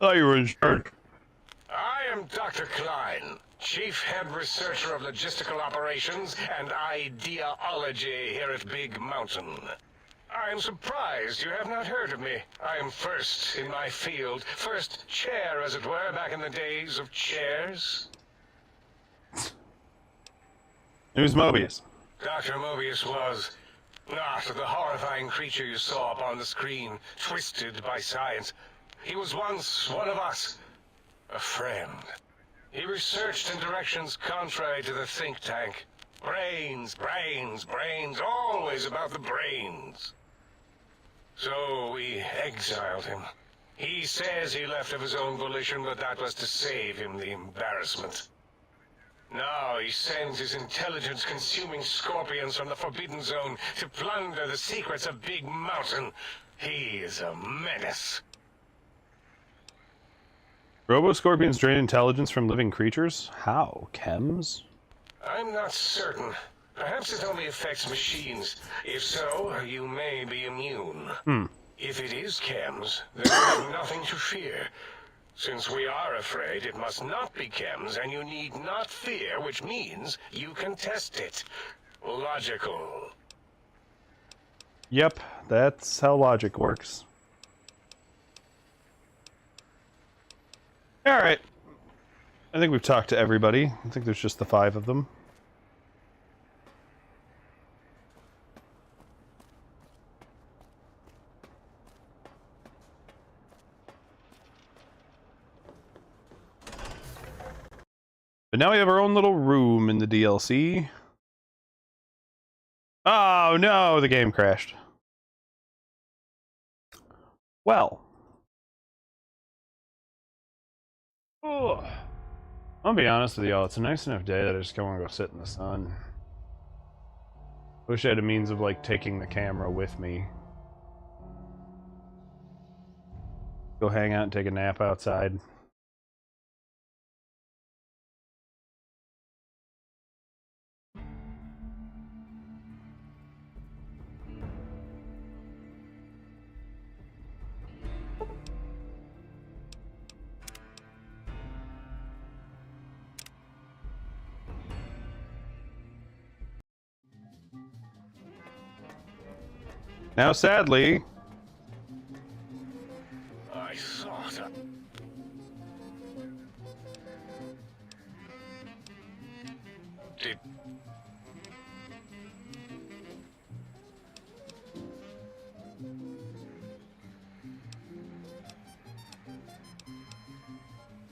Oh, you were in charge. I am Dr. Klein, Chief Head Researcher of Logistical Operations and Ideology here at Big Mountain. I am surprised you have not heard of me. I am first in my field, first chair, as it were, back in the days of chairs. Who's Mobius? Dr. Mobius was not the horrifying creature you saw upon the screen, twisted by science. He was once one of us, a friend. He researched in directions contrary to the think tank. Brains, brains, brains, always about the brains. So we exiled him. He says he left of his own volition, but that was to save him the embarrassment. Now he sends his intelligence-consuming scorpions from the Forbidden Zone to plunder the secrets of Big Mountain. He is a menace. Robo-scorpions drain intelligence from living creatures? How? Chems? I'm not certain. Perhaps it only affects machines. If so, you may be immune. If it is chems, then you have nothing to fear. Since we are afraid, it must not be chems, and you need not fear, which means you can test it. Logical. Yep, that's how logic works. Alright. I think we've talked to everybody. I think there's just the 5 of them. But now we have our own little room in the DLC. Oh no, the game crashed. Well. Ugh. I'll be honest with y'all, it's a nice enough day that I just want to go sit in the sun. Wish I had a means of, like, taking the camera with me. Go hang out and take a nap outside. Now, sadly... I thought... Did...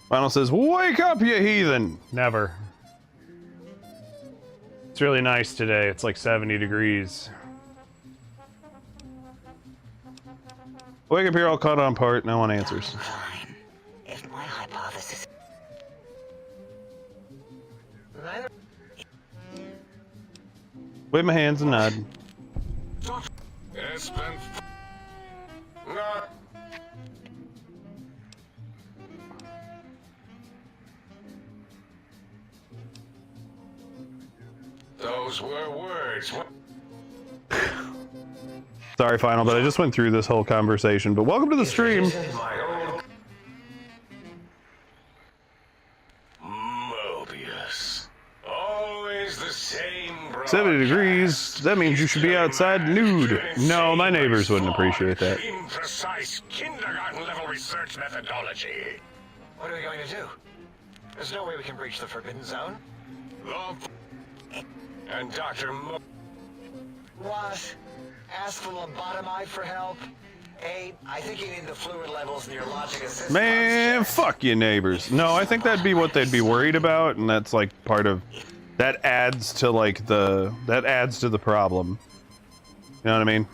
Final says, "Wake up, you heathen!" Never. It's really nice today. It's like 70 degrees. Wake up here all caught on part. No one answers. Fine. If my hypothesis... Wave my hands and nod. It's been... Not... Those were words. Sorry, Final, but I just went through this whole conversation. But welcome to the stream. Mobius. Always the same 70 degrees. That means you should be outside nude. No, my neighbors wouldn't appreciate that. Imprecise kindergarten-level research methodology. What are we going to do? There's no way we can breach the Forbidden Zone. And Dr. What? Ask the lobotomite for help? Hey, I think you need the fluid levels in your logic assist. Man, fuck you, neighbors. No, I think that'd be what they'd be worried about, and that's like part of... That adds to like the... That adds to the problem. You know what I mean?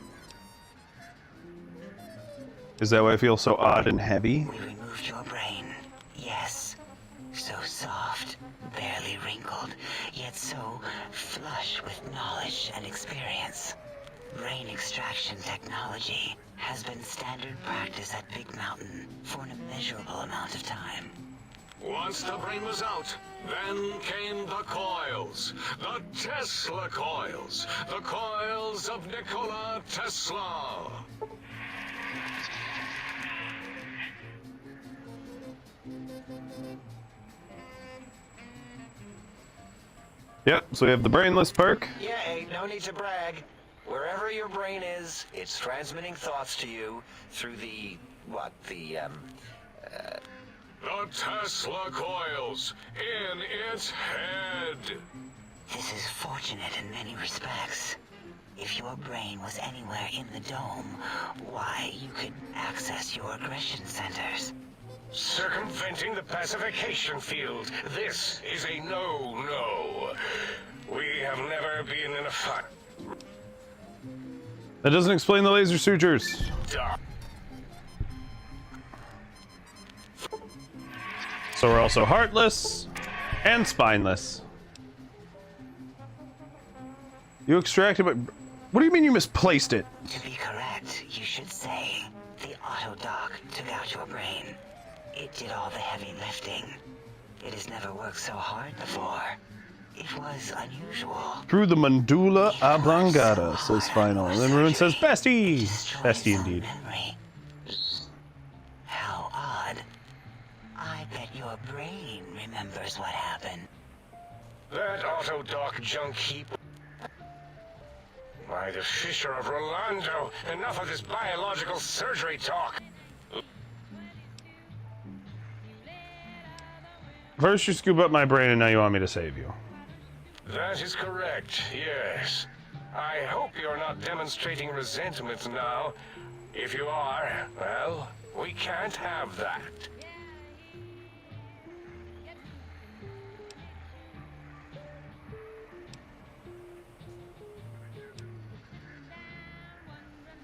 Is that why I feel so odd and heavy? We removed your brain. Yes. So soft, barely wrinkled, yet so flush with knowledge and experience. Brain extraction technology has been standard practice at Big Mountain for an immeasurable amount of time. Once the brain was out, then came the coils. The Tesla coils. The coils of Nikola Tesla. Yep, so we have the brainless perk. Yeah, hey, no need to brag. Wherever your brain is, it's transmitting thoughts to you through the... what? The Tesla coils in its head. This is fortunate in many respects. If your brain was anywhere in the dome, why, you could access your aggression centers. Circumventing the pacification field. This is a no-no. We have never been in a fight. That doesn't explain the laser sutures. So we're also heartless and spineless. You extracted, but what do you mean you misplaced it? To be correct, you should say the auto-dock took out your brain. It did all the heavy lifting. It has never worked so hard before. It was unusual. Through the medulla oblongata, says Final. And then Ruin says, bestie! Bestie indeed. Memory. How odd. I bet your brain remembers what happened. That auto-dock junk heap. By the Fisher of Rolando, enough of this biological surgery talk. First you scoop up my brain and now you want me to save you. That is correct, yes. I hope you're not demonstrating resentment now. If you are, well, we can't have that.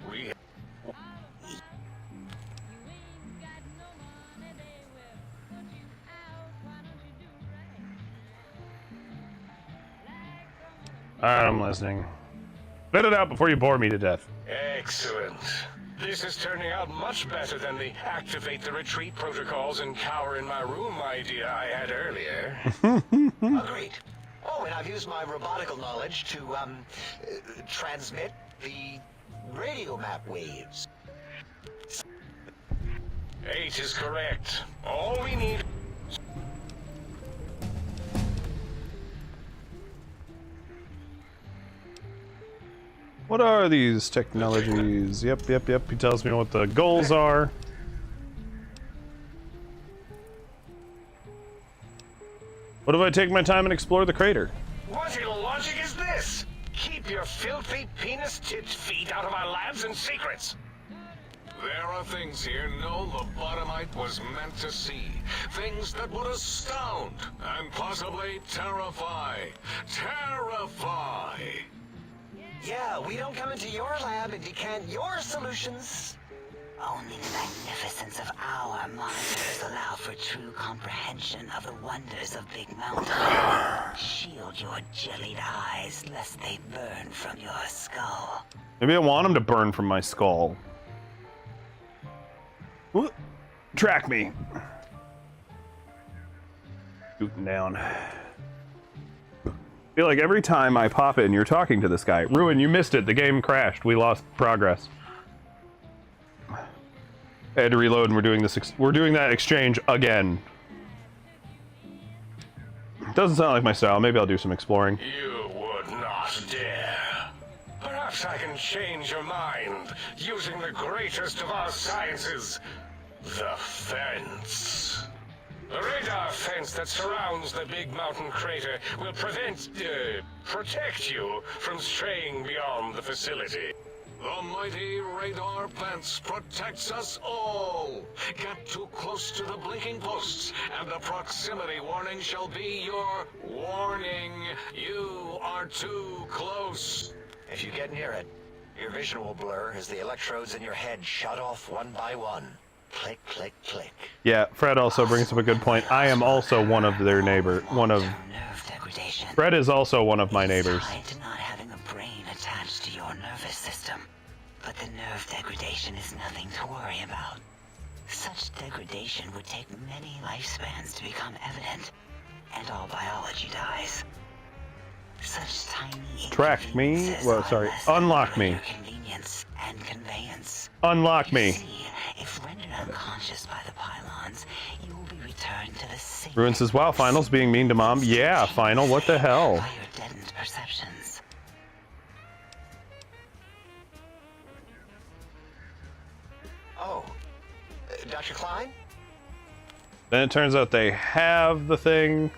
We... Alright, I'm listening. Let it out before you bore me to death. Excellent. This is turning out much better than the activate the retreat protocols and cower in my room idea I had earlier. Agreed. Oh, and I've used my robotical knowledge to, transmit the radio map waves. 8 is correct. All we need... What are these technologies? Yep. He tells me what the goals are. What if I take my time and explore the crater? What illogic is this? Keep your filthy, penis-tipped feet out of our labs and secrets. There are things here no lobotomite was meant to see. Things that would astound and possibly terrify. Terrify! Yeah, we don't come into your lab and decant your solutions. Only the magnificence of our monitors allow for true comprehension of the wonders of Big Mountain. Shield your jellied eyes lest they burn from your skull. Maybe I want them to burn from my skull. Ooh, track me. Shooting down. I feel like every time I pop in, you're talking to this guy. Ruin, you missed it. The game crashed. We lost progress. I had to reload, and we're doing this. We're doing that exchange again. Doesn't sound like my style. Maybe I'll do some exploring. You would not dare. Perhaps I can change your mind using the greatest of our sciences, the fence. The radar fence that surrounds the Big Mountain crater will protect you from straying beyond the facility. The mighty radar fence protects us all. Get too close to the blinking posts, and the proximity warning shall be your warning. You are too close. If you get near it, your vision will blur as the electrodes in your head shut off one by one. Click, click, click. Yeah, Fred also brings up a good point. I am also one of their neighbor. Fred is also one of my neighbors. To not having a brain attached to your nervous system. But the nerve degradation is nothing to worry about. Such degradation would take many lifespans to become evident, and all biology dies. Such tiny Track me? Well, sorry. Unlock me. convenience and conveyance. Unlock me. See, if rendered unconscious by the pylons, you will be returned to the same. Ruin says, wow, Final's being mean to Mom. Yeah, Final, what the hell? By your deadened perceptions. Oh, Dr. Klein? Then it turns out they have the thing.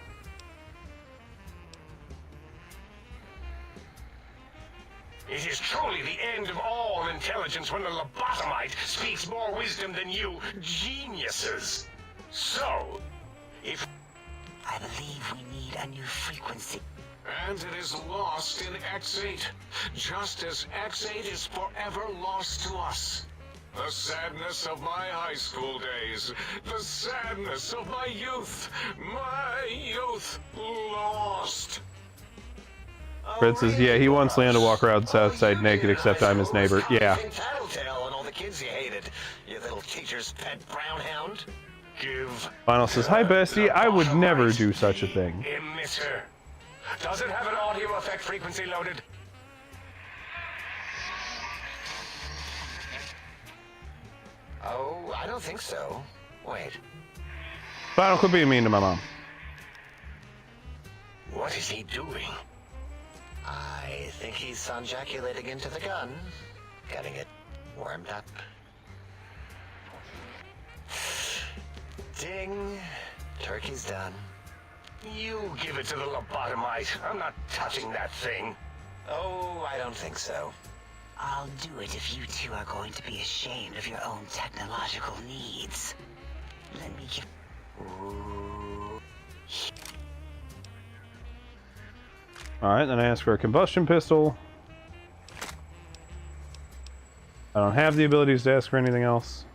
It is truly the end of all intelligence when the lobotomite speaks more wisdom than you geniuses. So, if... I believe we need a new frequency. And it is lost in X8, just as X8 is forever lost to us. The sadness of my high school days, the sadness of my youth lost. Fred says, yeah, he wants Leon to walk around Southside naked, except I'm his neighbor. Yeah. Tattletale and all the kids you hated, you little teacher's pet brown hound. Give Final says, hi, bestie, I would never do such a thing. emitter. Does it have an audio effect frequency loaded? Oh, I don't think so. Wait. Final, quit being mean to my mom. What is he doing? I think he's sunjaculating into the gun. Getting it warmed up. Ding. Turkey's done. You give it to the lobotomite. I'm not touching that thing. Oh, I don't think so. I'll do it if you two are going to be ashamed of your own technological needs. Let me give... Alright, then I ask for a combustion pistol. I don't have the abilities to ask for anything else.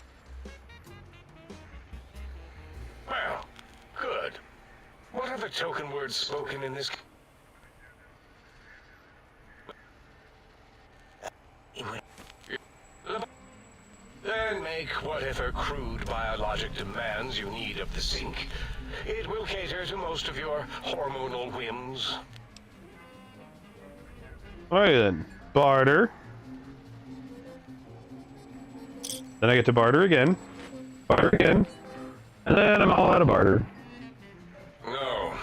Well, good. What are the token words spoken in this... Then make whatever crude biologic demands you need of the sink. It will cater to most of your hormonal whims. Alright then, barter. Then I get to barter again. Barter again. And then I'm all out of barter. No.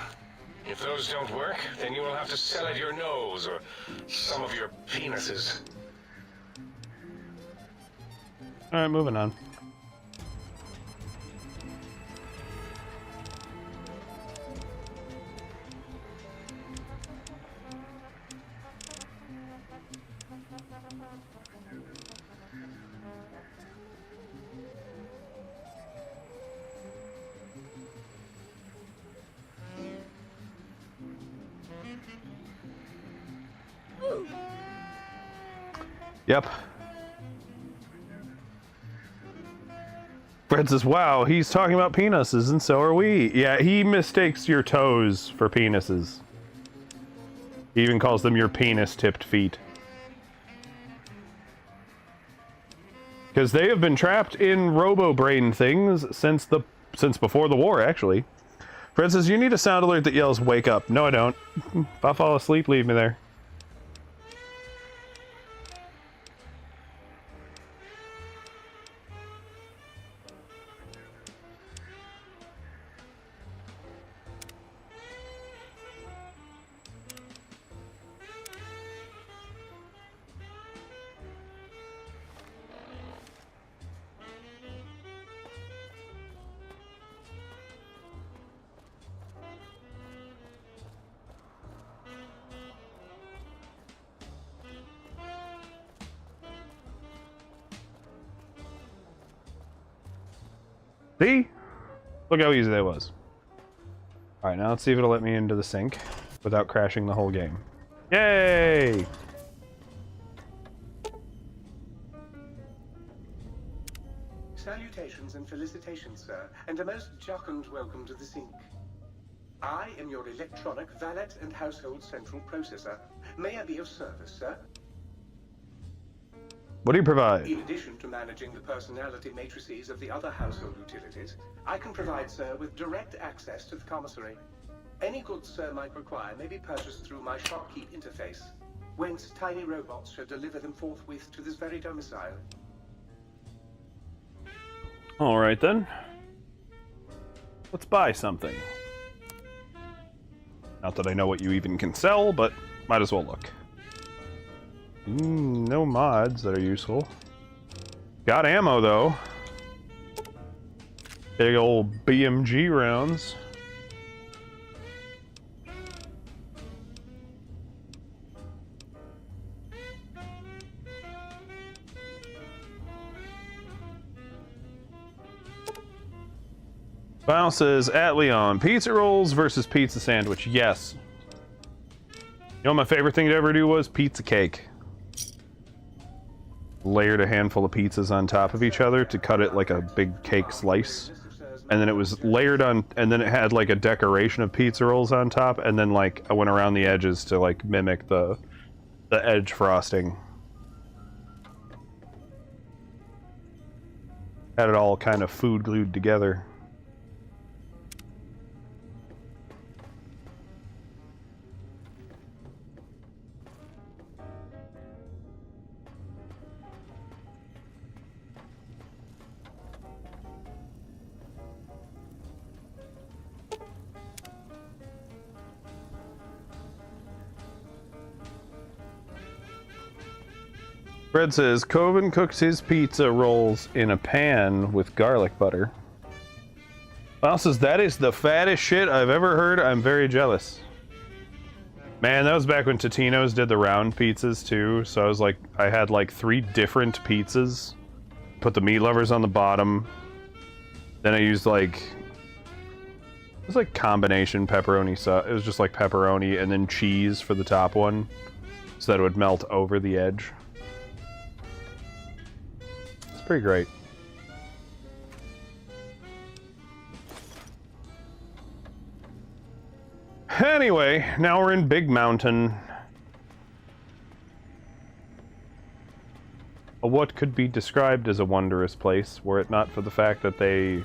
If those don't work, then you will have to sell it your nose or some of your penises. Alright, moving on. Yep. Fred says, wow, he's talking about penises, and so are we. Yeah, he mistakes your toes for penises. He even calls them your penis-tipped feet. Because they have been trapped in robo-brain things since before the war, actually. Fred says, you need a sound alert that yells, wake up. No, I don't. If I fall asleep, leave me there. See? Look how easy that was. Alright, now let's see if it'll let me into the sink without crashing the whole game. Yay! Salutations and felicitations, sir, and a most jocund welcome to the sink. I am your electronic valet and household central processor. May I be of service, sir? What do you provide? In addition to managing the personality matrices of the other household utilities, I can provide, sir, with direct access to the commissary. Any goods sir might require may be purchased through my shopkeep interface, whence tiny robots shall deliver them forthwith to this very domicile. Alright then. Let's buy something. Not that I know what you even can sell, but might as well look. No mods that are useful. Got ammo, though. Big old BMG rounds. Final says, at Leon, pizza rolls versus pizza sandwich. Yes. You know what my favorite thing to ever do was? Pizza cake. Layered a handful of pizzas on top of each other to cut it like a big cake slice. And then it was layered on, and then it had like a decoration of pizza rolls on top, and then like I went around the edges to like mimic the edge frosting. Had it all kind of food glued together. Fred says, Coven cooks his pizza rolls in a pan with garlic butter. Well, says, that is the fattest shit I've ever heard. I'm very jealous. Man, that was back when Totino's did the round pizzas too. So I was like, I had like 3 different pizzas. Put the meat lovers on the bottom. Then I used like, it was like combination pepperoni sauce. It was just like pepperoni and then cheese for the top one. So that it would melt over the edge. Pretty great. Anyway, now we're in Big Mountain. What could be described as a wondrous place, were it not for the fact that they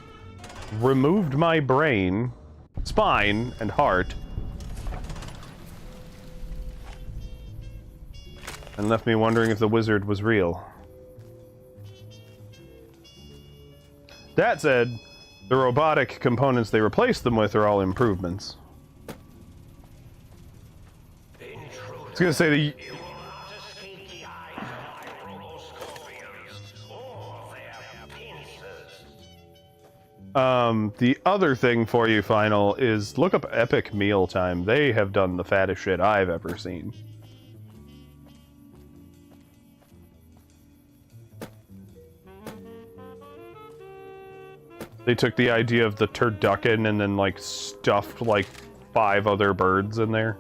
removed my brain, spine, and heart, and left me wondering if the wizard was real. That said, the robotic components they replaced them with are all improvements. I was gonna say The other thing for you, Final, is look up Epic Mealtime. They have done the fattest shit I've ever seen. They took the idea of the turducken and then, like, stuffed, like, 5 other birds in there.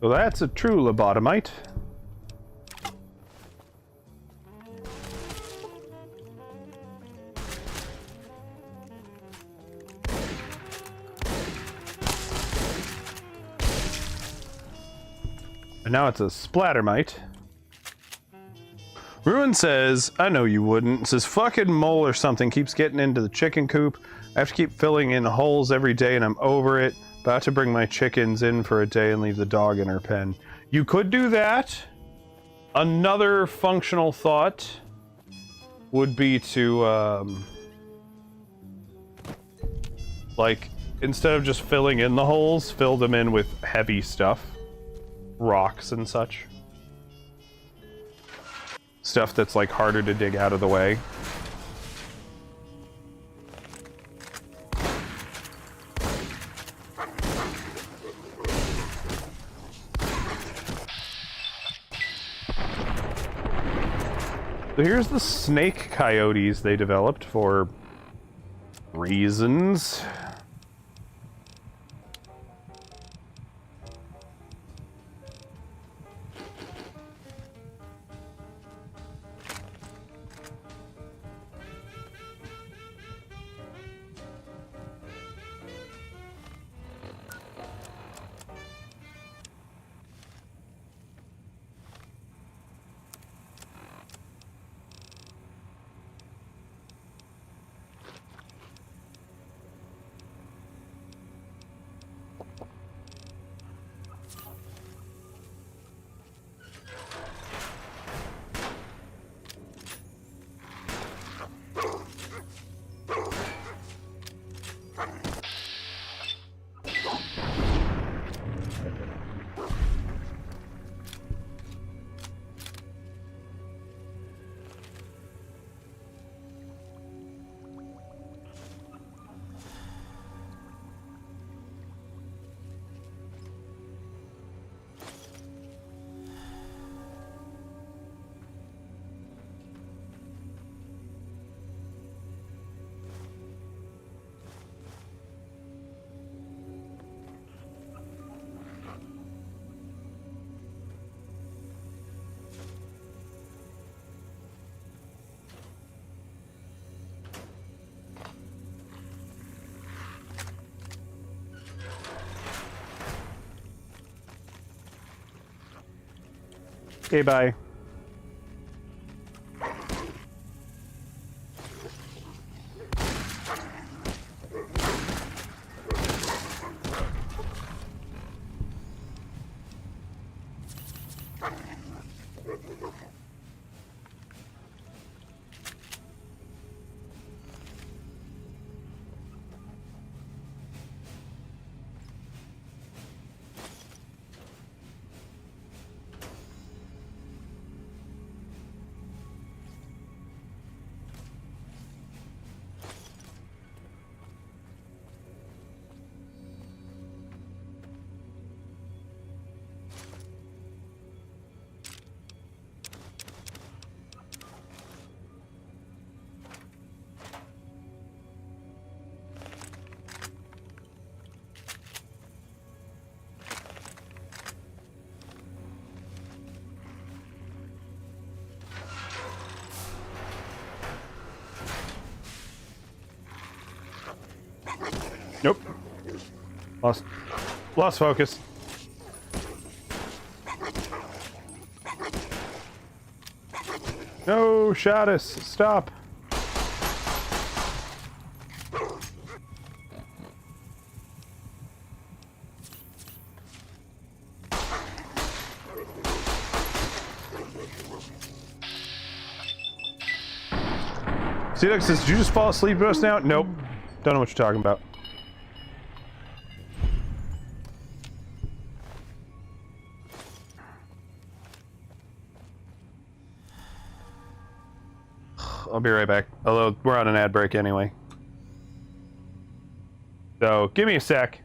So that's a true lobotomite. And now it's a splattermite. Ruin says, I know you wouldn't. Says fucking mole or something keeps getting into the chicken coop. I have to keep filling in holes every day and I'm over it. About to bring my chickens in for a day and leave the dog in her pen. You could do that. Another functional thought would be to, like, instead of just filling in the holes, fill them in with heavy stuff. Rocks and such. Stuff that's, like, harder to dig out of the way. So here's the snake coyotes they developed for reasons. Okay, bye. Nope. Lost focus. No, Shadis, stop. Cedux says, did you just fall asleep just now? Nope. Don't know what you're talking about. I'll be right back. Although, we're on an ad break anyway. So, give me a sec.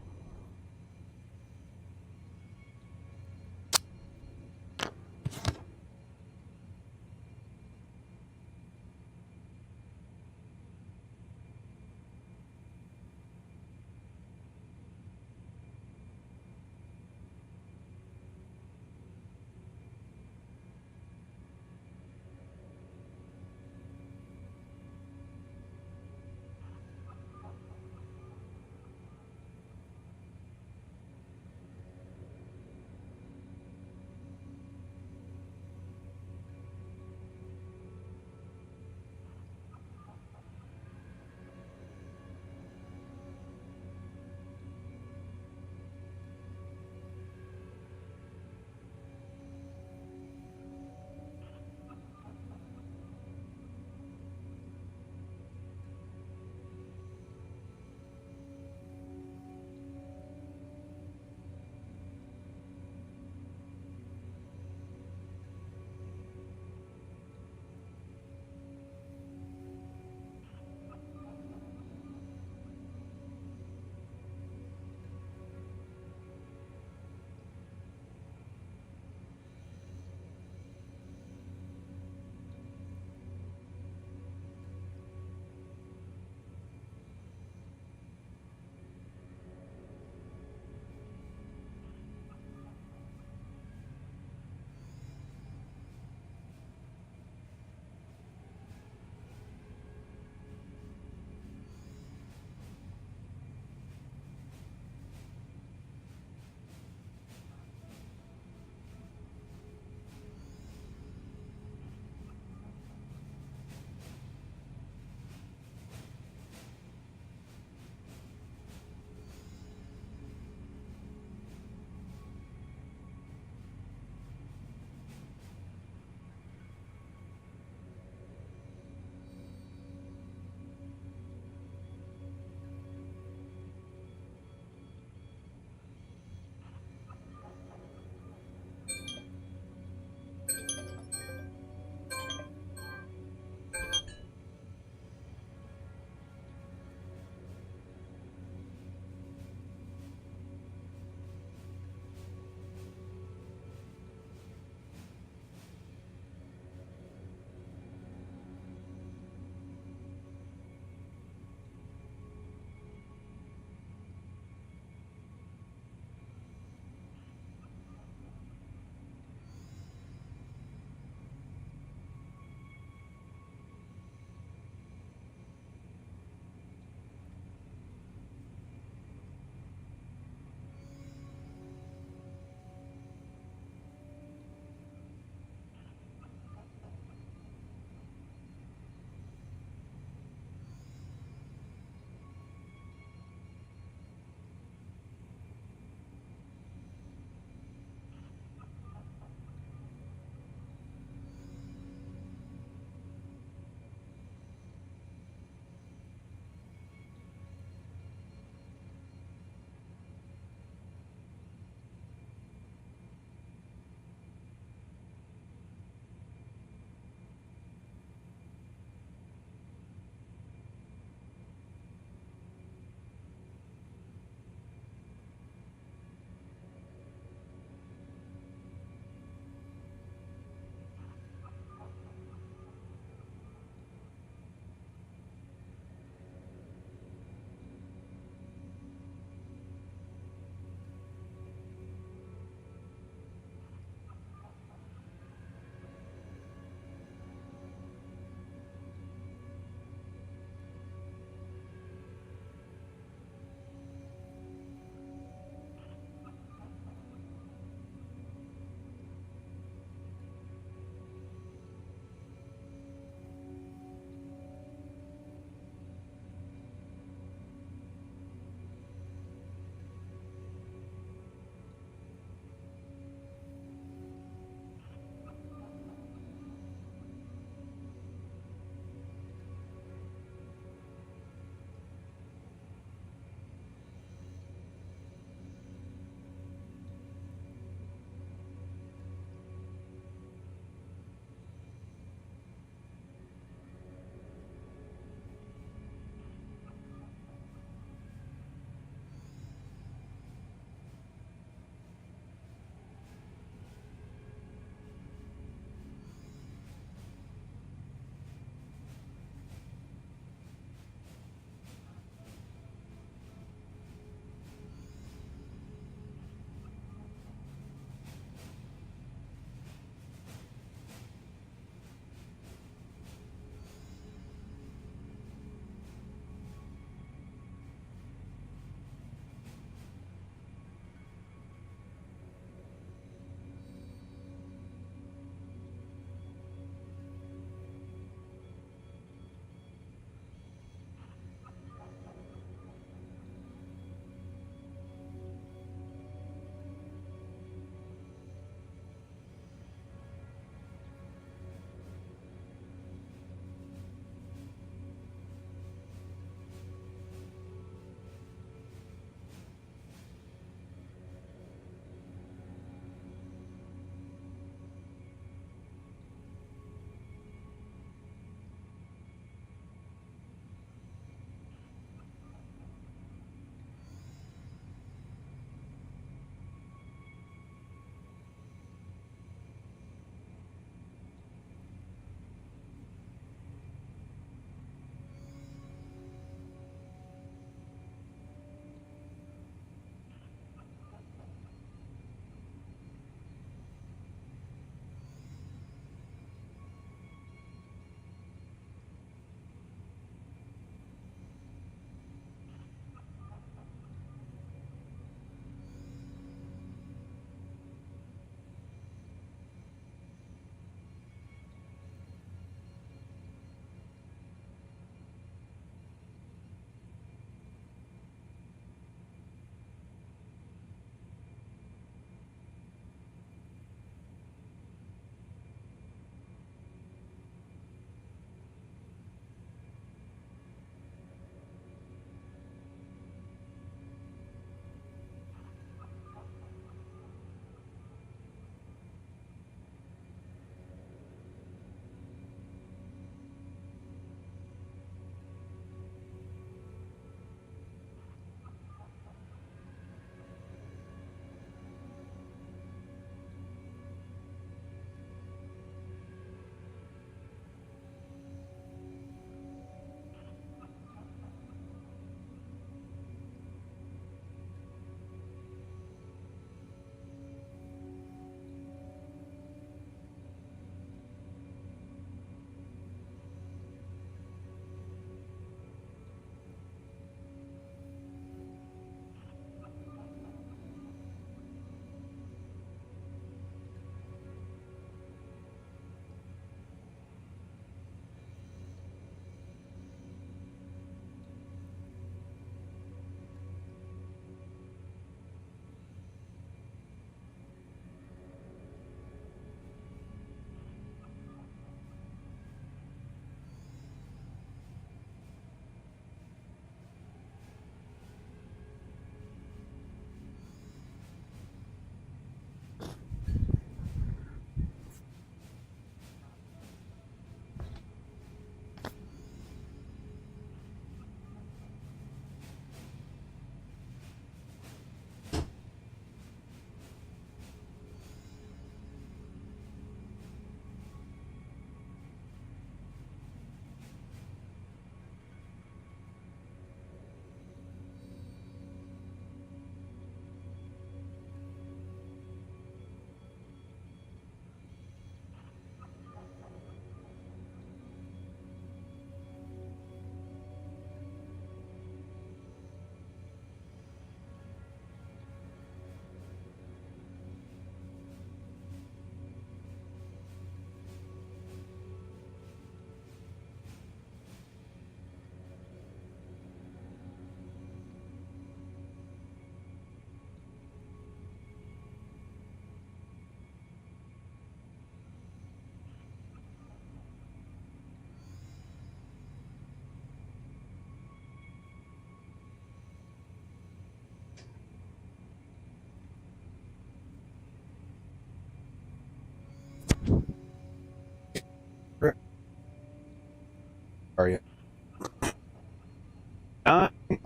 are you?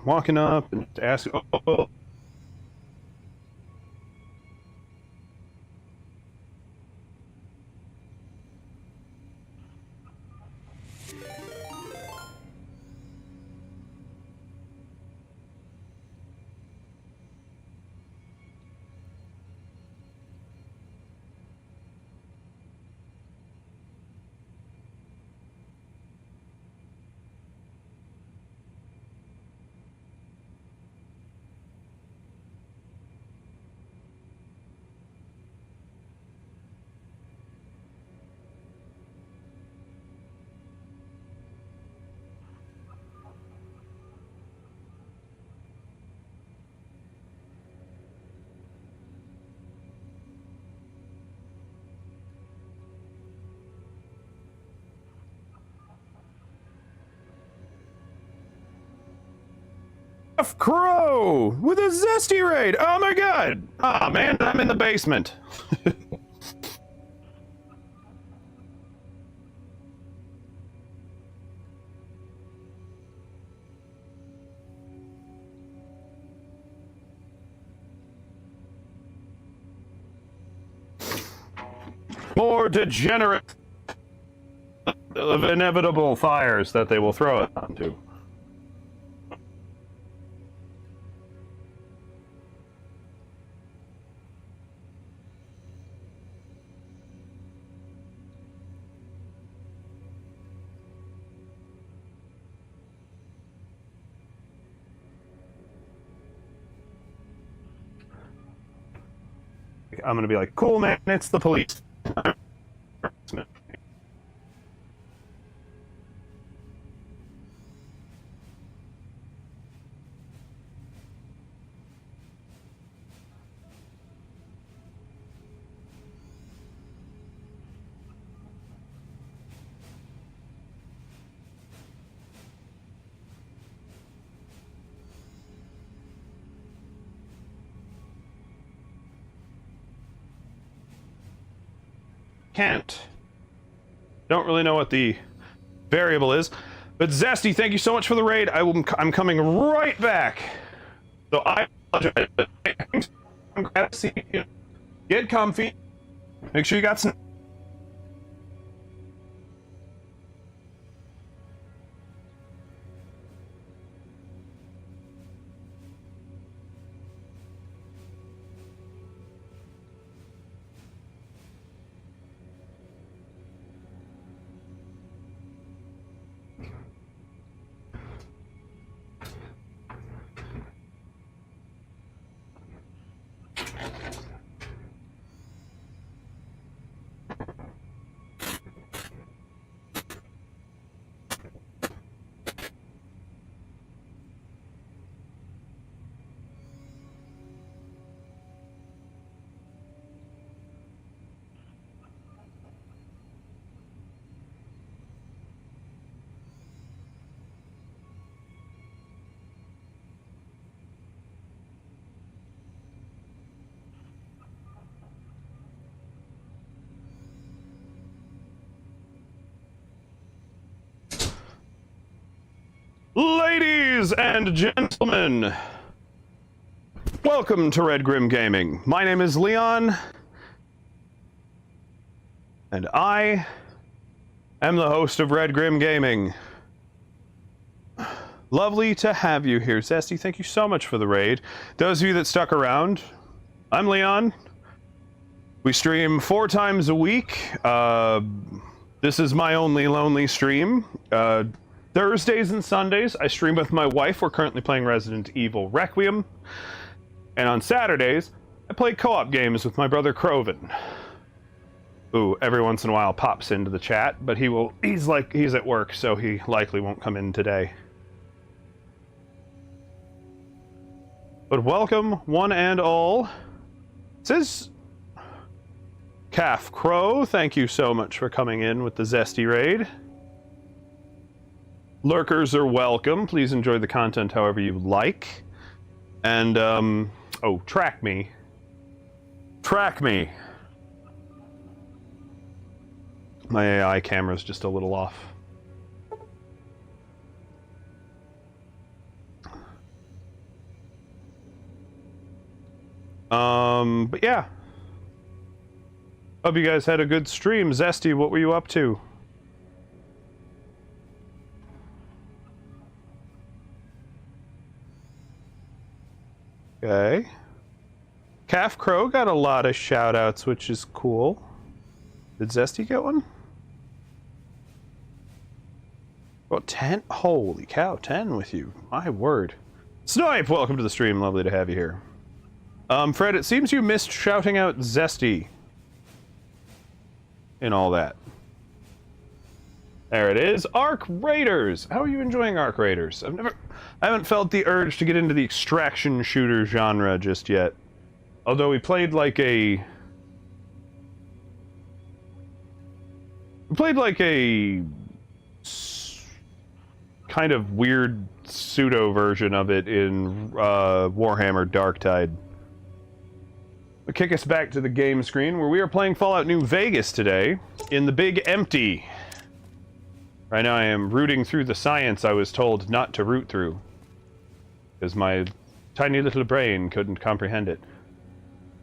Walking up and asking. Oh. Crow with a zesty raid. Oh my god. Oh man, I'm in the basement. More degenerate of inevitable fires that they will throw it onto. I'm gonna be like, cool man, it's the police. Can't. Don't really know what the variable is. But Zesty, thank you so much for the raid. I'm coming right back. So I apologize, but grab a seat, get comfy, make sure you got some. Ladies and gentlemen, welcome to Red Grim Gaming. My name is Leon, and I am the host of Red Grim Gaming. Lovely to have you here, Zesty. Thank you so much for the raid. Those of you that stuck around, I'm Leon. We stream 4 times a week. This is my only lonely stream. Thursdays and Sundays, I stream with my wife. We're currently playing Resident Evil Requiem. And on Saturdays, I play co-op games with my brother Croven, who every once in a while pops into the chat, but he's at work, so he likely won't come in today. But welcome, one and all. It says Calf Crow, thank you so much for coming in with the Zesty raid. Lurkers are welcome. Please enjoy the content however you like. And, oh, track me. Track me. My AI camera's just a little off. But yeah. Hope you guys had a good stream. Zesty, what were you up to? Okay. Calf Crow got a lot of shout-outs, which is cool. Did Zesty get one? Well, 10? Holy cow, 10 with you. My word. Snipe, welcome to the stream. Lovely to have you here. Fred, it seems you missed shouting out Zesty and all that. There it is. Arc Raiders! How are you enjoying Arc Raiders? I haven't felt the urge to get into the extraction shooter genre just yet. Although we played like a... kind of weird pseudo version of it in Warhammer Darktide. But kick us back to the game screen where we are playing Fallout New Vegas today in the Big Empty. Right now I am rooting through the science I was told not to root through, because my tiny little brain couldn't comprehend it.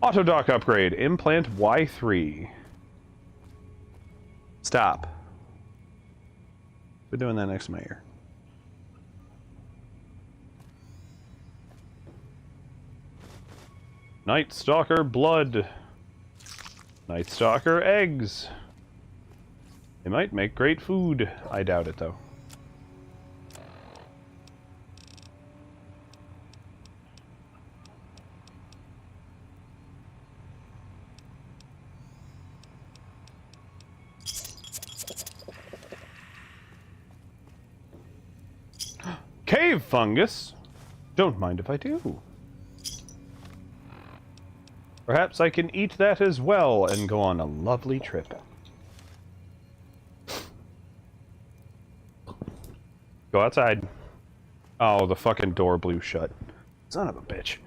Autodock upgrade, implant Y3. Stop. Quit doing that next to my ear. Night Stalker blood. Night Stalker eggs. They might make great food. I doubt it, though. Cave fungus? Don't mind if I do. Perhaps I can eat that as well and go on a lovely trip. Go outside. Oh, the fucking door blew shut. Son of a bitch.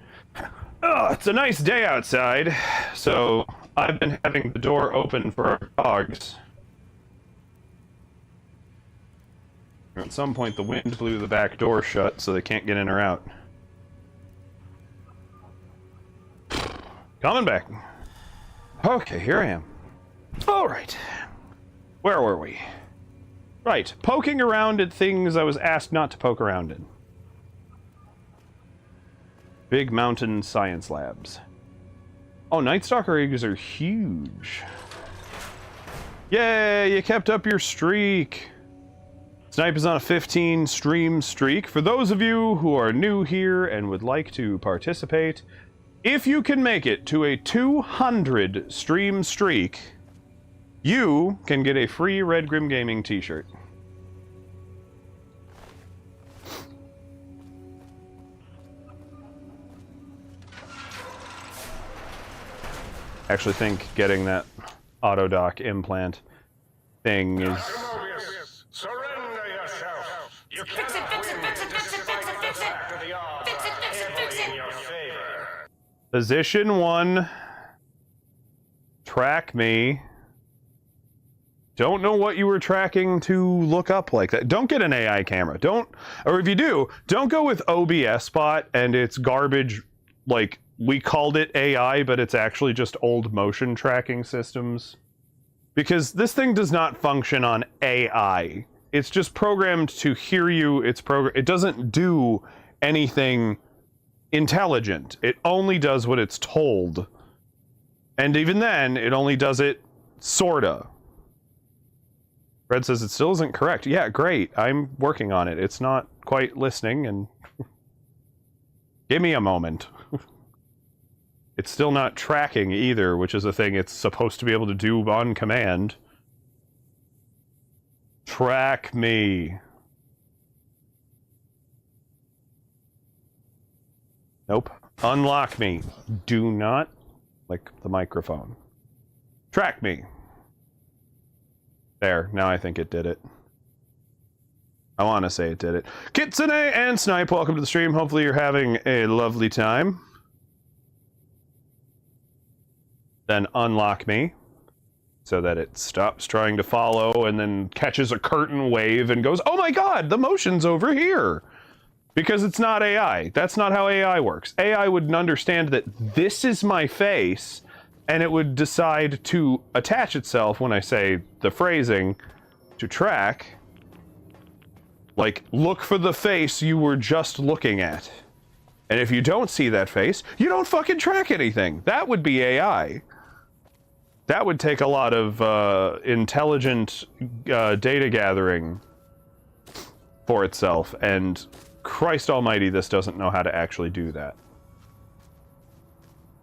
Oh, it's a nice day outside, so I've been having the door open for our dogs. At some point, the wind blew the back door shut, so they can't get in or out. Coming back. Okay, here I am. All right. Where were we? Right, poking around at things I was asked not to poke around in. Big Mountain Science Labs. Oh, Night Stalker eggs are huge. Yay, you kept up your streak. Snipe is on a 15 stream streak. For those of you who are new here and would like to participate, if you can make it to a 200 stream streak, you can get a free Red Grim Gaming t-shirt. I actually think getting that Autodock implant thing is... Surrender yourself. You Fix it, fix it, fix it, fix it, fix it, fix it! Fix it, fix it, fix it! Position 1. Track me. Don't know what you were tracking to look up like that. Don't get an AI camera. Don't, or if you do, don't go with OBS Spot and it's garbage. Like, we called it AI, but it's actually just old motion tracking systems. Because this thing does not function on AI. It's just programmed to hear you. It doesn't do anything intelligent. It only does what it's told. And even then, it only does it sorta. Red says it still isn't correct. Yeah, great. I'm working on it. It's not quite listening, and give me a moment. It's still not tracking either, which is a thing it's supposed to be able to do on command. Track me. Nope. Unlock me. Do not click the microphone. Track me. There. Now I think it did it. I want to say it did it. Kitsune and Snipe, welcome to the stream. Hopefully you're having a lovely time. Then unlock me so that it stops trying to follow and then catches a curtain wave and goes, oh my god, the motion's over here. Because it's not AI. That's not how AI works. AI would understand that this is my face, and it would decide to attach itself, when I say the phrasing, to track. Like, look for the face you were just looking at. And if you don't see that face, you don't fucking track anything. That would be AI. That would take a lot of intelligent data gathering for itself, and Christ almighty, this doesn't know how to actually do that.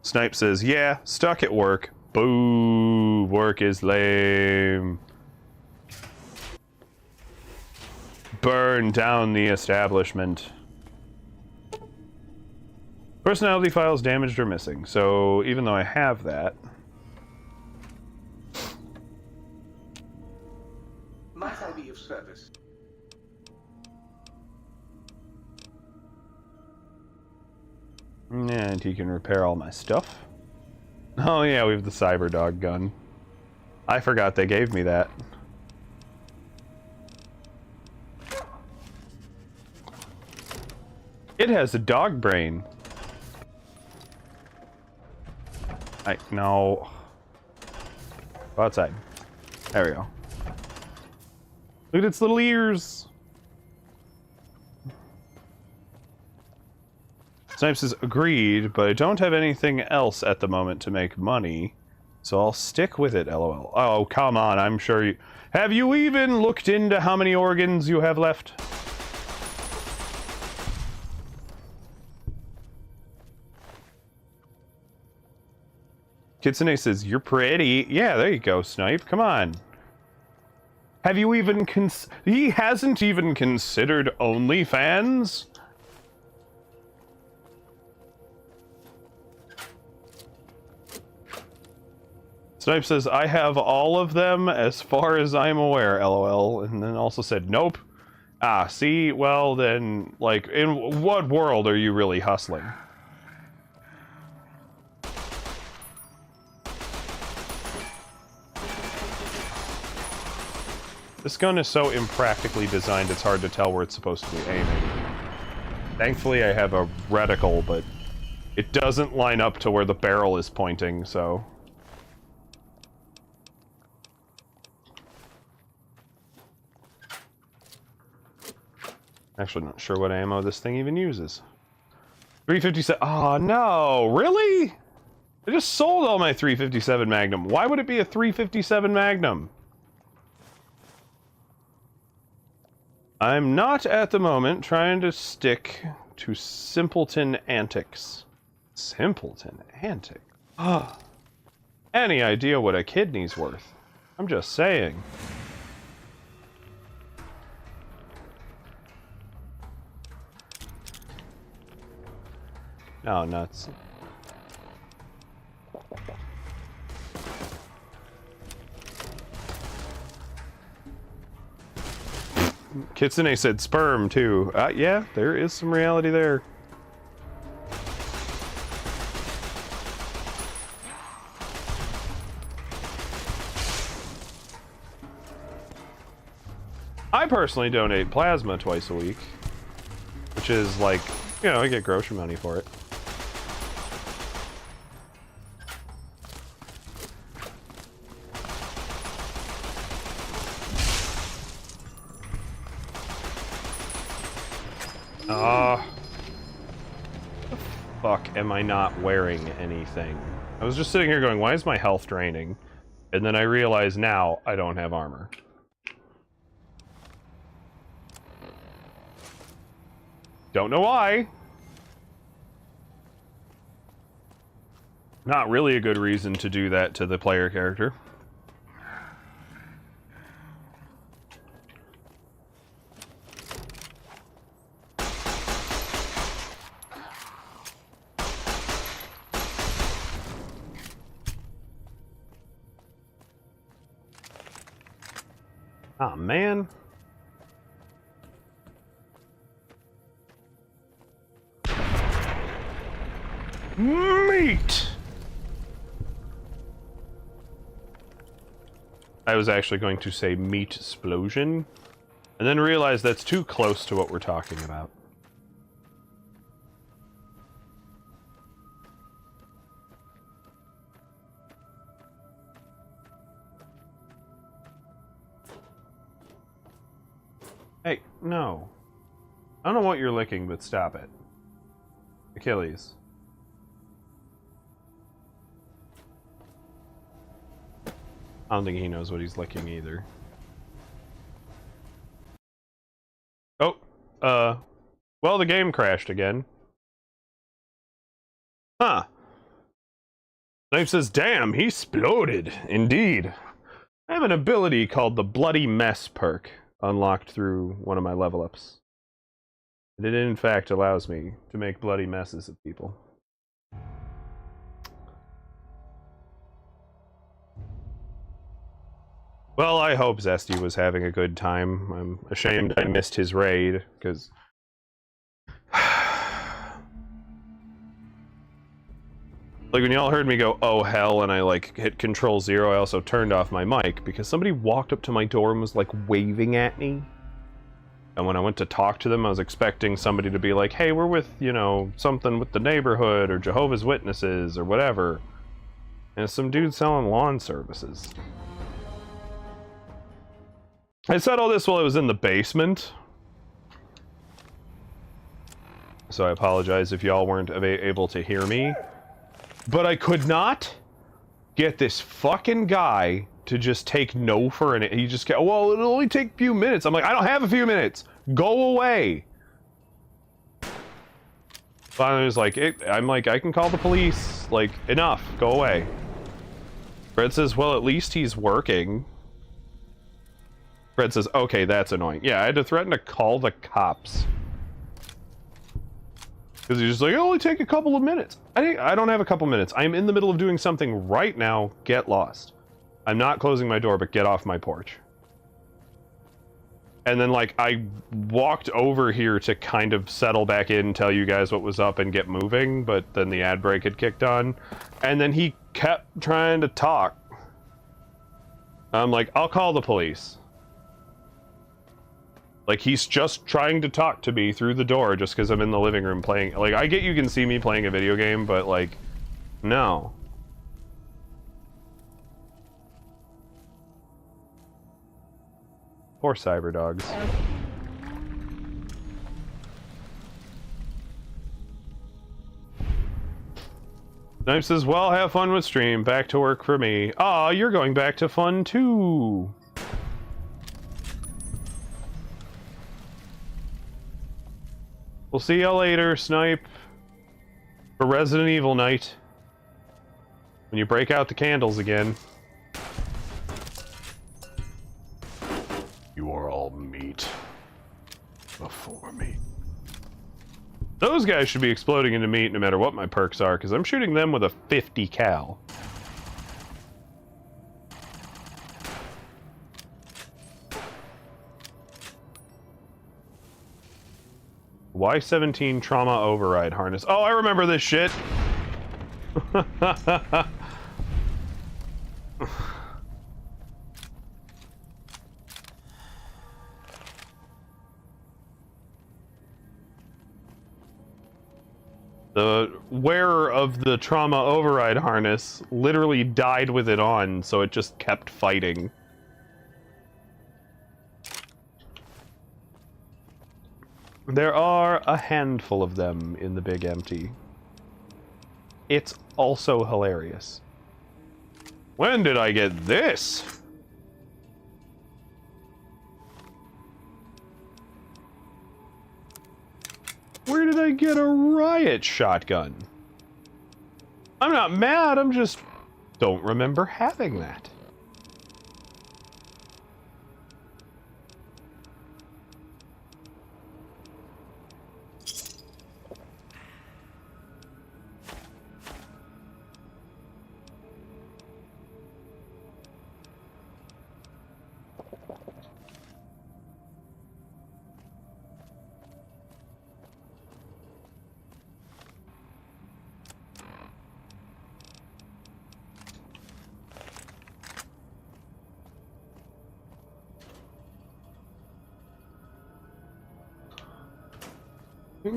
Snipe says, yeah, stuck at work. Boo, work is lame. Burn down the establishment. Personality files damaged or missing, so even though I have that... Might I be of service? And he can repair all my stuff. Oh yeah, we have the cyber dog gun. I forgot they gave me that. It has a dog brain. No. Go outside. There we go. Look at its little ears. Snipes says, agreed, but I don't have anything else at the moment to make money, so I'll stick with it, lol. Oh, come on, I'm sure you... Have you even looked into how many organs you have left? Kitsune says, you're pretty. Yeah, there you go, Snipe. Come on. Have you even He hasn't even considered OnlyFans? Snipe says, I have all of them as far as I'm aware, lol. And then also said, nope. Ah, see? Well, then, like, in what world are you really hustling? This gun is so impractically designed, it's hard to tell where it's supposed to be aiming. Thankfully, I have a reticle, but it doesn't line up to where the barrel is pointing, so... Actually, not sure what ammo this thing even uses. 357. Oh, no! Really? I just sold all my 357 Magnum. Why would it be a 357 Magnum? I'm not at the moment trying to stick to simpleton antics. Simpleton antics? Ah. Any idea what a kidney's worth? I'm just saying. Oh, nuts. Kitsune said sperm, too. Yeah, there is some reality there. I personally donate plasma twice a week, which is like, you know, I get grocery money for it. Fuck, am I not wearing anything? I was just sitting here going, why is my health draining? And then I realize now I don't have armor. Don't know why. Not really a good reason to do that to the player character. Oh, man. Meat! I was actually going to say meat explosion, and then realized that's too close to what we're talking about. Hey, no. I don't know what you're licking, but stop it. Achilles. I don't think he knows what he's licking either. Oh, well, the game crashed again. Huh. Knife says, damn, he exploded. Indeed. I have an ability called the Bloody Mess perk, unlocked through one of my level ups. And it in fact allows me to make bloody messes of people. Well, I hope Zesty was having a good time. I'm ashamed I missed his raid, because... Like, when y'all heard me go, oh hell, and I, like, hit Control-0, I also turned off my mic, because somebody walked up to my door and was, like, waving at me. And when I went to talk to them, I was expecting somebody to be like, hey, we're with, you know, something with the neighborhood, or Jehovah's Witnesses, or whatever. And it's some dude selling lawn services. I said all this while I was in the basement. So I apologize if y'all weren't able to hear me. But I could not get this fucking guy to just take no for an... He just kept, well, it'll only take a few minutes. I'm like, I don't have a few minutes. Go away. Finally, was like, I'm like, I can call the police. Like, enough. Go away. Fred says, well, at least he's working. Fred says, okay, that's annoying. Yeah, I had to threaten to call the cops. Because he's just like, it'll only take a couple of minutes. I don't have a couple minutes. I'm in the middle of doing something right now. Get lost. I'm not closing my door, but get off my porch. And then, like, I walked over here to kind of settle back in, tell you guys what was up, and get moving, but then the ad break had kicked on. And then he kept trying to talk. I'm like, I'll call the police. Like, he's just trying to talk to me through the door just because I'm in the living room playing. Like, I get you can see me playing a video game, but, like, no. Poor cyber dogs. Knife says, well, have fun with stream. Back to work for me. Aw, you're going back to fun too. We'll see you later, Snipe. For Resident Evil night. When you break out the candles again. You are all meat before me. Those guys should be exploding into meat no matter what my perks are, because I'm shooting them with a 50 cal. Y17 trauma override harness. Oh, I remember this shit. The wearer of the trauma override harness literally died with it on, so it just kept fighting. There are a handful of them in the Big Empty. It's also hilarious. When did I get this? Where did I get a riot shotgun? I'm not mad, I'm just don't remember having that.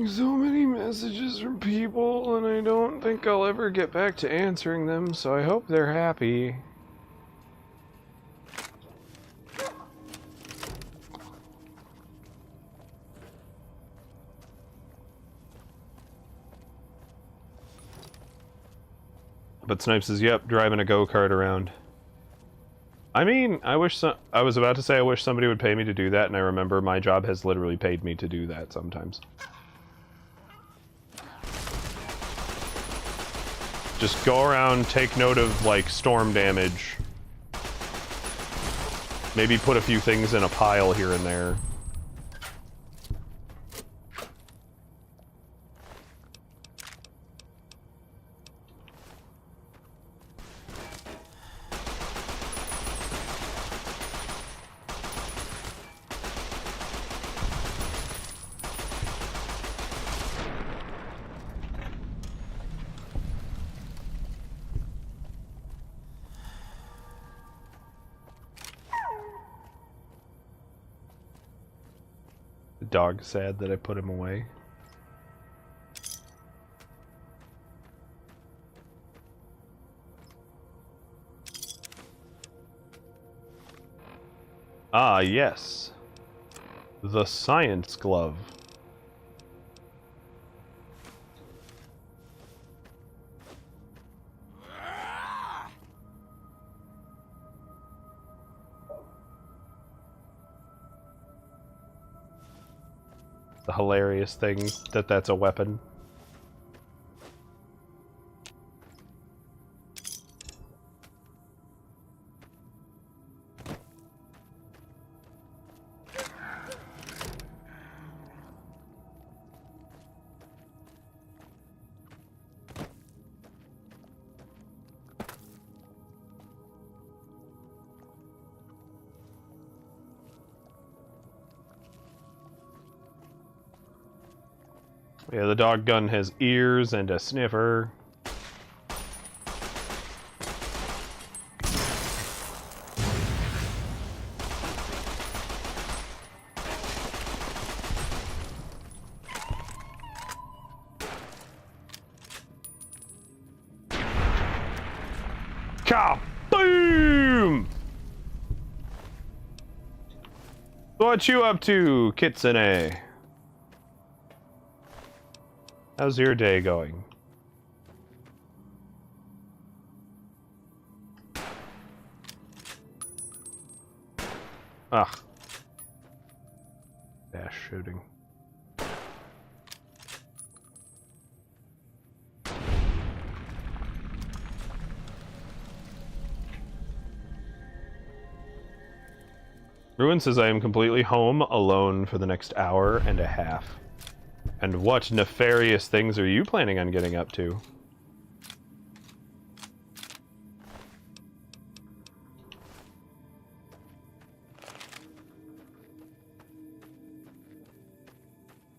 So many messages from people, and I don't think I'll ever get back to answering them, so I hope they're happy. But Snipes is, yep, driving a go-kart around. I mean, I was about to say I wish somebody would pay me to do that, and I remember my job has literally paid me to do that sometimes. Just go around, take note of, like, storm damage. Maybe put a few things in a pile here and there. The dog's sad that I put him away. Ah, yes. The science glove. The hilarious thing that that's a weapon. Yeah, the dog gun has ears and a sniffer. Kaboom! What you up to, Kitsune? How's your day going? Ugh. Dash shooting. Ruin says I am completely home alone for the next hour and a half. And what nefarious things are you planning on getting up to?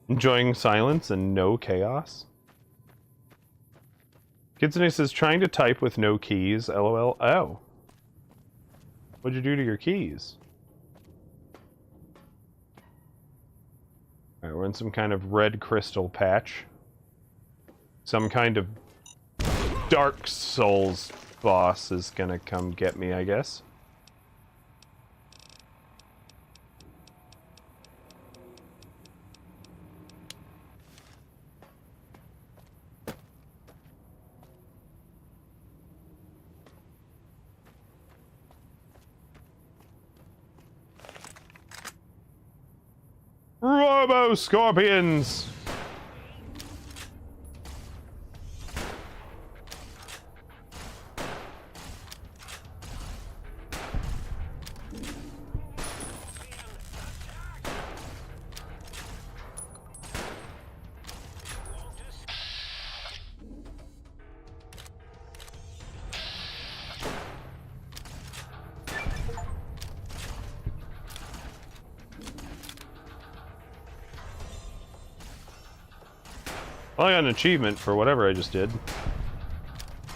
Enjoying silence and no chaos? Kitsune says trying to type with no keys, lol. Oh. What'd you do to your keys? Alright, we're in some kind of red crystal patch. Some kind of Dark Souls boss is gonna come get me, I guess. Robo-scorpions! Well, I got an achievement for whatever I just did.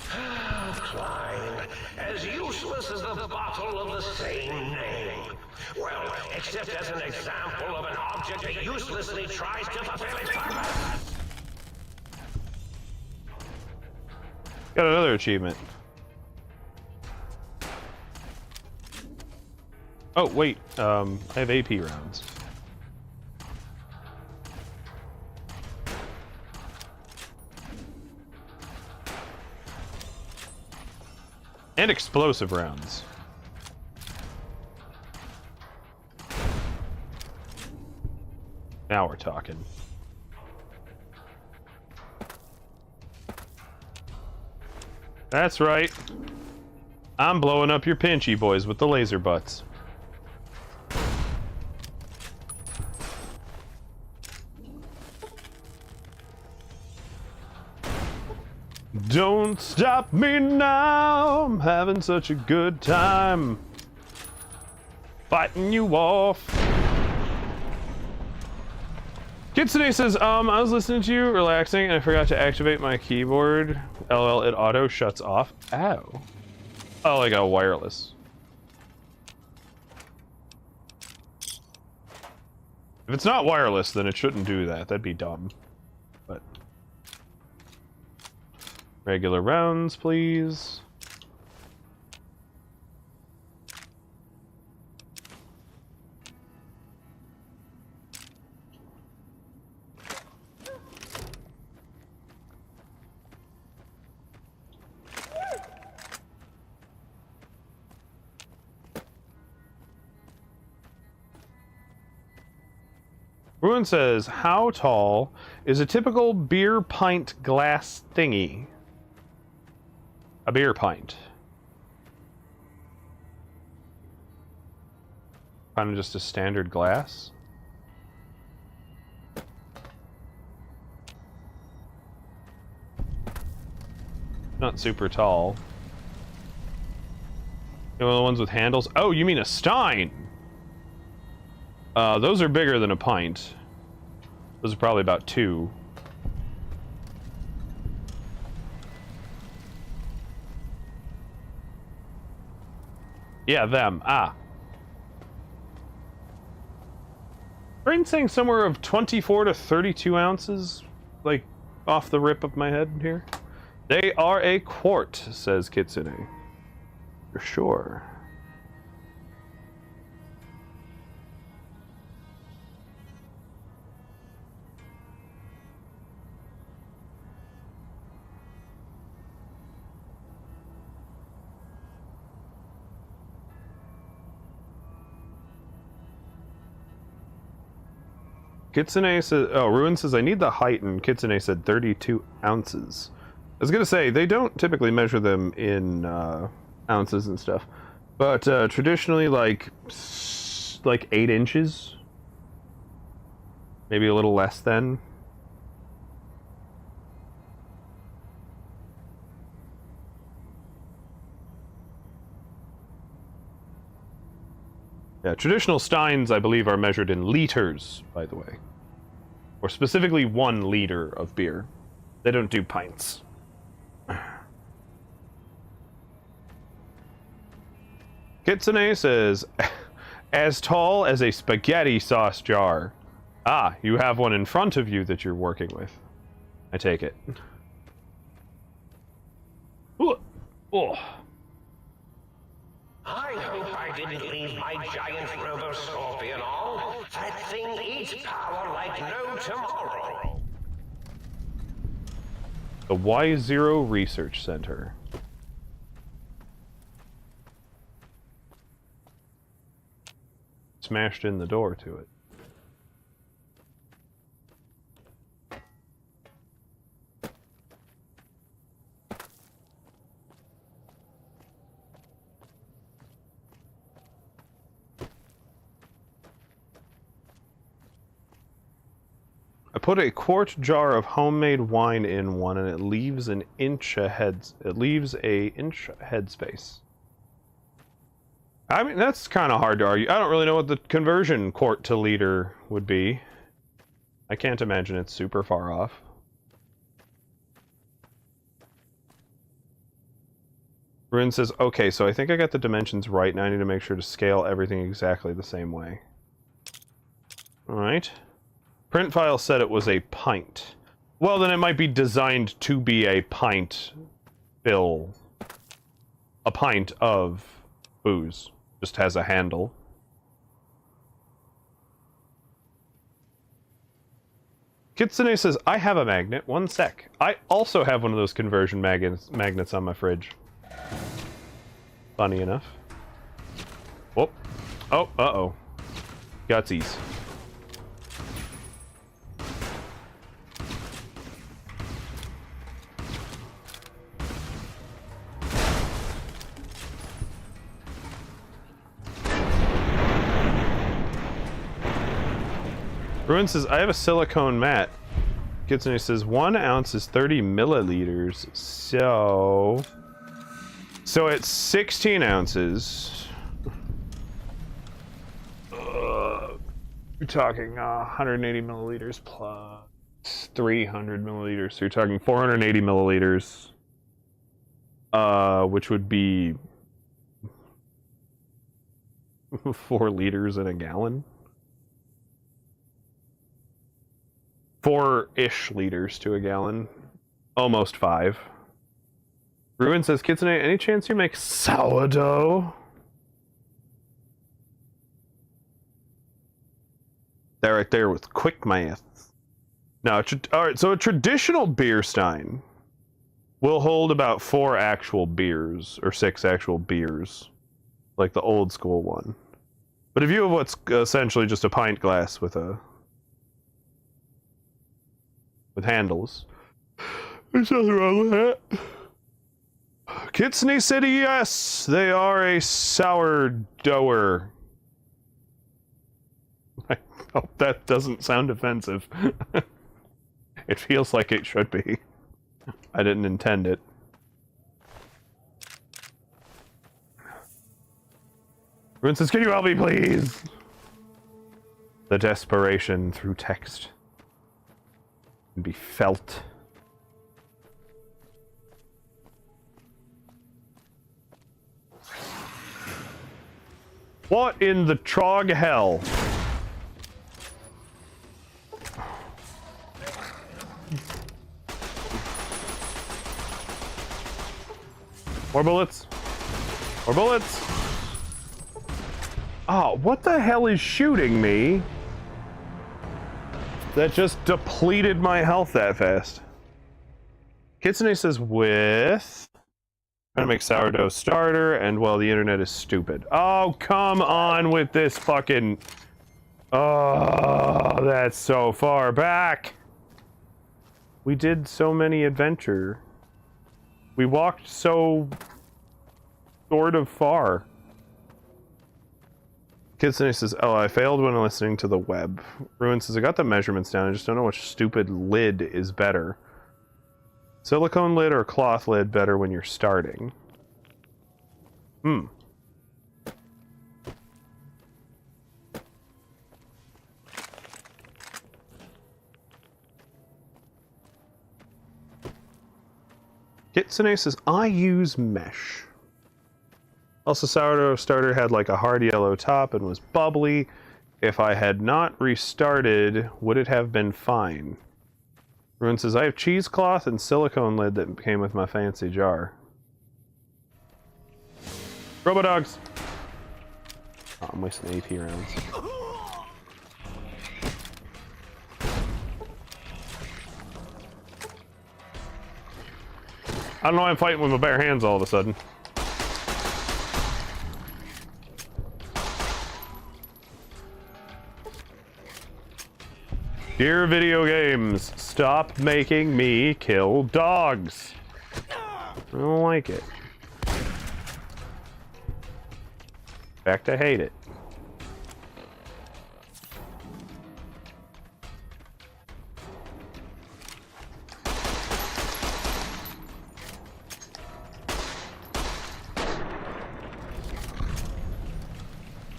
Klein, as useless as the bottle of the same name. Well, except as an example of an object that uselessly tries to fulfill its purpose. Got another achievement. Oh, wait. I have AP rounds. And explosive rounds. Now we're talking. That's right. I'm blowing up your pinchy boys with the laser butts. Don't stop me now, I'm having such a good time fighting you off. Kitsune says, I was listening to you, relaxing, and I forgot to activate my keyboard. LL, it auto shuts off. Ow. Oh, like a wireless. If it's not wireless, then it shouldn't do that. That'd be dumb. But regular rounds, please. Ruin says, how tall is a typical beer pint glass thingy? A beer pint. Kind of just a standard glass. Not super tall. You know, the ones with handles? Oh, you mean a stein? Those are bigger than a pint. Those are probably about 2. Yeah, them. Ah. Brain's saying somewhere of 24 to 32 ounces, like, off the rip of my head here. They are a quart, says Kitsune. For sure. Kitsune says, oh, Ruin says, I need the height, and Kitsune said 32 ounces. I was gonna say, they don't typically measure them in ounces and stuff, but traditionally, like 8 inches, maybe a little less than. Yeah, traditional steins, I believe, are measured in liters, by the way. Or specifically 1 liter of beer. They don't do pints. Kitsune says, as tall as a spaghetti sauce jar. Ah, you have one in front of you that you're working with. I take it. Ooh. Oh. I hope I didn't leave my giant robo-scorpion on. That thing eats power like no tomorrow. The Y0 Research Center. Smashed in the door to it. I put a quart jar of homemade wine in one, and it leaves an inch ahead. It leaves a inch headspace. I mean, that's kind of hard to argue. I don't really know what the conversion quart to liter would be. I can't imagine it's super far off. Ruin says, okay, so I think I got the dimensions right, and I need to make sure to scale everything exactly the same way. Alright. Print file said it was a pint. Well, then it might be designed to be a pint fill. A pint of booze. Just has a handle. Kitsune says, I have a magnet. 1 sec. I also have one of those conversion magnets on my fridge. Funny enough. Whoop. Oh, uh-oh. Gutsies. Ruin says, I have a silicone mat. Kitsune says, 1 ounce is 30 milliliters. So it's 16 ounces. You're talking 180 milliliters plus 300 milliliters. So you're talking 480 milliliters. Which would be 4 liters in a gallon. 4-ish liters to a gallon. Almost 5. Ruin says, Kitsune, any chance you make sourdough? That right there with quick math. Now, alright, so a traditional beer stein will hold about 4 actual beers, or 6 actual beers, like the old school one. But if you have what's essentially just a pint glass with handles, there's nothing wrong with that. Kitsune City, yes, they are a sourdougher. I hope that doesn't sound offensive. It feels like it should be. I didn't intend it. Ruin says, can you help me, please? The desperation through text can be felt. What in the trog hell? More bullets. More bullets. Oh, what the hell is shooting me? That just depleted my health that fast. Kitsune says with... Trying to make sourdough starter, and well, the internet is stupid. Oh, come on with this fucking... Oh, that's so far back. We did so many adventure. We walked so... sort of far. Kitsune says, oh, I failed when listening to the web. Ruin says, I got the measurements down, I just don't know which stupid lid is better. Silicone lid or cloth lid better when you're starting? Kitsune says, I use mesh. Also, sourdough starter had like a hard yellow top and was bubbly. If I had not restarted, would it have been fine? Ruin says, I have cheesecloth and silicone lid that came with my fancy jar. Robodogs! Oh, I'm wasting AP rounds. I don't know why I'm fighting with my bare hands all of a sudden. Dear video games, stop making me kill dogs. I don't like it. In fact, I hate it.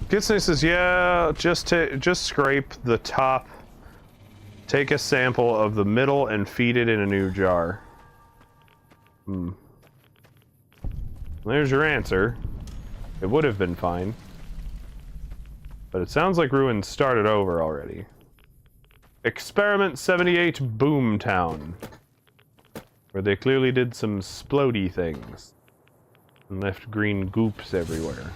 Kitsune says, yeah, just scrape the top. Take a sample of the middle and feed it in a new jar. There's your answer. It would have been fine. But it sounds like Ruin started over already. Experiment 78 Boomtown. Where they clearly did some splody things. And left green goops everywhere.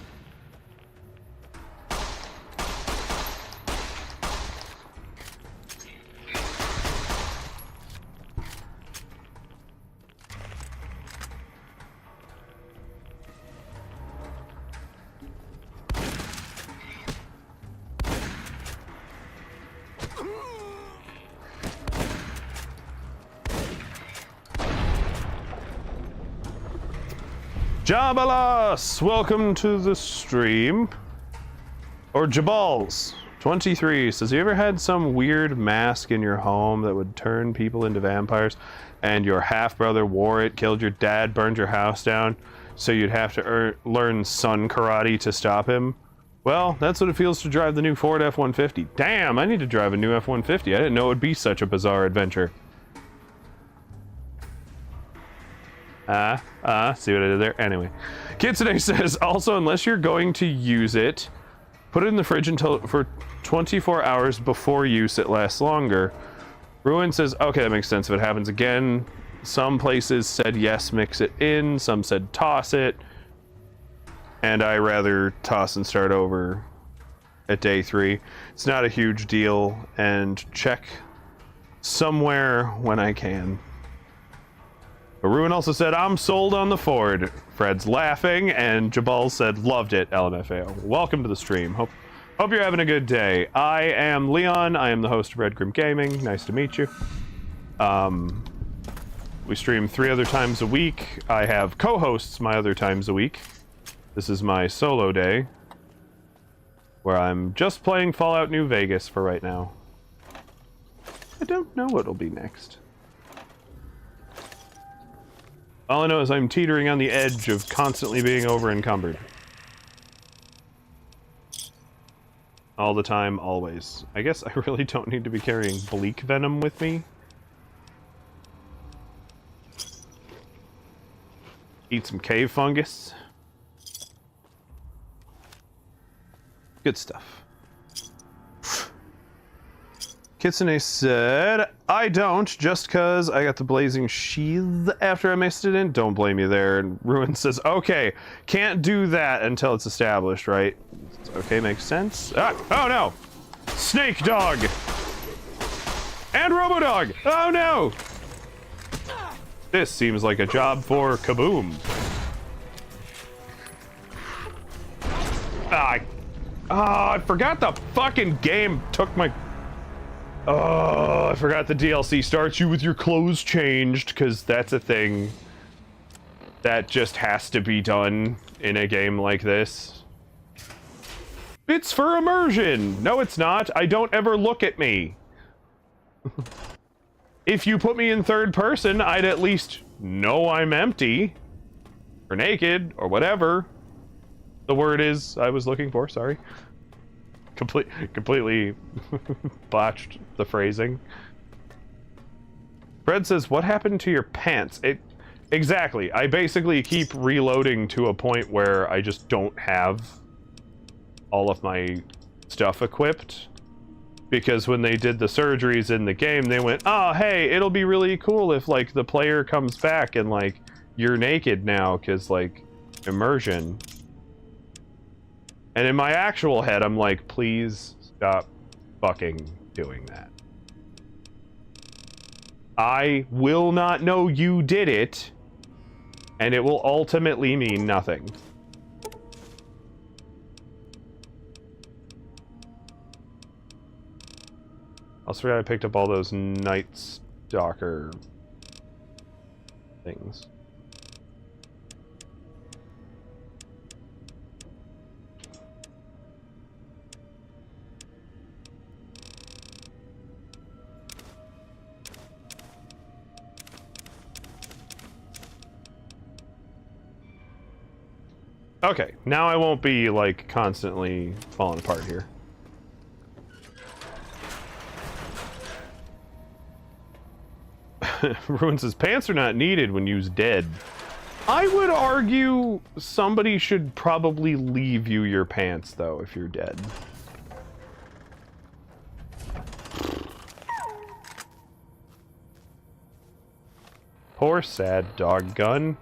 Jabalas, welcome to the stream. Or Jabals 23 says, you ever had some weird mask in your home that would turn people into vampires, and your half-brother wore it, killed your dad, burned your house down, so you'd have to learn sun karate to stop him? Well, that's what it feels to drive the new Ford F-150. Damn, I need to drive a new F-150. I didn't know it would be such a bizarre adventure. See what I did there? Anyway. Kitsune says, also, unless you're going to use it, put it in the fridge until for 24 hours before use, it lasts longer. Ruin says, okay, that makes sense if it happens again. Some places said yes, mix it in. Some said toss it. And I rather toss and start over at day 3. It's not a huge deal, and check somewhere when I can. But Ruin also said, I'm sold on the Ford. Fred's laughing, and Jabal said, loved it, LMFAO. Welcome to the stream. Hope you're having a good day. I am Leon. I am the host of Red Grim Gaming. Nice to meet you. We stream 3 other times a week. I have co-hosts my other times a week. This is my solo day, where I'm just playing Fallout New Vegas for right now. I don't know what'll be next. All I know is I'm teetering on the edge of constantly being over-encumbered. All the time, always. I guess I really don't need to be carrying bleak venom with me. Eat some cave fungus. Good stuff. Kitsune said, I don't, just cause I got the blazing sheath after I mixed it in. Don't blame you there. And Ruin says, okay, can't do that until it's established, right? Okay, makes sense. Ah, oh no! Snake Dog! And Robo Dog! Oh no! This seems like a job for Kaboom. I forgot the fucking game took my... Oh, I forgot the DLC starts you with your clothes changed, because that's a thing that just has to be done in a game like this. It's for immersion! No, it's not. I don't ever look at me. If you put me in third person, I'd at least know I'm empty. Or naked, or whatever the word is I was looking for, sorry. Completely botched the phrasing. Fred says, what happened to your pants? Exactly. I basically keep reloading to a point where I just don't have all of my stuff equipped. Because when they did the surgeries in the game, they went, oh, hey, it'll be really cool if, like, the player comes back and, like, you're naked now, because, like, immersion. And in my actual head, I'm like, please stop fucking doing that. I will not know you did it, and it will ultimately mean nothing. Also forgot I picked up all those Night Stalker things. Okay, now I won't be, like, constantly falling apart here. Ruin says, pants are not needed when used dead. I would argue somebody should probably leave you your pants, though, if you're dead. Poor sad dog gun.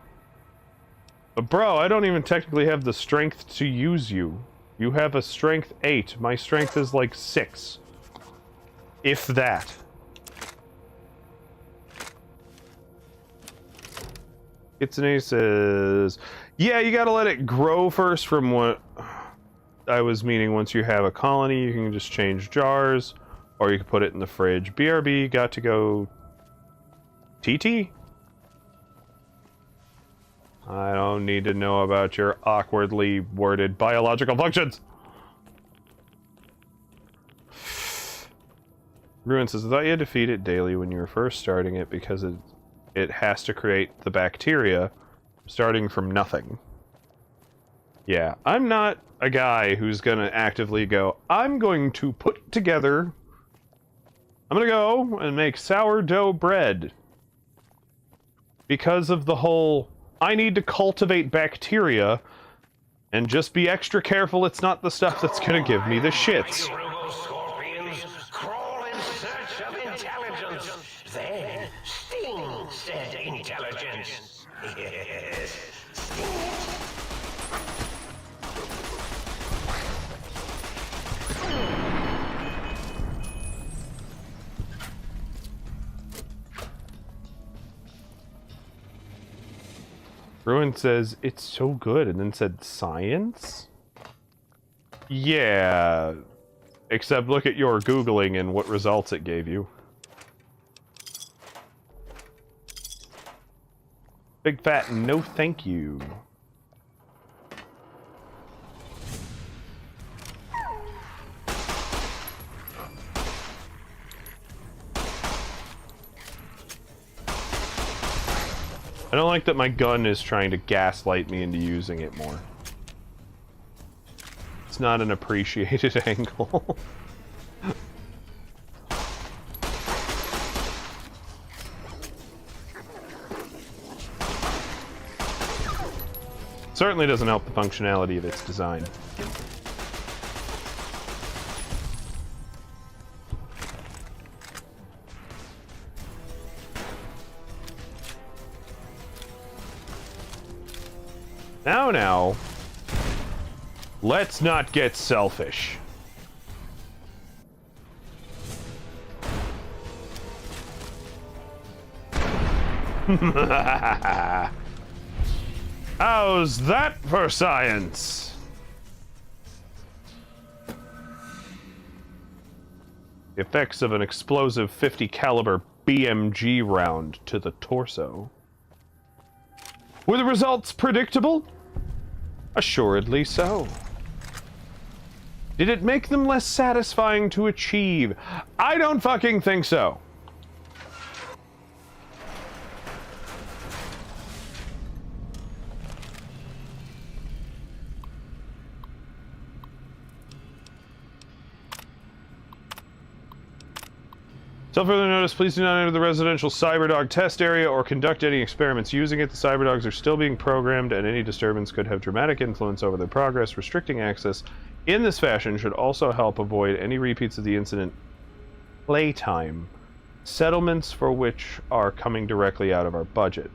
But bro, I don't even technically have the strength to use you. You have a strength 8. My strength is like 6. If that. Kitsune says, yeah, you gotta let it grow first from what I was meaning. Once you have a colony, you can just change jars, or you can put it in the fridge. BRB got to go... TT? I don't need to know about your awkwardly worded biological functions. Ruin says, I thought you had to feed it daily when you were first starting it because it has to create the bacteria starting from nothing. Yeah, I'm not a guy who's going to actively go, I'm going to put together... I'm going to go and make sourdough bread. Because of the whole, I need to cultivate bacteria and just be extra careful it's not the stuff that's going to give me the shits. Crawl in search of intelligence. Then sting said intelligence. Yes. Ruin says, it's so good, and then said science? Yeah. Except look at your Googling and what results it gave you. Big fat no thank you. I don't like that my gun is trying to gaslight me into using it more. It's not an appreciated angle. Certainly doesn't help the functionality of its design. Now, let's not get selfish. How's that for science? The effects of an explosive 50 caliber BMG round to the torso. Were the results predictable? Assuredly so. Did it make them less satisfying to achieve? I don't fucking think so. Till further notice, please do not enter the residential Cyberdog test area or conduct any experiments using it. The Cyberdogs are still being programmed, and any disturbance could have dramatic influence over their progress. Restricting access in this fashion should also help avoid any repeats of the incident. Playtime. Settlements for which are coming directly out of our budget.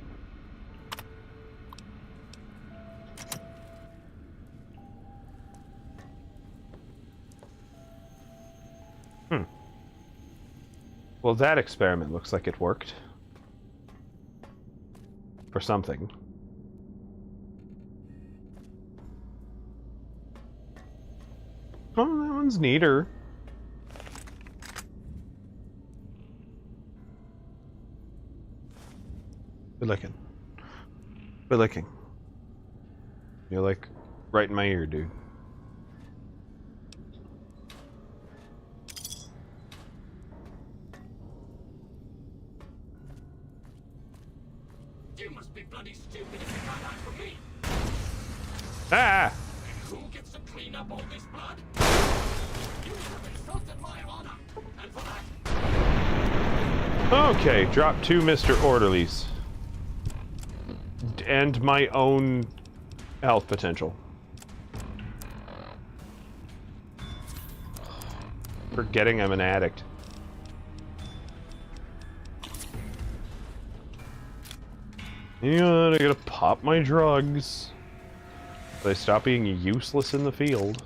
Well, that experiment looks like it worked. For something. Oh, that one's neater. Good looking. Good looking. You're like right in my ear, dude. You must be bloody stupid if you got that from me. Ah! Who gets to clean up all this blood? You have insulted my honor, and for that. Okay, drop 2 Mr. Orderlies. And my own health potential. Forgetting I'm an addict. Yeah, I gotta pop my drugs. They stop being useless in the field.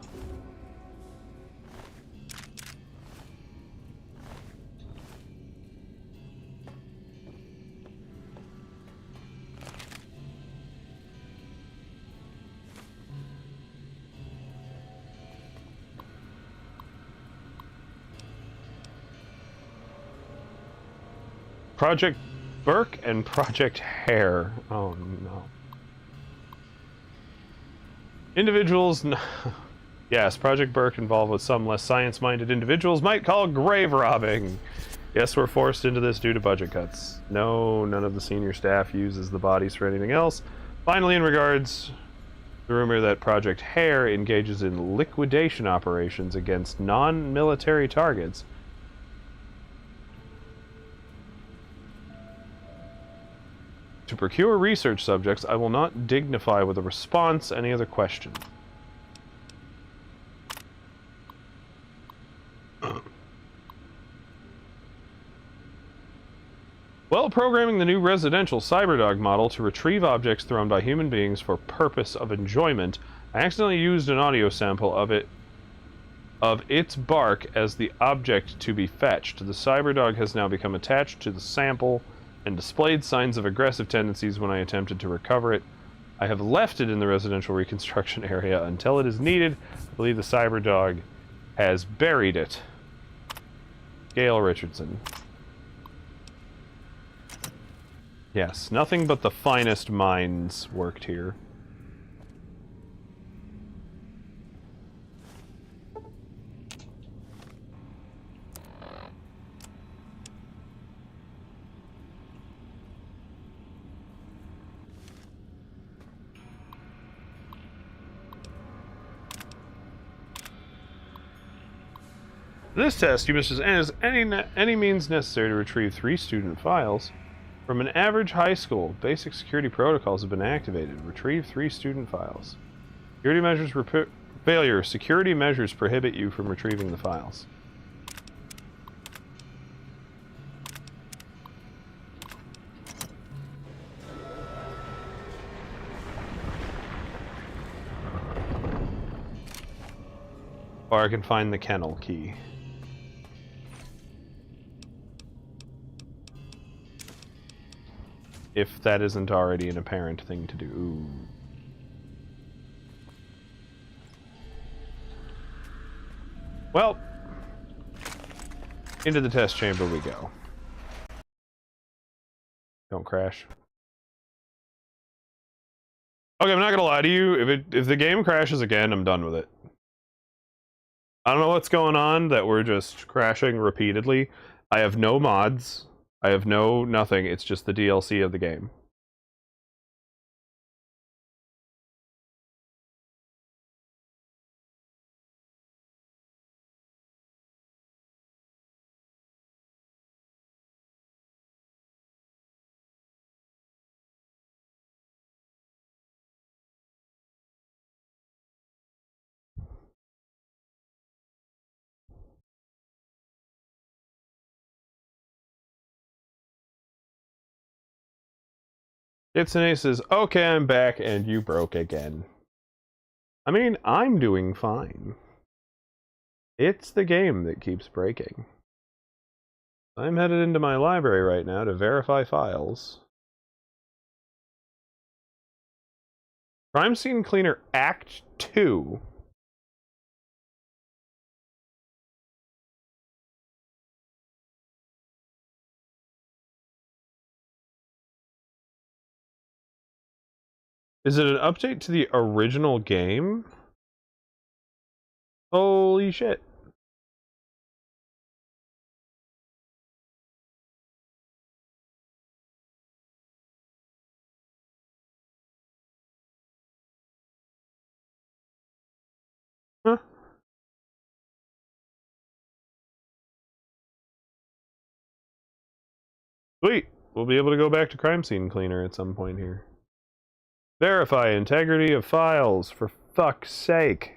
Project Burke and Project Hare. Oh no. Individuals... Yes, Project Burke involved with some less science-minded individuals might call grave robbing. Yes, we're forced into this due to budget cuts. No, none of the senior staff uses the bodies for anything else. Finally, in regards the rumor that Project Hare engages in liquidation operations against non-military targets. To procure research subjects, I will not dignify with a response any other question. While programming the new residential Cyberdog model to retrieve objects thrown by human beings for purpose of enjoyment, I accidentally used an audio sample of its bark as the object to be fetched. The Cyberdog has now become attached to the sample and displayed signs of aggressive tendencies when I attempted to recover it. I have left it in the residential reconstruction area until it is needed. I believe the Cyberdog has buried it. Gail Richardson. Yes, nothing but the finest minds worked here. For this test, you must use any means necessary to retrieve 3 student files. From an average high school, basic security protocols have been activated. Retrieve 3 student files. Security measures failure. Security measures prohibit you from retrieving the files. Or I can find the kennel key. If that isn't already an apparent thing to do. Ooh. Well, into the test chamber we go. Don't crash. Okay, I'm not gonna lie to you. If the game crashes again, I'm done with it. I don't know what's going on that we're just crashing repeatedly. I have no mods. I have no nothing. It's just the DLC of the game. It's an ace says, okay, I'm back, and you broke again. I mean, I'm doing fine. It's the game that keeps breaking. I'm headed into my library right now to verify files. Crime Scene Cleaner Act 2. Is it an update to the original game? Holy shit. Huh? Sweet. We'll be able to go back to Crime Scene Cleaner at some point here. Verify integrity of files, for fuck's sake.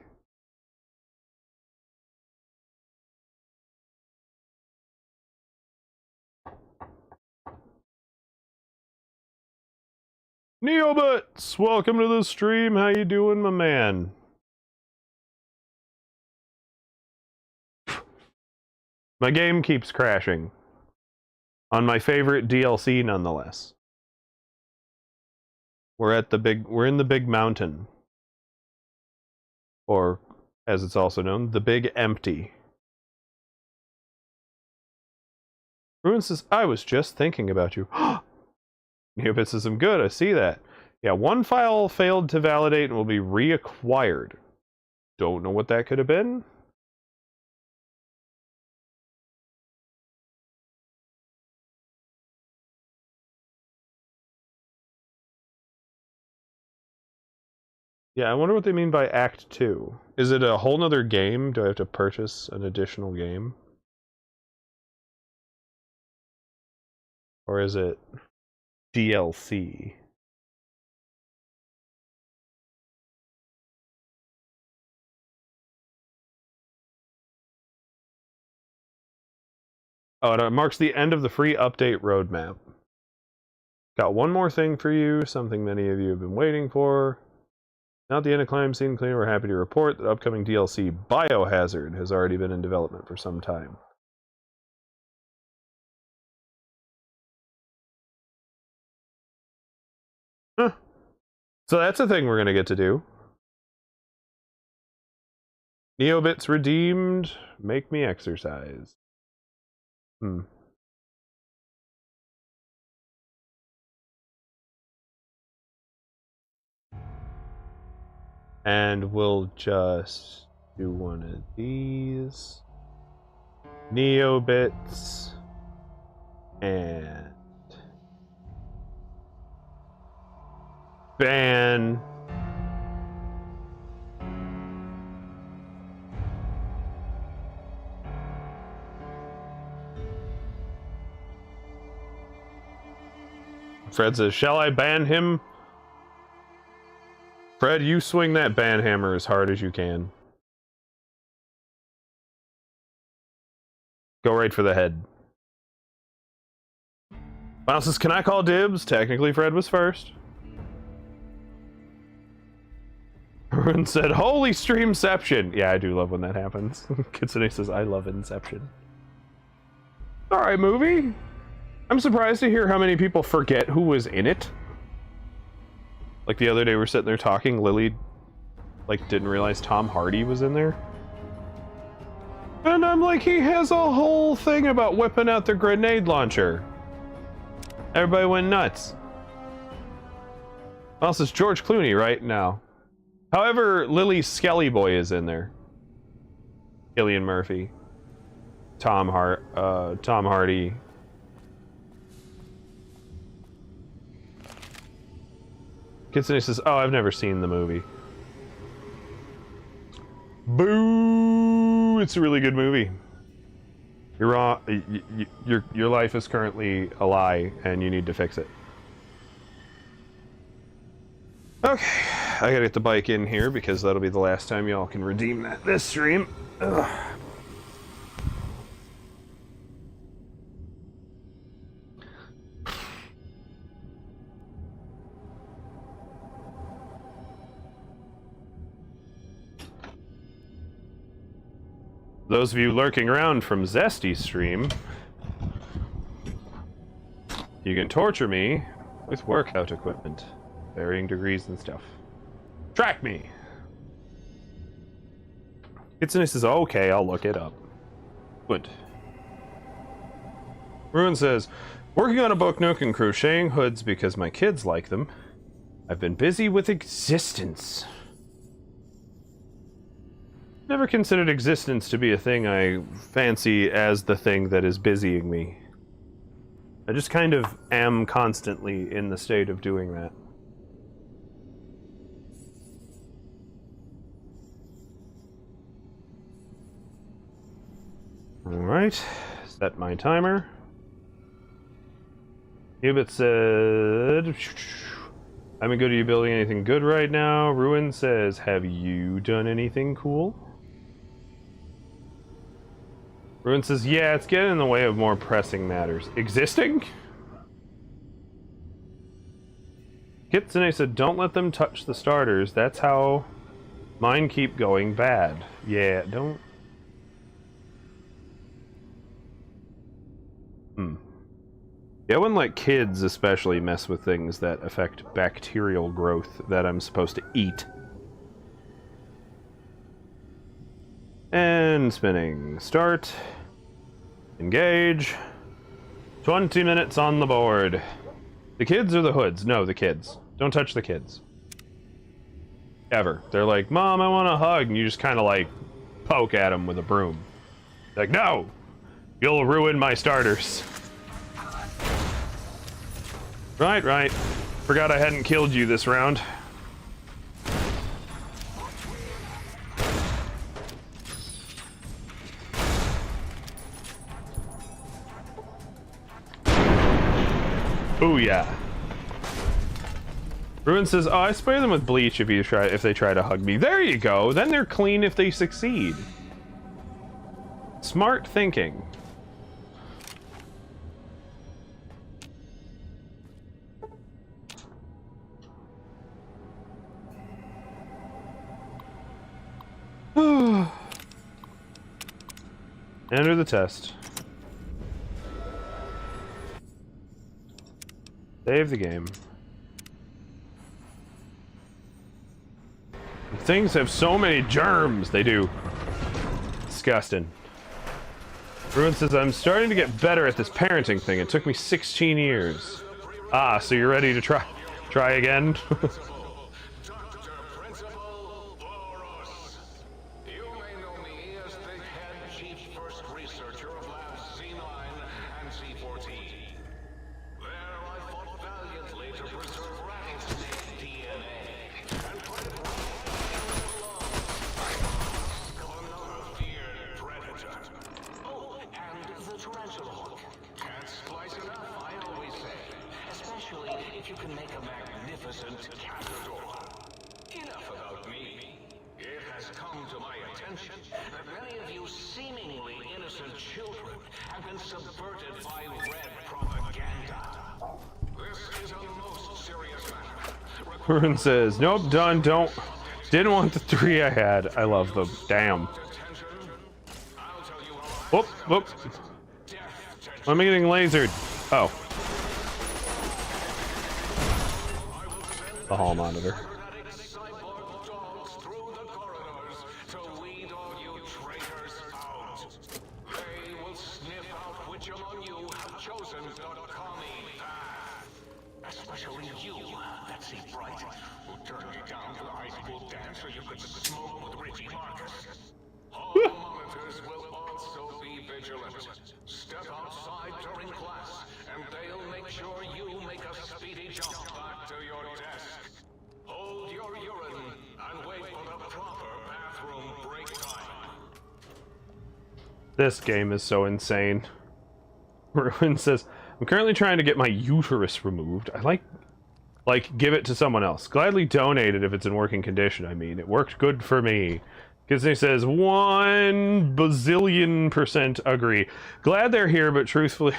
Neobutts, welcome to the stream. How you doing, my man? My game keeps crashing. On my favorite DLC, nonetheless. We're in the big mountain. Or, as it's also known, the big empty. Ruin says, I was just thinking about you. Neobit says, I'm good, I see that. Yeah, one file failed to validate and will be reacquired. Don't know what that could have been. Yeah, I wonder what they mean by Act 2. Is it a whole nother game? Do I have to purchase an additional game? Or is it DLC? Oh, and it marks the end of the free update roadmap. Got one more thing for you, something many of you have been waiting for. Now at the end of Climb Scene Cleaner, we're happy to report that upcoming DLC Biohazard has already been in development for some time. Huh. So that's a thing we're going to get to do. Neobits redeemed. Make me exercise. And we'll just do one of these. Neobits. And ban. Fred says, shall I ban him? Fred, you swing that ban hammer as hard as you can. Go right for the head. Miles says, can I call dibs? Technically, Fred was first. Ruin said, holy streamception. Yeah, I do love when that happens. Kitsune says, I love Inception. Alright, movie. I'm surprised to hear how many people forget who was in it. Like the other day, we're sitting there talking, Lily, like, didn't realize Tom Hardy was in there. And I'm like, he has a whole thing about whipping out the grenade launcher. Everybody went nuts. Also, it's George Clooney, right? No. However, Lily's Skelly Boy is in there. Cillian Murphy. Tom Hardy. Kitsune says, oh, I've never seen the movie. Boo! It's a really good movie. You're wrong. Your life is currently a lie, and you need to fix it. Okay, I gotta get the bike in here because that'll be the last time y'all can redeem this stream. Ugh. Those of you lurking around from Zesty's stream, you can torture me with workout equipment, varying degrees and stuff. Track me! Kitsune says, okay, I'll look it up. Good. Ruin says, working on a book nook and crocheting hoods because my kids like them. I've been busy with existence. Never considered existence to be a thing I fancy as the thing that is busying me. I just kind of am constantly in the state of doing that. Alright, set my timer. Hubit said, I'm good. Are you building anything good right now? Ruin says, have you done anything cool? Ruin says, yeah, it's getting in the way of more pressing matters. Existing? Kitsune said, don't let them touch the starters. That's how mine keep going bad. Yeah, don't... Yeah, I wouldn't let kids especially mess with things that affect bacterial growth that I'm supposed to eat. And spinning. Start. Engage. 20 minutes on the board. The kids or the hoods? No, the kids. Don't touch the kids. Ever. They're like, Mom, I want a hug. And you just kind of like poke at them with a broom. Like, no! You'll ruin my starters. Right, right. Forgot I hadn't killed you this round. Booyah. Ruin says, oh, I spray them with bleach if they try to hug me. There you go. Then they're clean if they succeed. Smart thinking. Enter the test. Save the game. Things have so many germs. They do. Disgusting. Ruin says, I'm starting to get better at this parenting thing. It took me 16 years. Ah, so you're ready to try again? Ruin says, nope, done, didn't want the 3 I had. I love them. Damn. Whoop, whoop. Why am I getting lasered? Oh. The hall monitor. This game is so insane. Ruin says, I'm currently trying to get my uterus removed. I like give it to someone else. Gladly donate it if it's in working condition, I mean. It worked good for me. Disney says, 1 bazillion% agree. Glad they're here, but truthfully,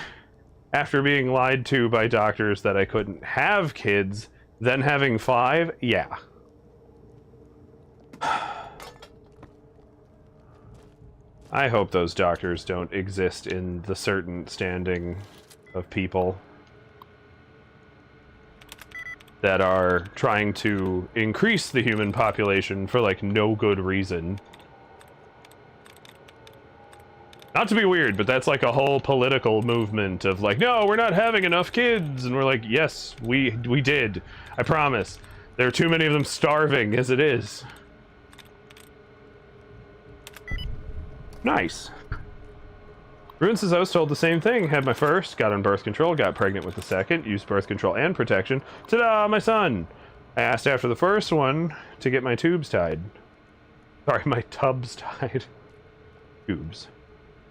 after being lied to by doctors that I couldn't have kids, then having 5, yeah. I hope those doctors don't exist in the certain standing of people that are trying to increase the human population for, like, no good reason. Not to be weird, but that's like a whole political movement of like, no, we're not having enough kids. And we're like, yes, we did. I promise. There are too many of them starving as it is. Nice. Ruin says, I was told the same thing. Had my first, got on birth control, got pregnant with the second, used birth control and protection. Ta-da, my son! I asked after the first one to get my tubes tied. Sorry, my tubs tied. Tubes.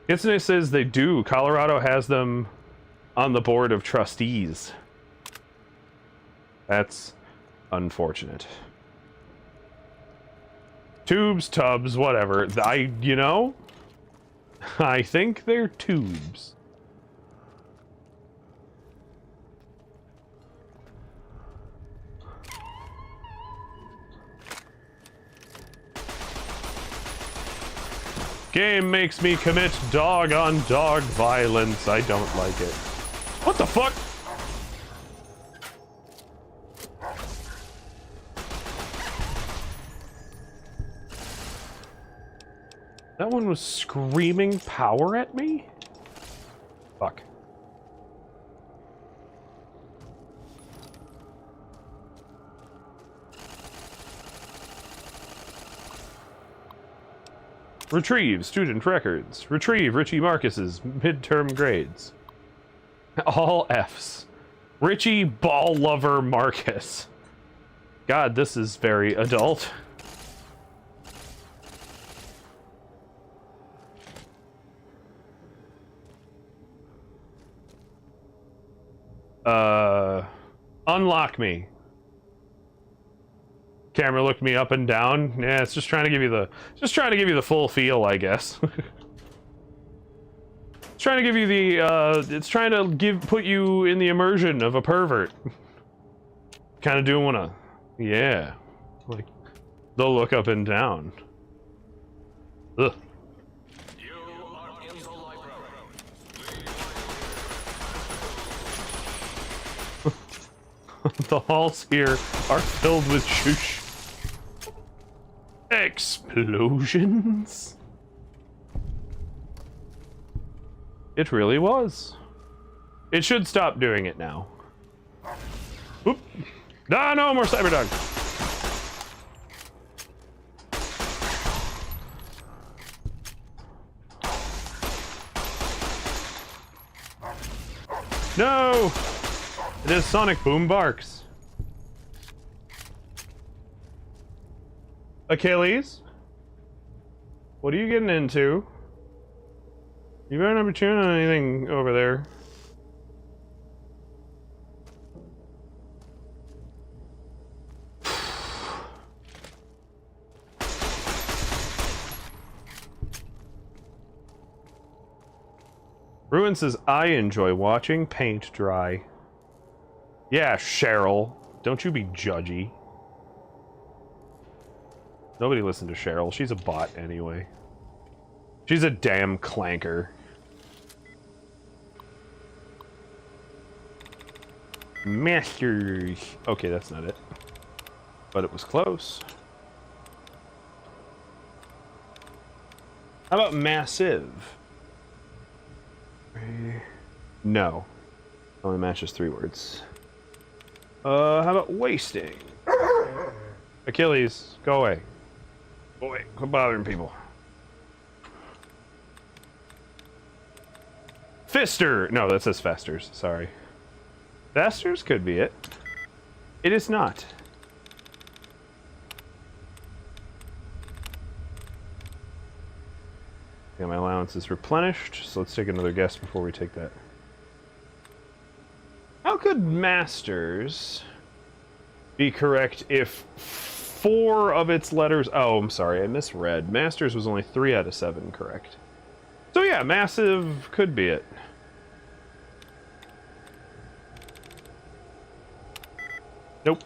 Kitsune says they do. Colorado has them on the board of trustees. That's unfortunate. Tubes, tubs, whatever. You know, I think they're tubes. Game makes me commit dog-on-dog violence. I don't like it. What the fuck? That one was screaming power at me? Fuck. Retrieve student records. Retrieve Richie Marcus's midterm grades. All Fs. Richie Ball Lover Marcus. God, this is very adult. Unlock me. Camera looked me up and down. Yeah, it's just trying to give you the full feel, I guess. It's trying to give you the it's trying to put you in the immersion of a pervert. Kind of doing a yeah. Like they'll look up and down. Ugh. The halls here are filled with shoosh. Explosions? It really was. It should stop doing it now. Oop. Ah, no more Cyberdog. No! It is Sonic Boom Barks. Achilles? What are you getting into? You better not be chewing on anything over there. Ruin says, I enjoy watching paint dry. Yeah, Cheryl. Don't you be judgy. Nobody listened to Cheryl. She's a bot anyway. She's a damn clanker. Masters. Okay, that's not it. But it was close. How about massive? No. Only matches 3 words. How about wasting? Achilles, go away. Go away. Quit bothering people. Fister! No, that says Festers. Sorry. Festers could be it. It is not. Yeah, my allowance is replenished, so let's take another guess before we take that. How could Masters be correct if 4 of its letters... Oh, I'm sorry, I misread. Masters was only 3 out of 7 correct. So yeah, massive could be it. Nope.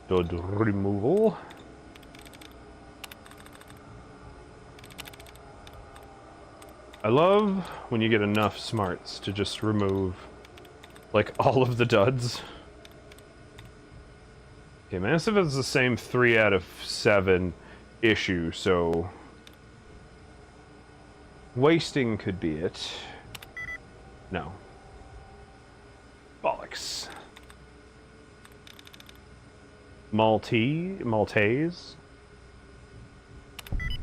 Dud removal. I love when you get enough smarts to just remove, like, all of the duds. Okay, massive is the same 3 out of 7 issue, so... wasting could be it. No. Bollocks. Maltese?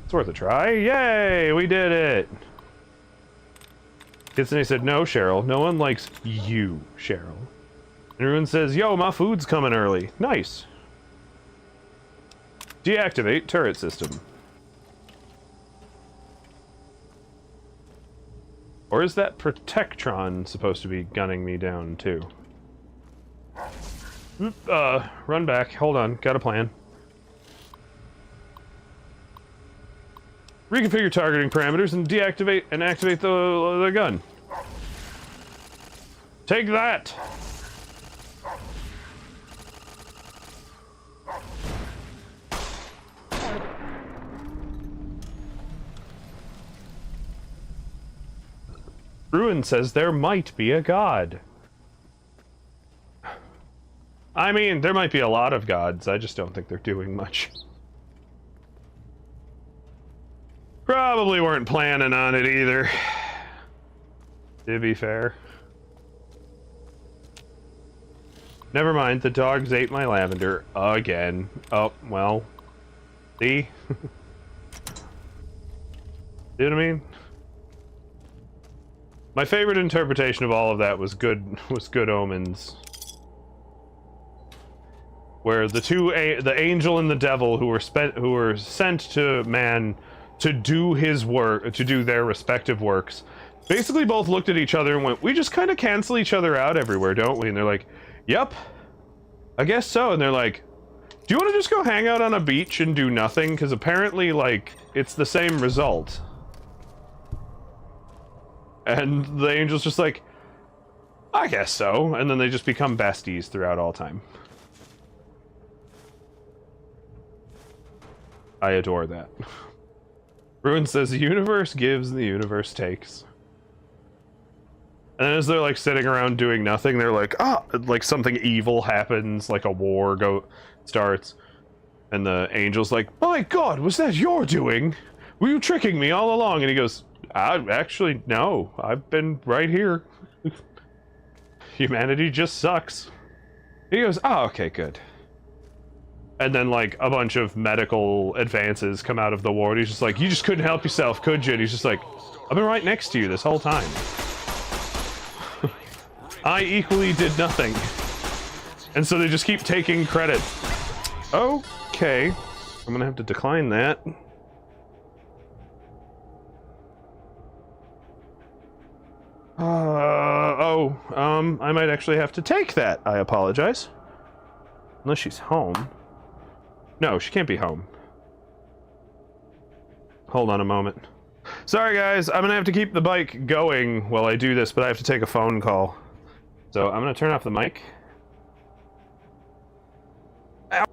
It's worth a try. Yay! We did it! Kitsune said, no, Cheryl. No one likes you, Cheryl. And Ruin says, yo, my food's coming early. Nice. Deactivate turret system. Or is that Protectron supposed to be gunning me down, too? Run back. Hold on. Got a plan. Reconfigure targeting parameters and deactivate and activate the gun. Take that! Ruin says there might be a god. I mean, there might be a lot of gods. I just don't think they're doing much. Probably weren't planning on it either, to be fair. Never mind, the dogs ate my lavender again. Oh, well. See? You know what I mean? My favorite interpretation of all of that was Good Omens, where the angel and the devil who were sent to man to do his work, to do their respective works, basically both looked at each other and went, "We just kind of cancel each other out everywhere, don't we?" And they're like, "Yep, I guess so." And they're like, "Do you want to just go hang out on a beach and do nothing? Because apparently, like, it's the same result." And the angel's just like, "I guess so." And then they just become besties throughout all time. I adore that. Ruin says, "The universe gives, the universe takes." And as they're like sitting around doing nothing, they're like, like something evil happens, like a war starts. And the angel's like, "My God, was that your doing? Were you tricking me all along?" And he goes, "Actually, no. I've been right here. Humanity just sucks." He goes, "Oh, okay, good." And then, like, a bunch of medical advances come out of the ward. He's just like, "You just couldn't help yourself, could you?" And he's just like, "I've been right next to you this whole time." I equally did nothing. And so they just keep taking credit. Okay. I'm gonna have to decline that. I might actually have to take that. I apologize. Unless she's home. No, she can't be home. Hold on a moment. Sorry guys, I'm gonna have to keep the bike going while I do this, but I have to take a phone call. So I'm gonna turn off the mic. Ow.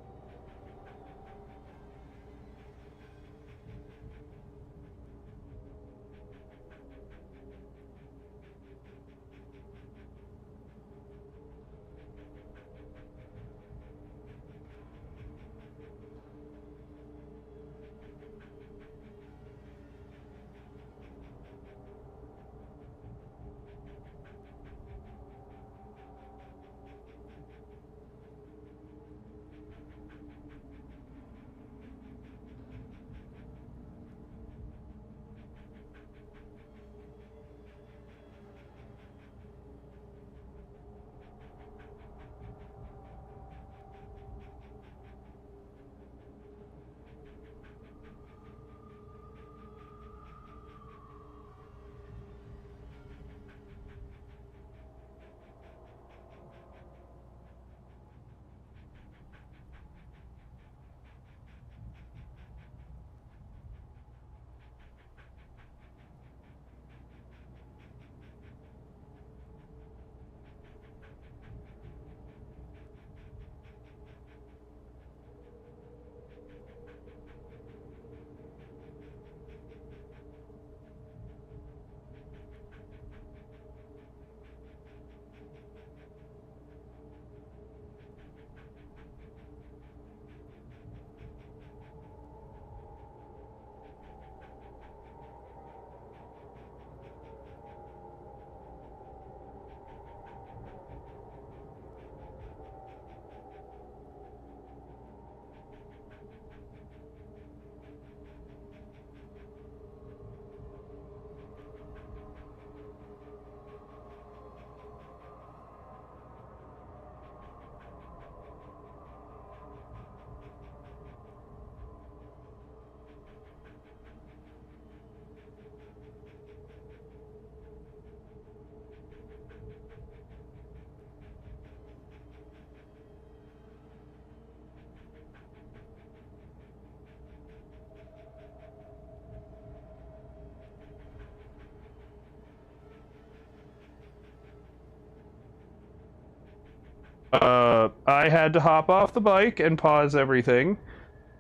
I had to hop off the bike and pause everything.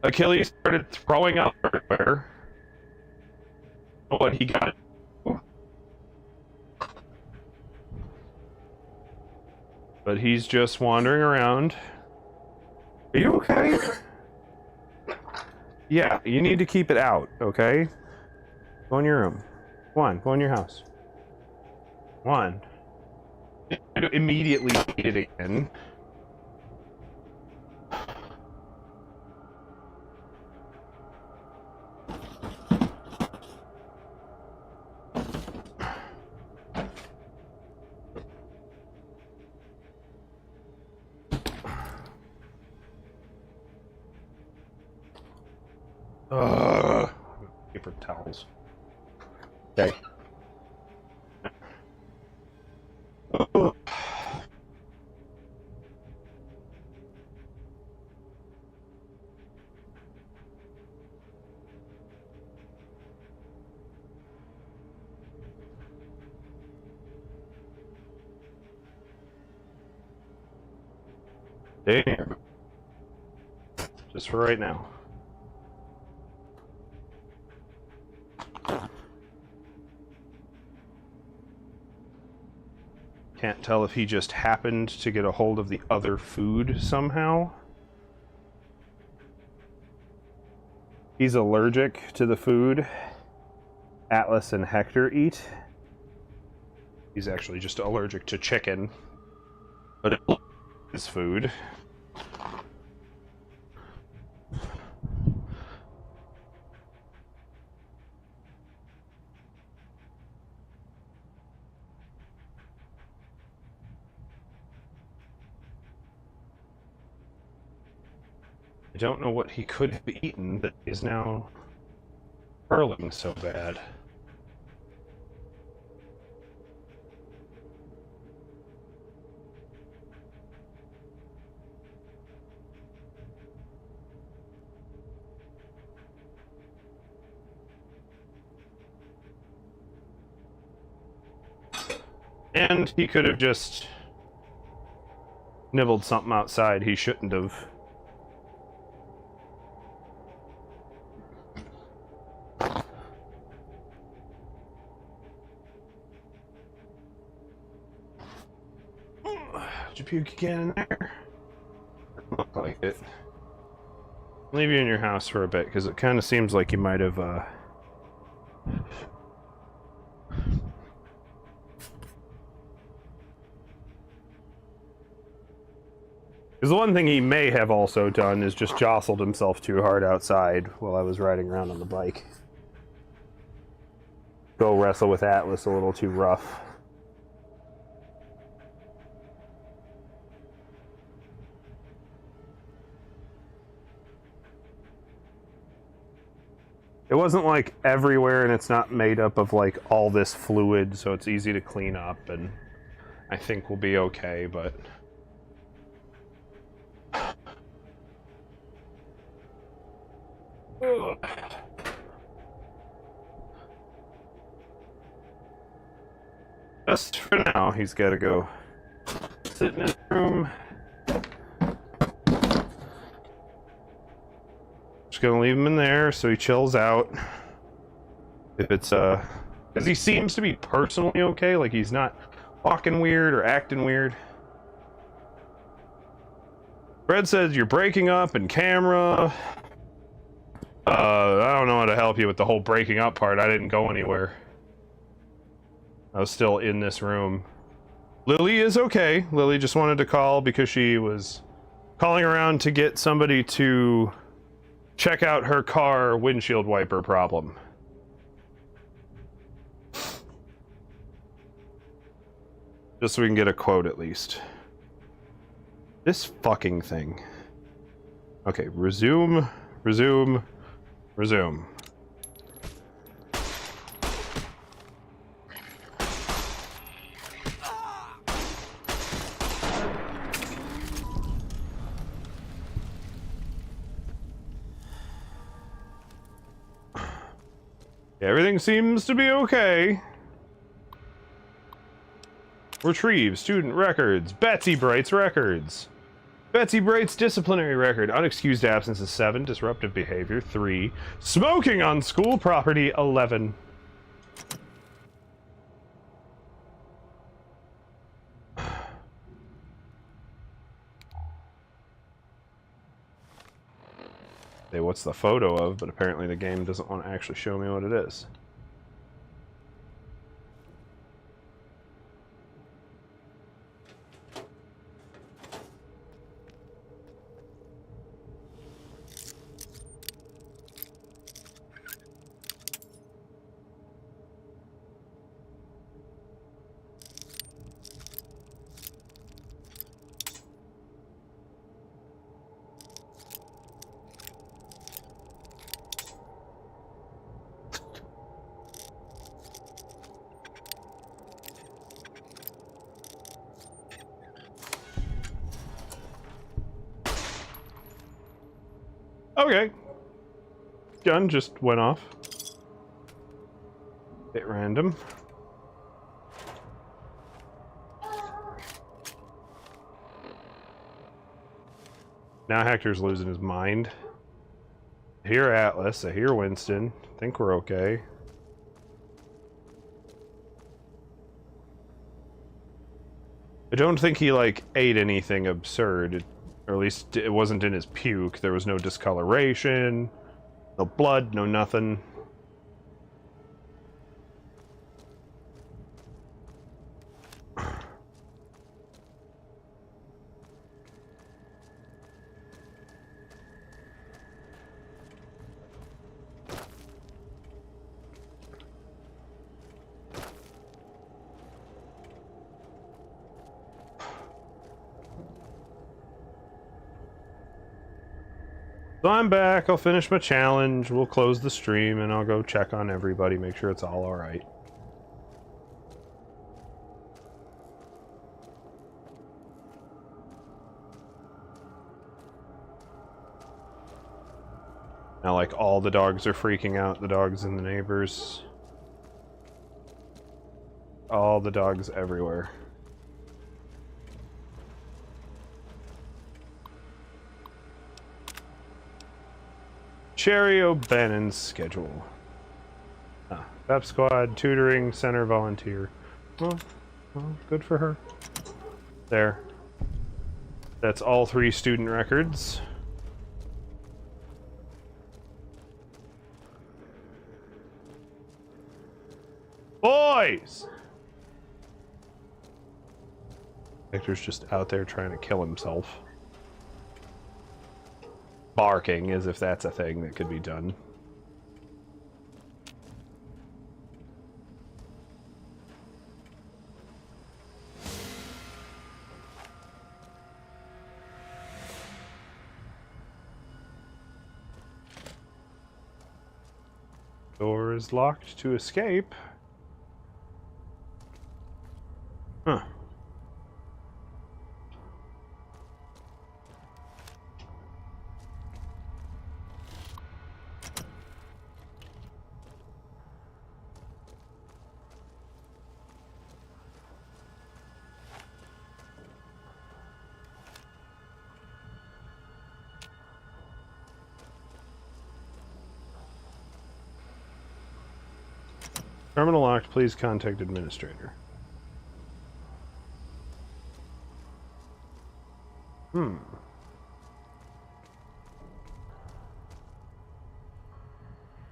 Achilles started throwing up everywhere. What he got. But he's just wandering around. Are you okay? Yeah, you need to keep it out, okay? Go in your room. Go on, go in your house. Go on. Immediately eat it again. paper towels. Okay. Damn. Just for right now. Can't tell if he just happened to get a hold of the other food somehow. He's allergic to the food Atlas and Hector eat. He's actually just allergic to chicken. But it's food. I don't know what he could have eaten that is now hurling so bad. And he could have just nibbled something outside he shouldn't have. Did you puke again in there? Doesn't look like it. I'll leave you in your house for a bit, because it kind of seems like you might have, Because the one thing he may have also done is just jostled himself too hard outside while I was riding around on the bike. Go wrestle with Atlas a little too rough. It wasn't like everywhere, and it's not made up of like all this fluid, so it's easy to clean up, and I think we'll be okay, but... Just for now, he's got to go sit in his room. Just gonna leave him in there so he chills out. If it's because he seems to be personally okay, like he's not walking weird or acting weird. Fred says you're breaking up in camera. I don't know how to help you with the whole breaking up part. I didn't go anywhere. I was still in this room. Lily is okay. Lily just wanted to call because she was calling around to get somebody to check out her car windshield wiper problem. Just so we can get a quote at least. This fucking thing. Okay, resume, resume, resume. Everything seems to be okay. Retrieve student records. Betsy Bright's records. Betsy Bright's disciplinary record. Unexcused absence is 7. Disruptive behavior 3. Smoking on school property 11. Hey, what's the photo of? But apparently the game doesn't want to actually show me what it is. Okay. Gun just went off. Bit random. Now Hector's losing his mind. I hear Atlas, I hear Winston. I think we're okay. I don't think he, like, ate anything absurd. Or at least it wasn't in his puke. There was no discoloration, no blood, no nothing. So I'm back, I'll finish my challenge, we'll close the stream, and I'll go check on everybody, make sure it's all alright. Now, like, all the dogs are freaking out, the dogs and the neighbors. All the dogs everywhere. Cherry O'Bannon's schedule. PEP squad, tutoring, center, volunteer. Well, good for her. There. That's all 3 student records. Boys! Hector's just out there trying to kill himself. Barking, as if that's a thing that could be done. Door is locked to escape. Huh. Terminal locked, please contact administrator.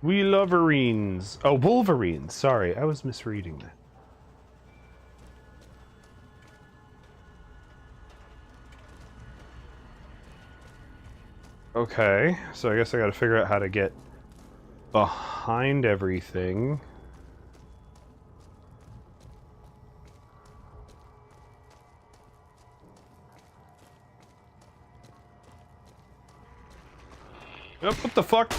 We Loverines. Oh, Wolverines. Sorry, I was misreading that. Okay, so I guess I gotta figure out how to get behind everything. Oh, what the fuck?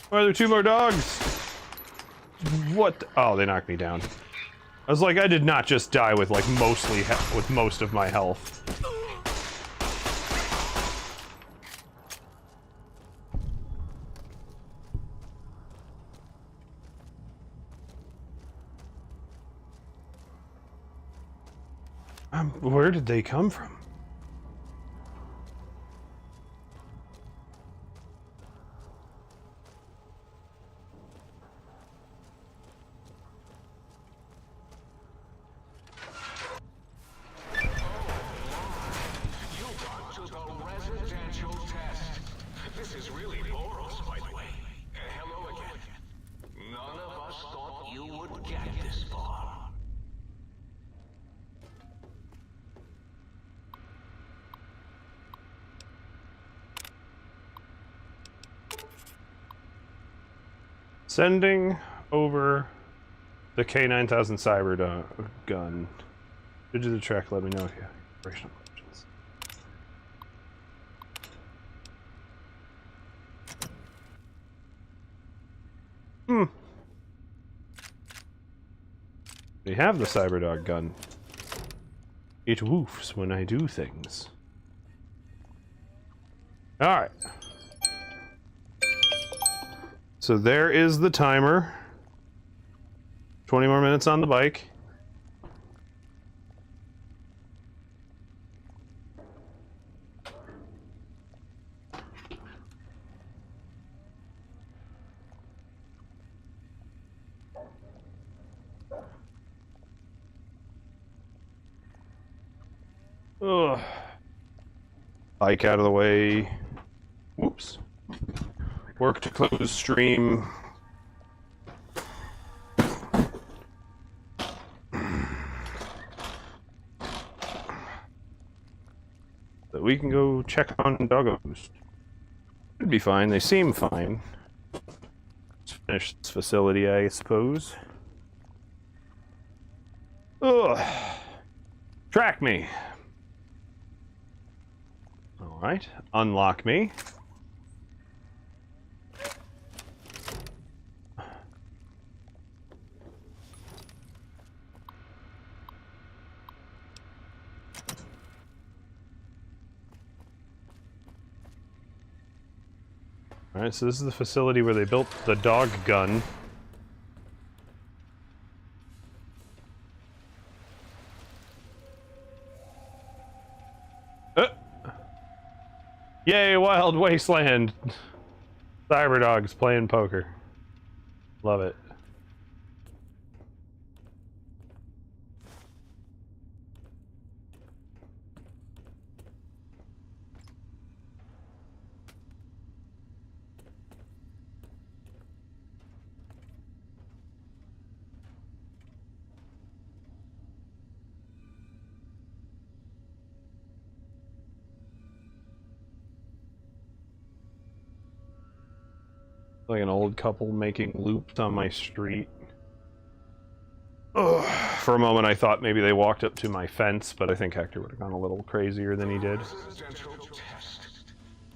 Why are there 2 more dogs? What? Oh, they knocked me down. I was like, I did not just die with like with most of my health. Where did they come from? Sending over the K9000 cyber gun. Did you the track? Let me know if you have operational questions. We have the Cyberdog gun. It woofs when I do things. Alright. So there is the timer. 20 more minutes on the bike. Ugh. Bike out of the way. Whoops. Work to close stream. But we can go check on doggos. Should be fine. They seem fine. Let's finish this facility, I suppose. Ugh. Track me. Alright. Unlock me. Alright, so this is the facility where they built the dog gun. Yay, Wild Wasteland! Cyberdogs playing poker. Love it. Like an old couple making loops on my street. Ugh. For a moment I thought maybe they walked up to my fence, but I think Hector would have gone a little crazier than he did.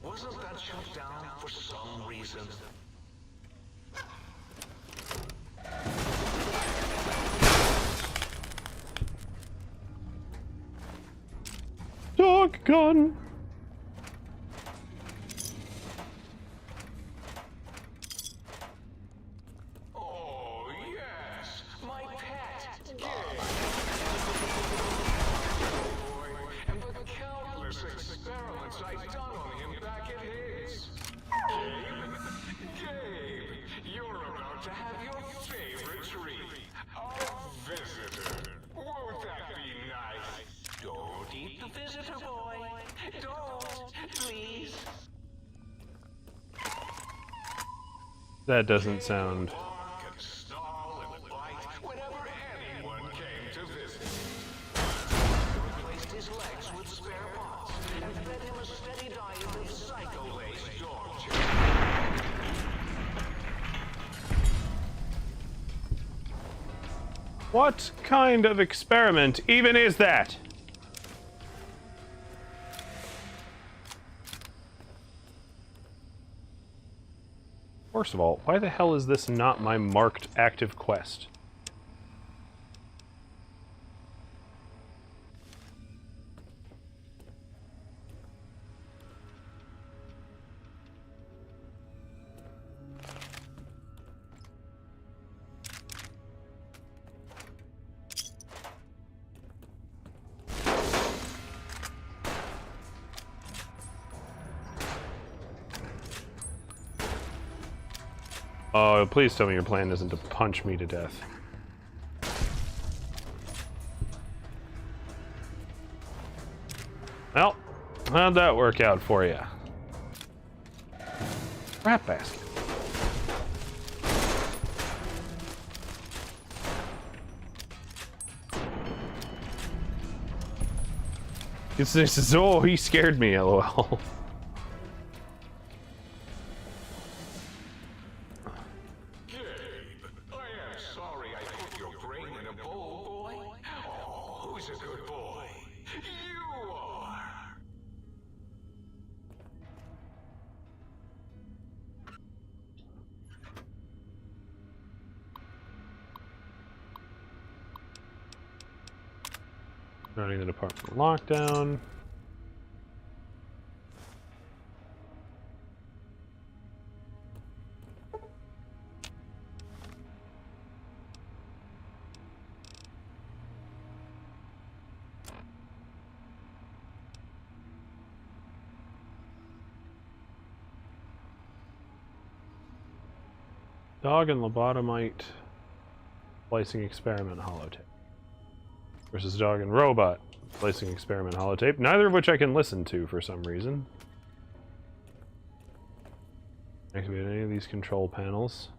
Wasn't that shut down for some reason? Dog gun! That doesn't sound... What kind of experiment even is that? First of all, why the hell is this not my marked active quest? Oh, please tell me your plan isn't to punch me to death. Well, how'd that work out for you? Rat basket. It's oh, he scared me, lol. Running the department lockdown. Dog and lobotomite splicing experiment holotape. Versus dog and robot splicing experiment holotape. Neither of which I can listen to for some reason. Activate any of these control panels.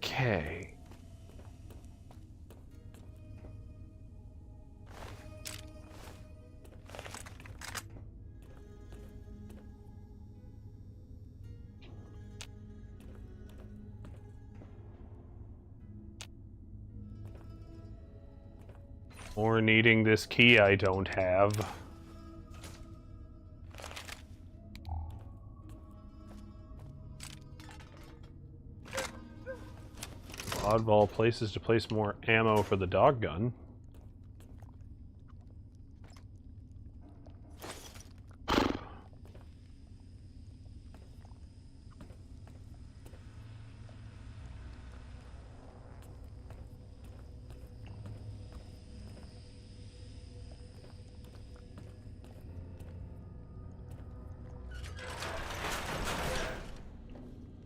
Okay. Or needing this key I don't have. Oddball places to place more ammo for the dog gun.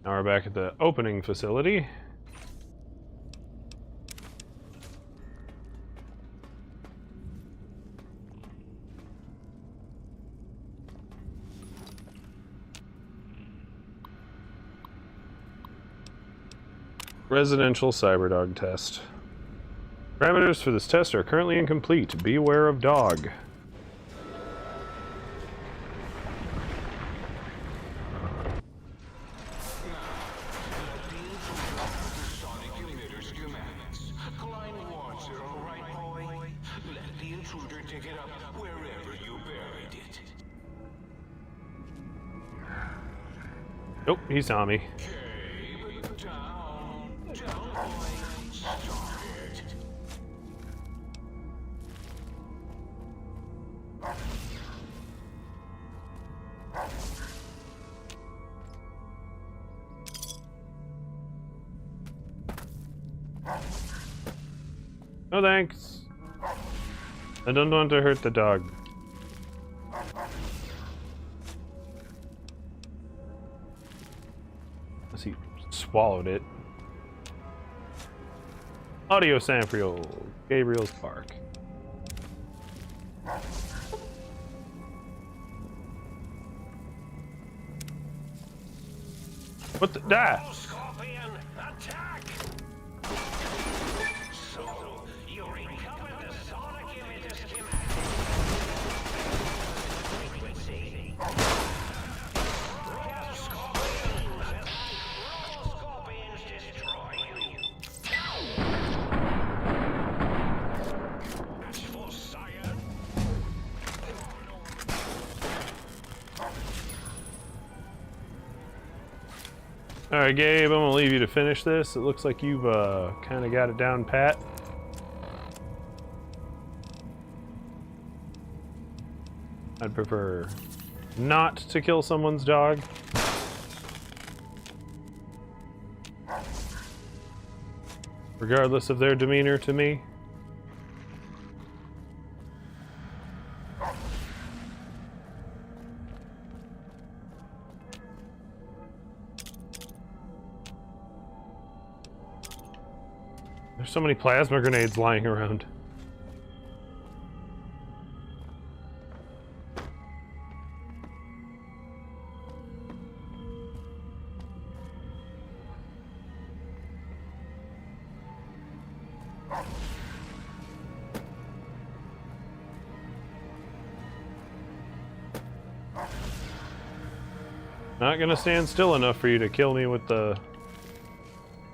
Now we're back at the opening facility. Residential Cyberdog test. Parameters for this test are currently incomplete. Beware of dog. Nope, he saw me. No thanks. I don't want to hurt the dog. Unless he swallowed it. Audio sample. Gabriel's Park. What the? Ah! Alright, Gabe, I'm gonna leave you to finish this. It looks like you've kind of got it down pat. I'd prefer not to kill someone's dog. Regardless of their demeanor to me. There's so many plasma grenades lying around. Not gonna stand still enough for you to kill me with the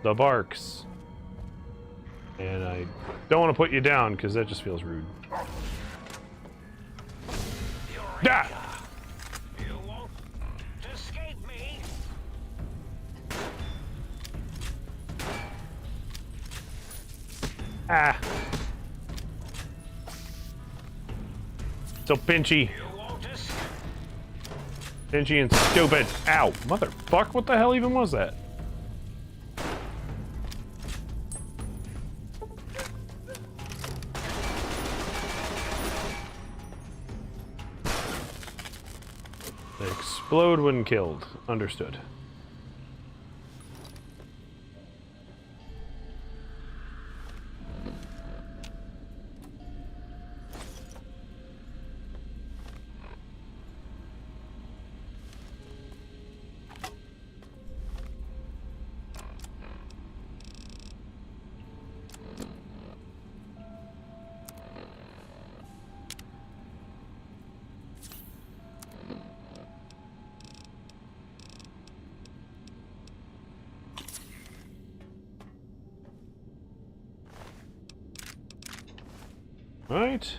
barks. And I don't want to put you down because that just feels rude. Ah! You won't escape me. Ah! So pinchy. Sentient stupid. Ow. Motherfuck, what the hell even was that? They explode when killed. Understood. Right.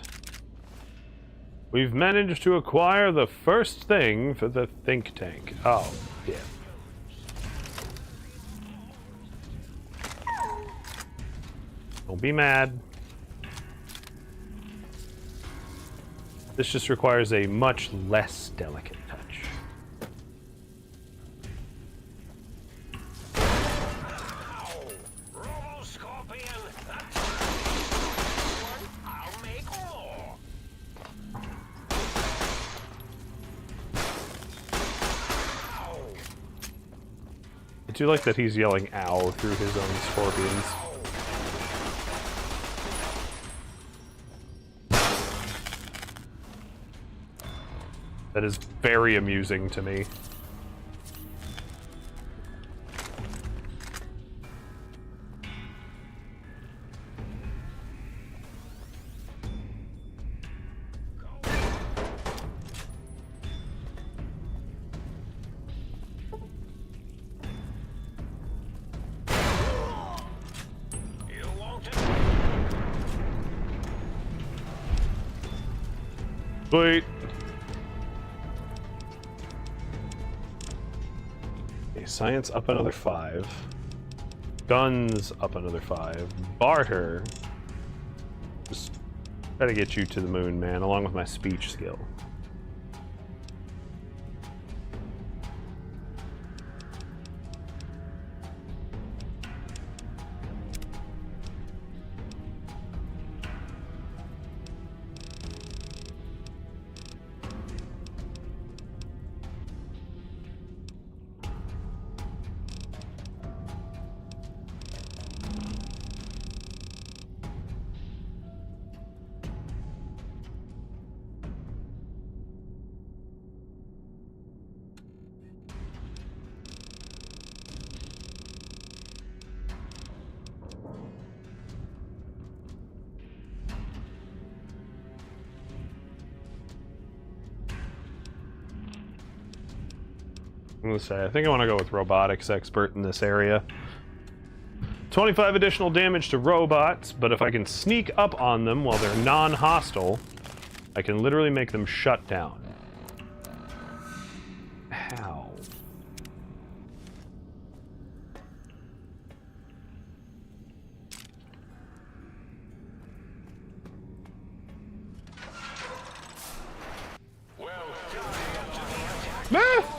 We've managed to acquire the first thing for the think tank. Oh, yeah. Don't be mad. This just requires a much less delicate touch. I do like that he's yelling ow through his own scorpions. That is very amusing to me. Sweet. Okay, science up another 5. Guns up another 5. Barter. Just try to get you to the moon, man, along with my speech skill. I'm gonna say, I think I want to go with robotics expert in this area. 25 additional damage to robots, but if I can sneak up on them while they're non-hostile, I can literally make them shut down. How? Ah!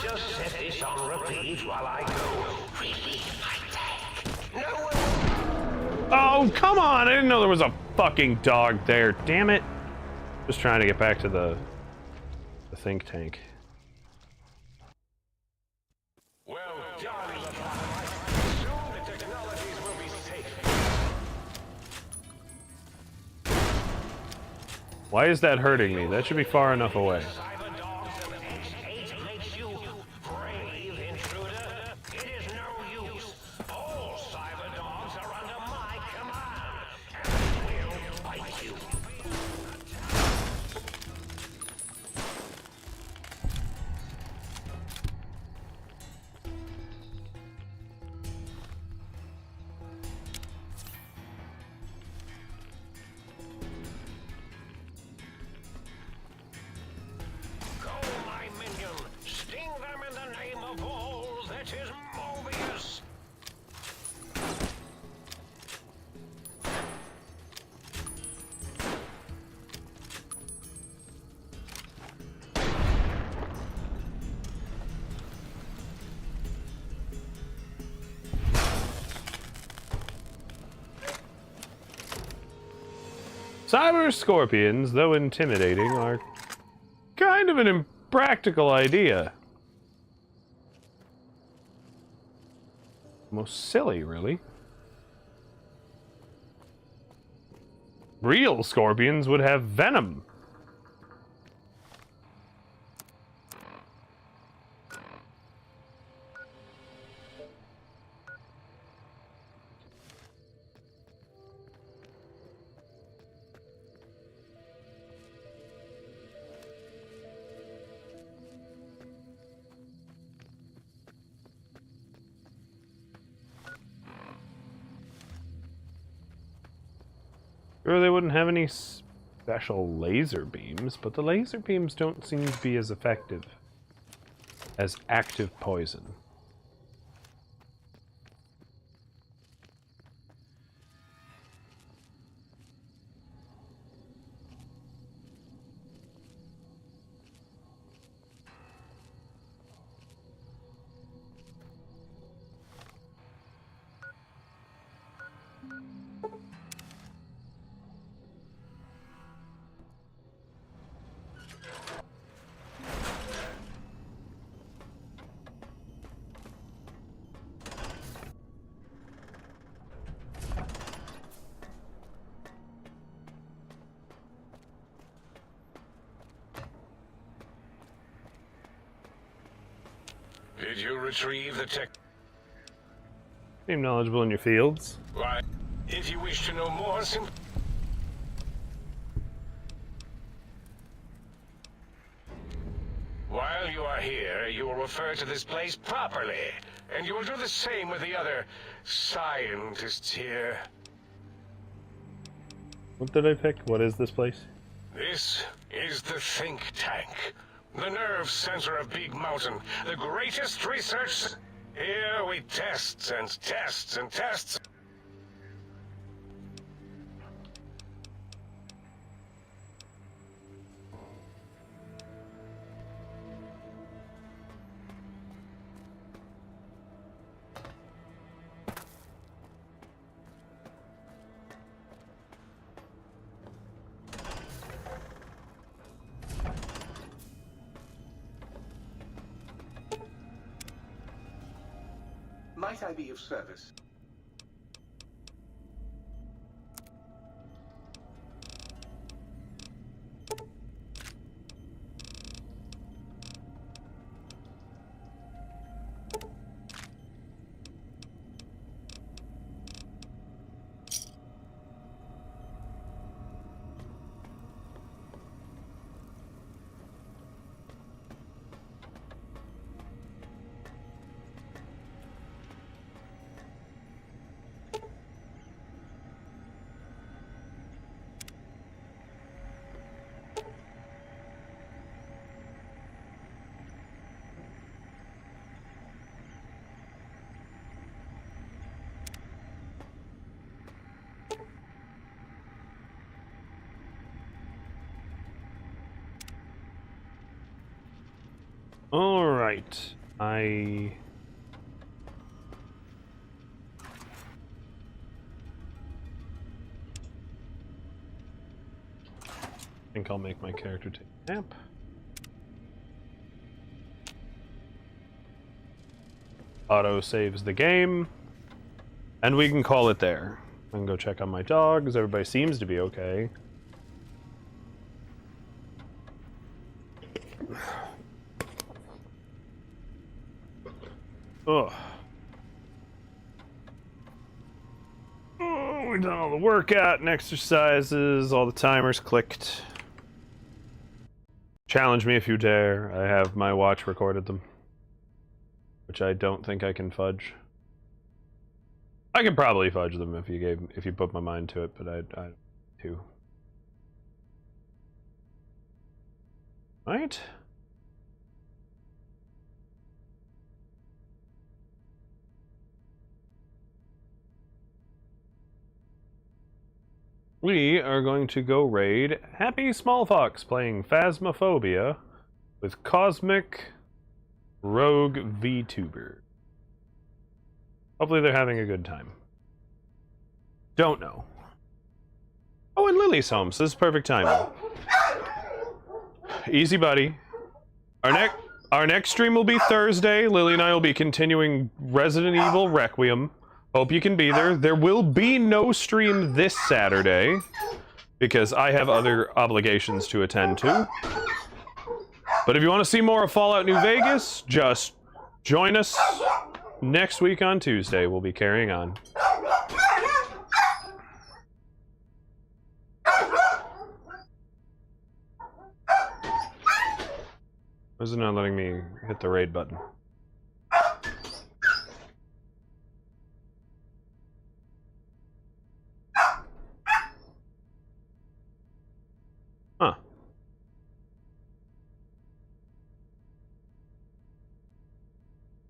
Just set this on repeat while I go relieve my tank. No one... Oh, come on! I didn't know there was a fucking dog there. Damn it. Just trying to get back to the think tank. Well done, soon the technologies will be safe. Why is that hurting me? That should be far enough away. Cyber scorpions, though intimidating, are kind of an impractical idea. Almost silly, really. Real scorpions would have venom. Sure, they wouldn't have any special laser beams, but the laser beams don't seem to be as effective as active poison. Did you retrieve the tech? Seem knowledgeable in your fields. Why, if you wish to know more, while you are here, you will refer to this place properly, and you will do the same with the other scientists here. What did I pick? What is this place? This is the think tank, the nerve center of Big Mountain, the greatest research. Here we test and tests and tests. Might I be of service? All right, I think I'll make my character take a nap. Auto saves the game, and we can call it there. I can go check on my dogs. Everybody seems to be okay. Ugh. Oh, we've done all the workout and exercises, all the timers clicked. Challenge me if you dare. I have my watch recorded them, which I don't think I can fudge. I could probably fudge them if you put my mind to it, but I don't do. Right? We are going to go raid Happy Small Fox playing Phasmophobia with Cosmic Rogue VTuber. Hopefully they're having a good time. Don't know. Oh, and Lily Keely's home, so this is perfect timing. Easy, buddy. Our next stream will be Thursday. Lily and I will be continuing Resident Evil Requiem. Hope you can be there. There will be no stream this Saturday because I have other obligations to attend to. But if you want to see more of Fallout New Vegas, just join us next week on Tuesday. We'll be carrying on. Why is it not letting me hit the raid button? Huh.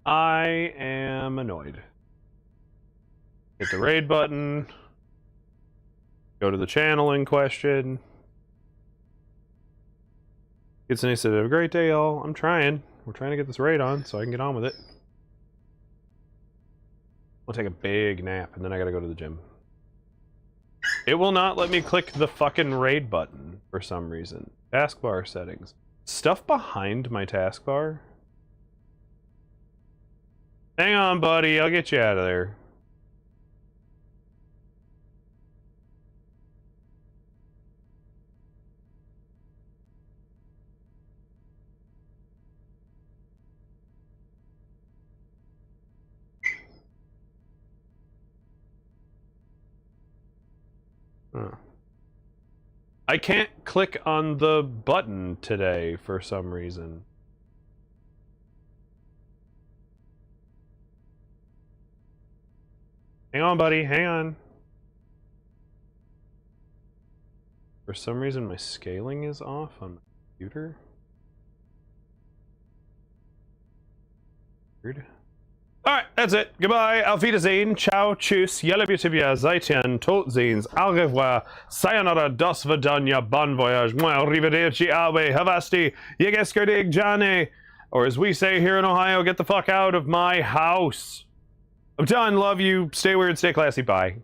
I am annoyed. Hit the raid button. Go to the channel in question. It's nice to have a great day, y'all. I'm trying. We're trying to get this raid on so I can get on with it. I'll take a big nap and then I gotta go to the gym. It will not let me click the fucking raid button for some reason. Taskbar settings. Stuff behind my taskbar? Hang on, buddy. I'll get you out of there. Huh. I can't click on the button today for some reason. Hang on, buddy. Hang on. For some reason, my scaling is off on my computer. Weird. Alright, that's it. Goodbye. Auf Wiedersehen. Ciao. Tschüss. Jelle bitte Seitien. Tot sehens. Au revoir. Sayonara. Dos Vidania. Bon voyage. Moi. Arrivederci. Awe. Havasti. Yegeskerdig Jane. Or as we say here in Ohio, get the fuck out of my house. I'm done. Love you. Stay weird. Stay classy. Bye.